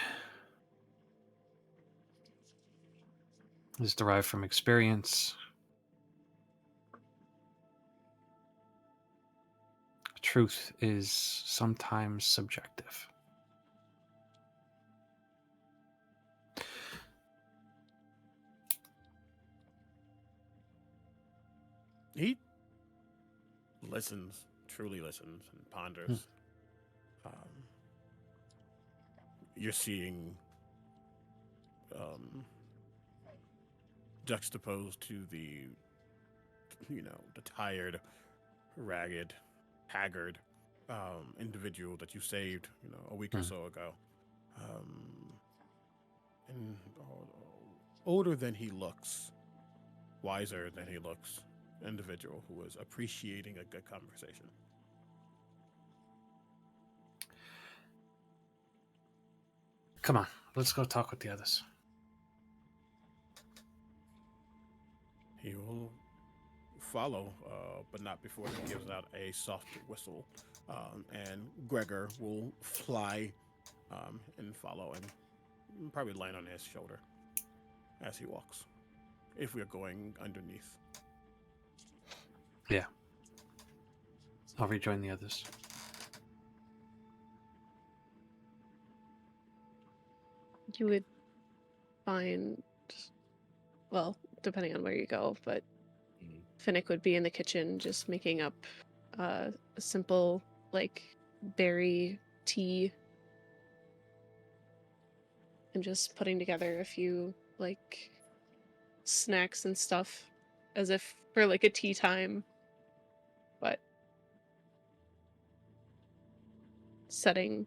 is derived from experience. Truth is sometimes subjective. He listens, truly listens, and ponders. You're seeing juxtaposed to the, the tired, ragged, haggard individual that you saved, a week or so ago. And older than he looks, wiser than he looks, individual who was appreciating a good conversation. Come on, let's go talk with the others. He will follow, but not before he gives out a soft whistle. And Gregor will fly and follow and probably land on his shoulder as he walks, if we're going underneath. Yeah. I'll rejoin the others. You would find, well, depending on where you go, but Finnick would be in the kitchen just making up a simple, like, berry tea and just putting together a few, like, snacks and stuff as if for, like, a tea time, but setting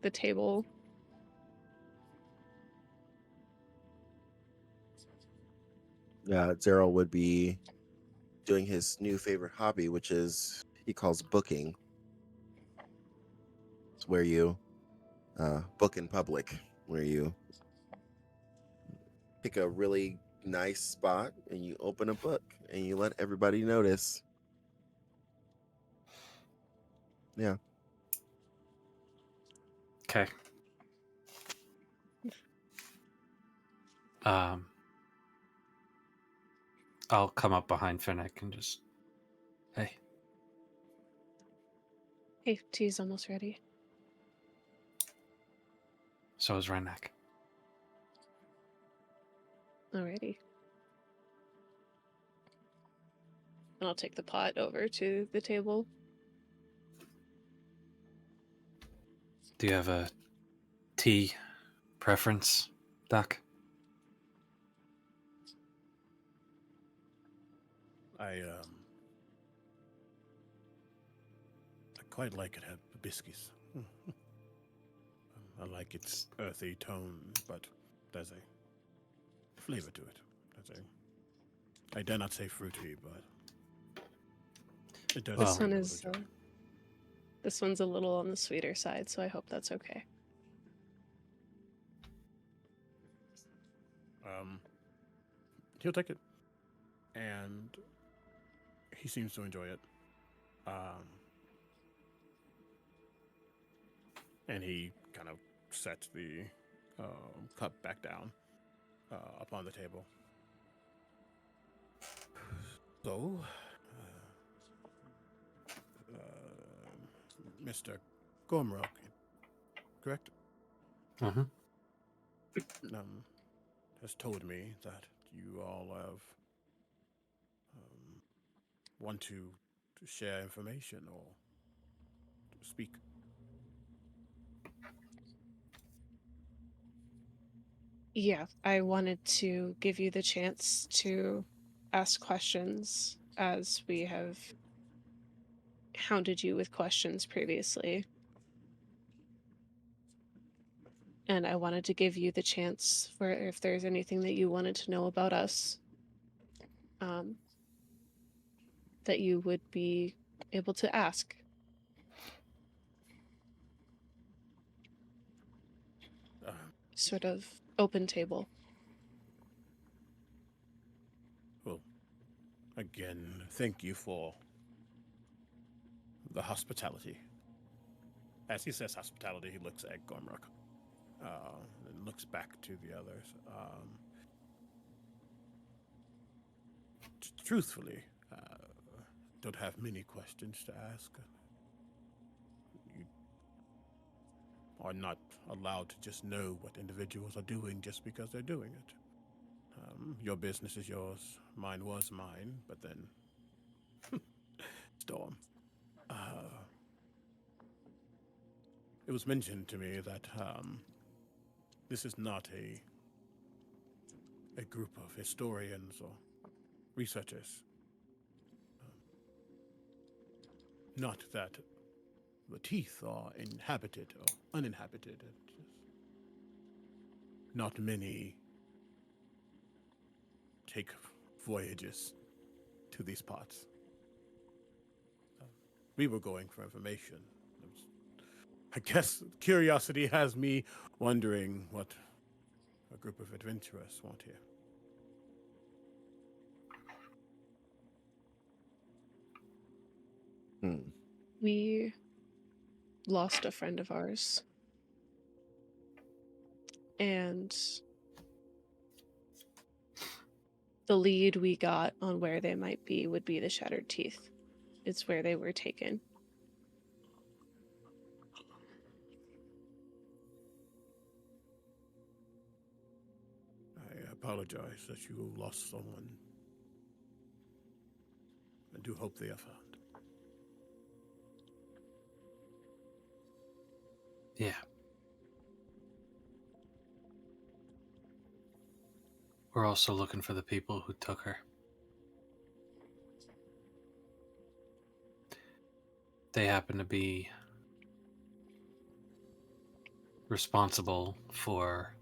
the table. Zero would be doing his new favorite hobby, which is he calls booking. It's where you book in public, where you pick a really nice spot and you open a book and you let everybody notice. Yeah. Okay. I'll come up behind Finnick and just, hey. Hey, tea's almost ready. So is Renak. Alrighty. And I'll take the pot over to the table. Do you have a tea preference, Doc? I quite like it at hibiscus. I like its earthy tone, but there's a flavor to it. I dare not say fruity, but it does. This Well, one is this one's a little on the sweeter side, so I hope that's okay. He'll take it, and he seems to enjoy it. And he kind of sets the cup back down upon the table. So, Mr. Gormrock, correct? Mm-hmm. Has told me that you all have want to share information or to speak. Yeah, I wanted to give you the chance to ask questions as we have hounded you with questions previously. And I wanted to give you the chance for if there's anything that you wanted to know about us, that you would be able to ask. Sort of open table. Well, again, thank you for the hospitality. As he says hospitality, he looks at Gormrock. And looks back to the others. Truthfully, don't have many questions to ask. You are not allowed to just know what individuals are doing just because they're doing it. Your business is yours. Mine was mine, but then Storm. It was mentioned to me that this is not a group of historians or researchers. Not that the teeth are inhabited or uninhabited. Not many take voyages to these parts. We were going for information. I guess curiosity has me wondering what a group of adventurers want here. We lost a friend of ours. And the lead we got on where they might be would be the Shattered Teeth. It's where they were taken. I apologize that you lost someone. I do hope they are found. Yeah. We're also looking for the people who took her. They happen to be responsible for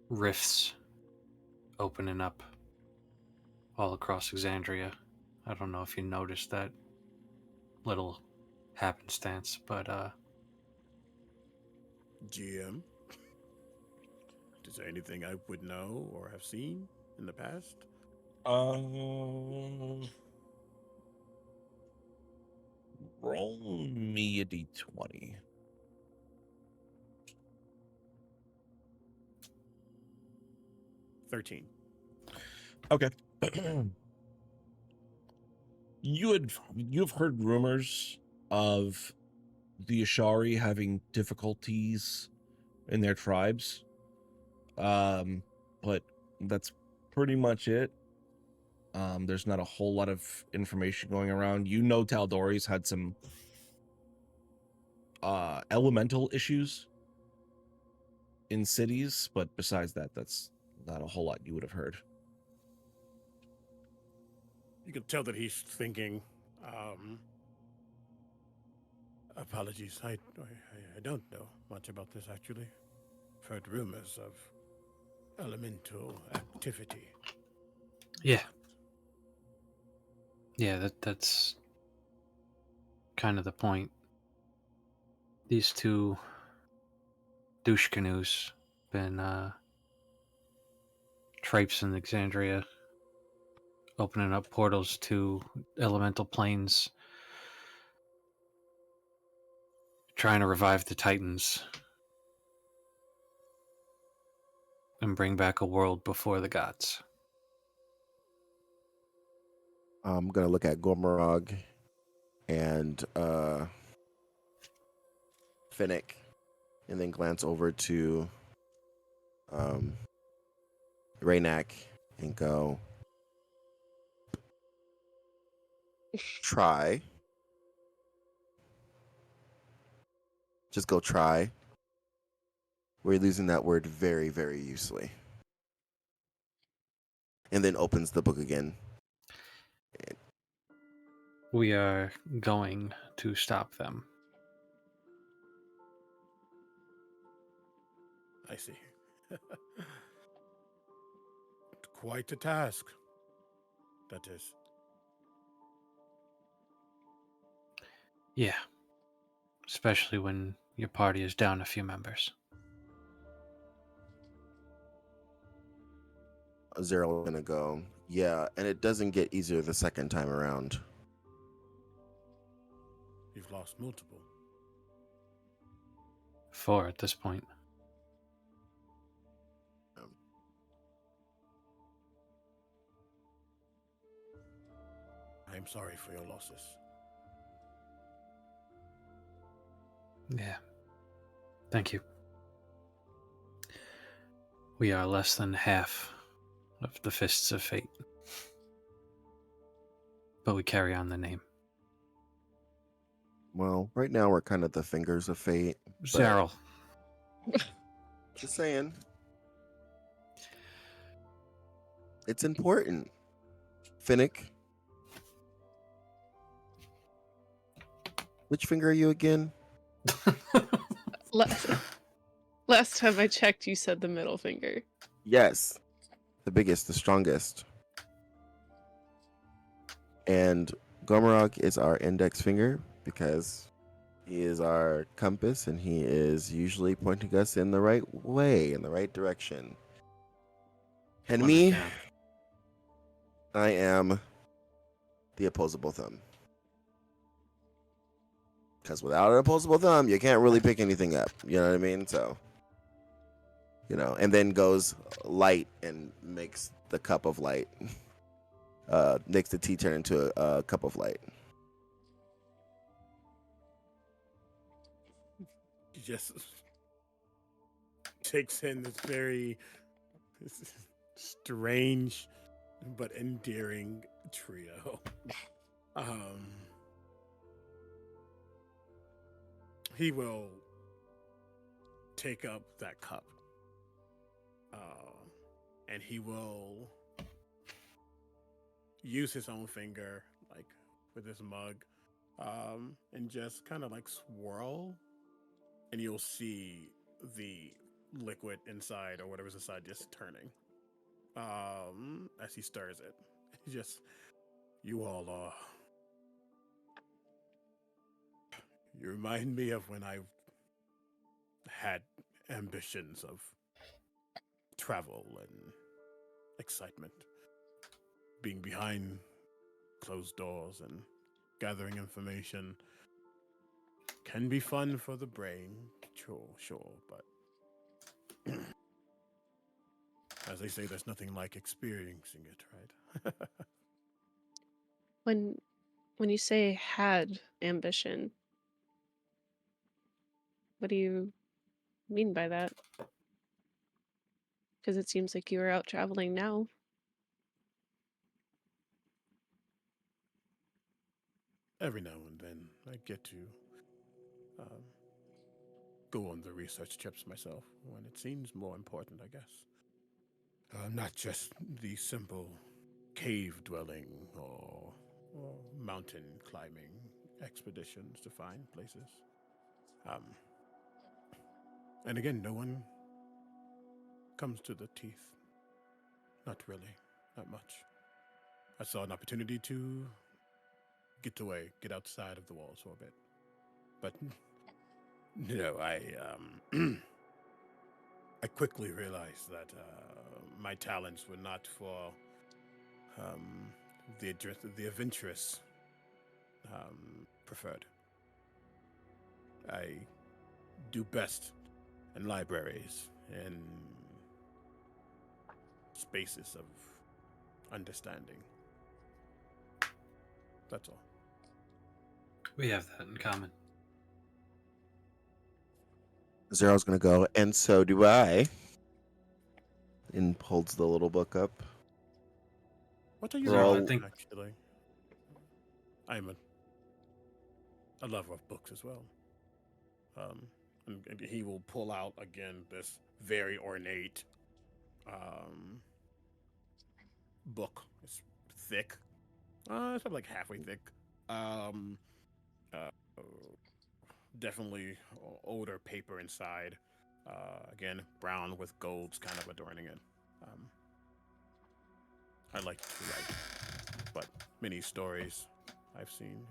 rifts opening up all across Exandria. I don't know if you noticed that little happenstance, but GM? Is there anything I would know or have seen in the past? Roll me a d20. $13. Okay. You've heard rumors of the Ashari having difficulties in their tribes. But that's pretty much it. There's not a whole lot of information going around. You know Tal'Dorei's had some elemental issues in cities, but besides that, that's not a whole lot you would have heard. You can tell that he's thinking, apologies, I don't know much about this, actually. I've heard rumors of elemental activity. yeah. Yeah, that's kind of the point. These two douche canoes been traipsing Exandria, opening up portals to elemental planes, trying to revive the Titans and bring back a world before the gods. I'm gonna look at Gormorog and Finnick, and then glance over to Raynak and go, try. Just go try. We're using that word very, very usefully. And then opens the book again. We are going to stop them. I see. Quite a task. That is. Yeah. Especially when your party is down a few members. Zero gonna go, yeah, and it doesn't get easier the second time around. You've lost multiple. 4 at this point. I am sorry for your losses. Yeah. Thank you. We are less than half of the Fists of Fate. But we carry on the name. Well, right now we're kind of the fingers of fate. Zeryl. Just saying. It's important. Finnick. Which finger are you again? Last time I checked, you said the middle finger. Yes. The biggest, the strongest. And Gomarok is our index finger because he is our compass and he is usually pointing us in the right way, in the right direction. And me, Understand. I am the opposable thumb. Because without an opposable thumb, you can't really pick anything up. You know what I mean? So, and then goes light and makes the cup of light. Makes the tea turn into a cup of light. He just takes in this very strange but endearing trio. He will take up that cup, and he will use his own finger, like with his mug, and just kind of like swirl, and you'll see the liquid inside or whatever's inside just turning as he stirs it. Just, you all are. You remind me of when I had ambitions of travel and excitement, being behind closed doors and gathering information can be fun for the brain, sure, but as they say, there's nothing like experiencing it, right? When you say had ambition, what do you mean by that? Because it seems like you are out traveling now. Every now and then, I get to go on the research trips myself when it seems more important, I guess. Not just the simple cave dwelling or mountain climbing expeditions to find places. And again, no one comes to the teeth. Not really, not much. I saw an opportunity to get away, get outside of the walls for a bit. But I quickly realized that my talents were not for the adventurous preferred. I do best in libraries and spaces of understanding. That's all. We have that in common. Zero's gonna go, and so do I. And holds the little book up. What are you Well, reading, I think- actually? I'm a lover of books as well. And he will pull out again this very ornate book. It's thick. It's probably like halfway thick. Definitely older paper inside. Again, brown with golds kind of adorning it. I like to write, but many stories I've seen.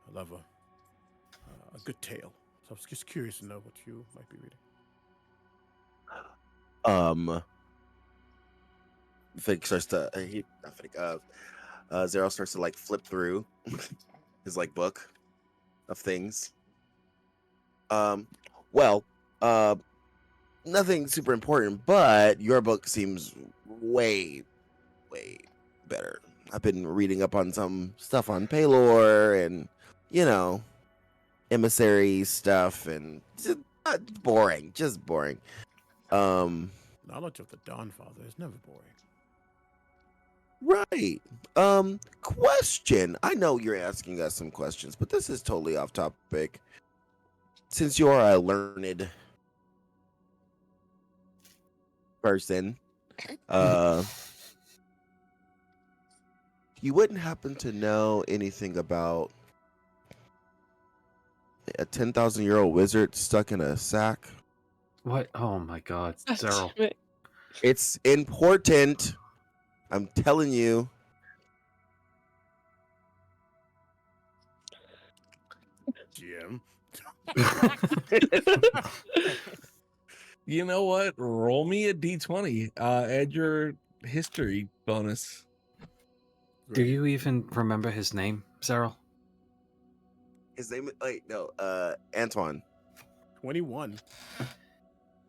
I love a good tale. So I was just curious to know what you might be reading. Fig starts to Zero starts to like flip through his like book, of things. Well, uh, nothing super important, but your book seems way, way better. I've been reading up on some stuff on Paylor and, you know, emissary stuff, and just boring, just boring. Knowledge of the Dawnfather is never boring. Right. Question. I know you're asking us some questions, but this is totally off topic. Since you are a learned person, you wouldn't happen to know anything about a 10,000-year-old wizard stuck in a sack? What? Oh my God, Zerl. Damn it. It's important. I'm telling you. GM. You know what? Roll me a d20. Add your history bonus. Do you even remember his name, Zerl? His name. Wait, no. Antoine. 21.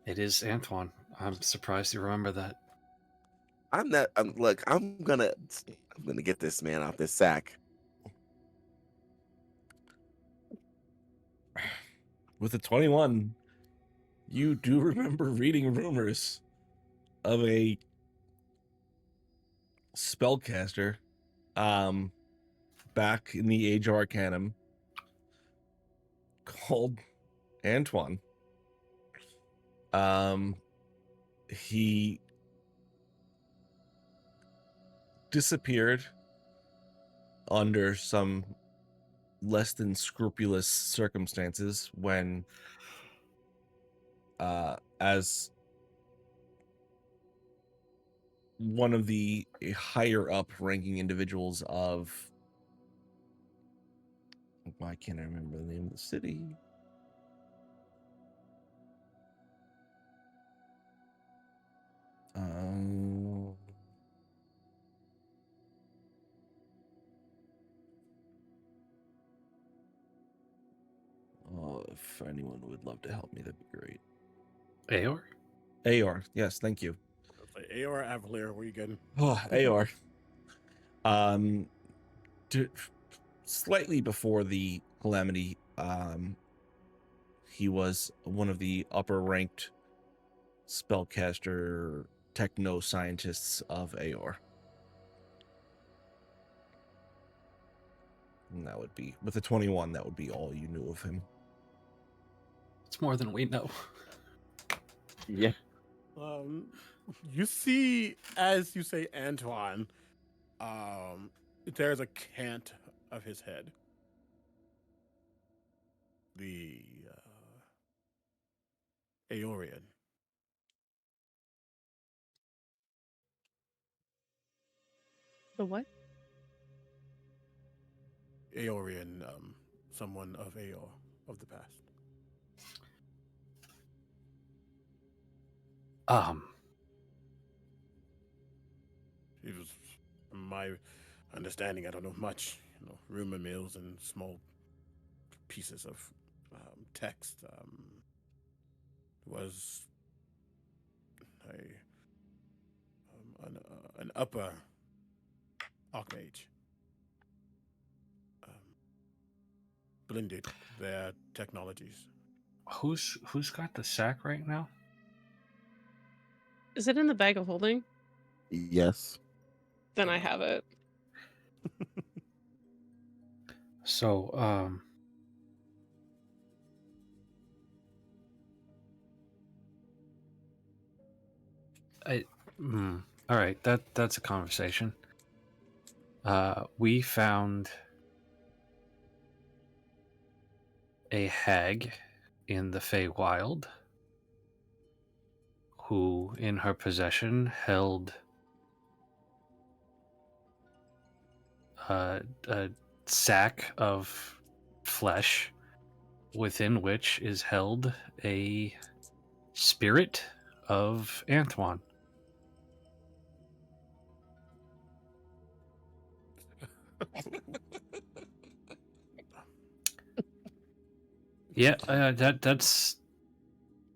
It is Antoine. I'm surprised you remember that. I'm not. Look, I'm gonna get this man off this sack. With a 21, you do remember reading rumors of a spellcaster back in the Age of Arcanum called Antoine. He disappeared under some less than scrupulous circumstances when as one of the higher up ranking individuals of, why can't I remember the name of the city? Oh, if anyone would love to help me, that'd be great. Aor? Aor, yes, thank you. Like AR Avalier, where you getting? Oh, Aor. Slightly before the calamity, he was one of the upper ranked spellcaster techno scientists of Aor. And that would be, with a 21, that would be all you knew of him. It's more than we know. Yeah. You see, as you say Antoine, there's a cant of his head. The Aorian. The what? Aorian, someone of Aor of the past. It was, from my understanding, I don't know much. You know, rumor mills and small pieces of text. Was an upper archmage. Blended their technologies. Who's got the sack right now? Is it in the bag of holding? Yes. Then I have it. So, all right, that's a conversation. We found a hag in the Feywild who, in her possession, held a sack of flesh within which is held a spirit of Antoine. Yeah, that's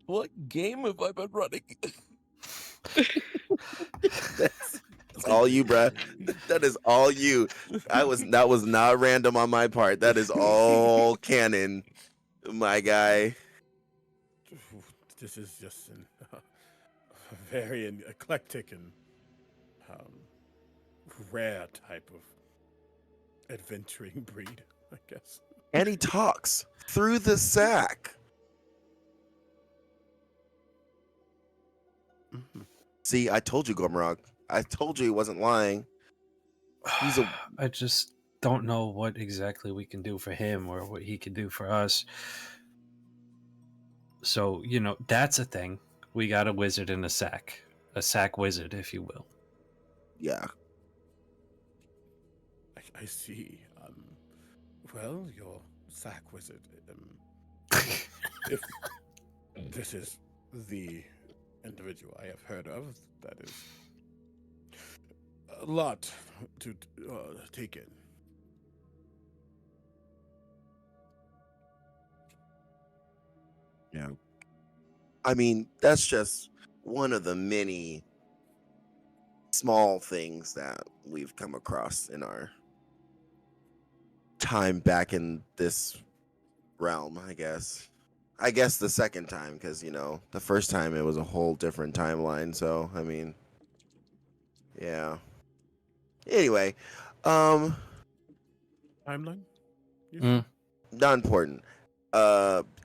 What game have I been running? That's all you, bruh. That is all you. That was not random on my part. That is all canon, my guy. This is just a very eclectic and rare type of adventuring breed, I guess. And he talks through the sack. See, I told you, Gormrog. I told you he wasn't lying. He's a I just don't know what exactly we can do for him or what he can do for us. So, that's a thing. We got a wizard in a sack wizard, if you will. yeah. I see. Well, your sack wizard. If this is the individual I have heard of, that is a lot to take in. Yeah. I mean, that's just one of the many small things that we've come across in our time back in this realm, I guess. I guess the second time, because, the first time it was a whole different timeline. So, I mean, yeah. Anyway, Timeline? not important.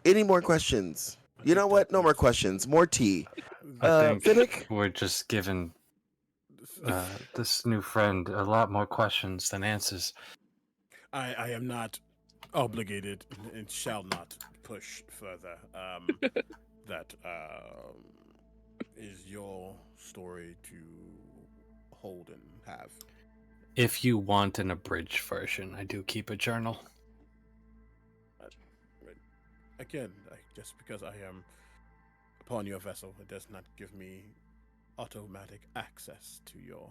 Any more questions? You know what? No more questions. More tea. I think Finnick? we're just giving this new friend a lot more questions than answers. I am not obligated and shall not push further. That is your story to hold and have. If you want an abridged version, I do keep a journal. Again, just because I am upon your vessel, it does not give me automatic access to your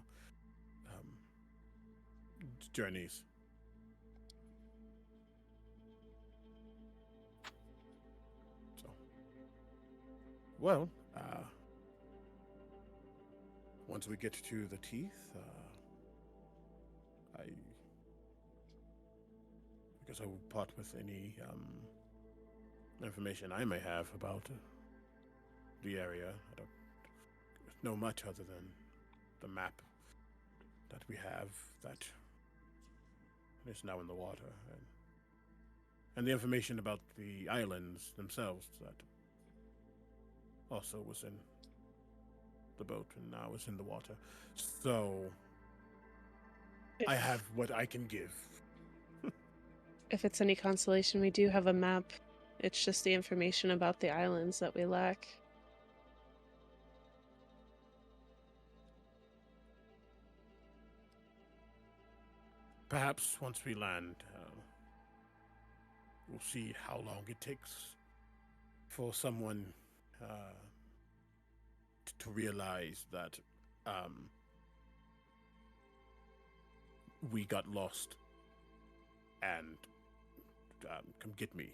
journeys. So, well, once we get to the teeth, I will part with any information I may have about the area. I don't know much other than the map that we have that is now in the water, and the information about the islands themselves that also was in the boat and now is in the water. So I have what I can give. If it's any consolation, we do have a map. It's just the information about the islands that we lack. Perhaps once we land, we'll see how long it takes for someone to realize that we got lost and come get me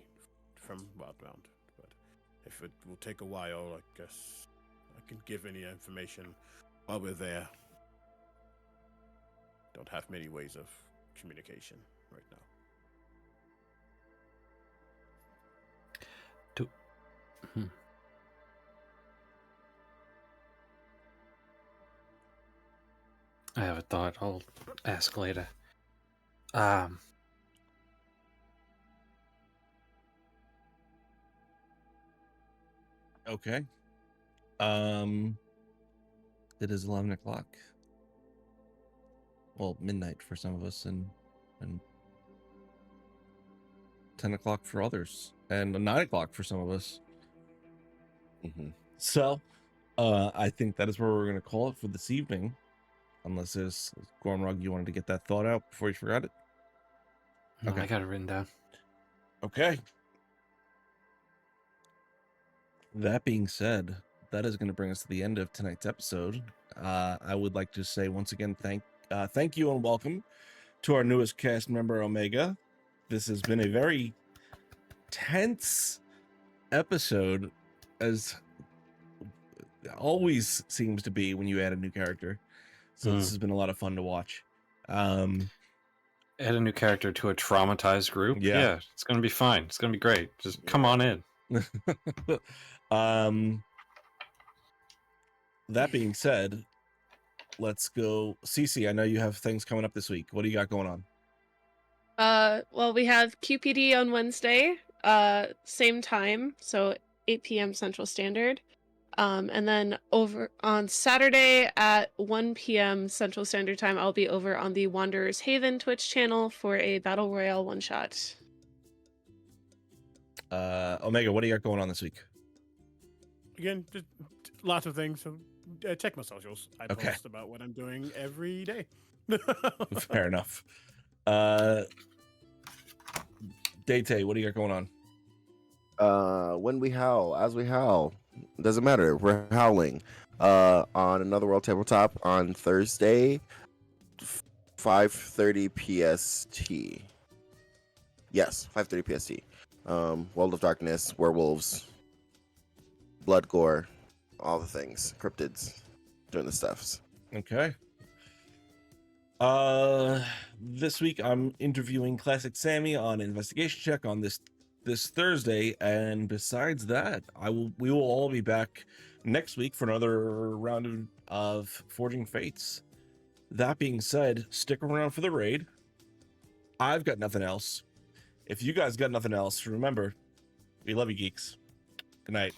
from Wildbound. But if it will take a while, I guess I can give any information while we're there. Don't have many ways of communication right now. I have a thought. I'll ask later. Okay. It is 11 o'clock. Well, midnight for some of us, and 10 o'clock for others, and 9 o'clock for some of us. Mm-hmm. So, I think that is where we're going to call it for this evening. Unless there's Gormrog, you wanted to get that thought out before you forgot it? No, Okay. I got it written down. Okay. That being said, that is going to bring us to the end of tonight's episode. I would like to say once again, thank you and welcome to our newest cast member, Omega. This has been a very tense episode, as always seems to be when you add a new character. So this has been a lot of fun to watch. Add a new character to a traumatized group. Yeah. Yeah, it's gonna be fine. It's gonna be great. Just come on in. That being said, let's go. Cece, I know you have things coming up this week. What do you got going on? Well, we have QPD on Wednesday, same time, so 8 p.m. Central Standard. And then over on Saturday at 1 p.m. Central Standard Time, I'll be over on the Wanderer's Haven Twitch channel for a Battle Royale one-shot. Omega, what do you got going on this week? Again, just lots of things. So check my socials. I Okay. post about what I'm doing every day. Fair enough. Date, what do you got going on? When we howl, as we howl, doesn't matter. We're howling. On Another World Tabletop on Thursday, 5:30 PST. Yes, 5:30 PST. World of Darkness, werewolves, blood gore, all the things, cryptids, doing the stuffs. Okay. This week I'm interviewing Classic Sammy on Investigation Check on this Thursday, and besides that, we will all be back next week for another round of Forging Fates. That being said, stick around for the raid. I've got nothing else. If you guys got nothing else, remember, we love you, geeks. Good night.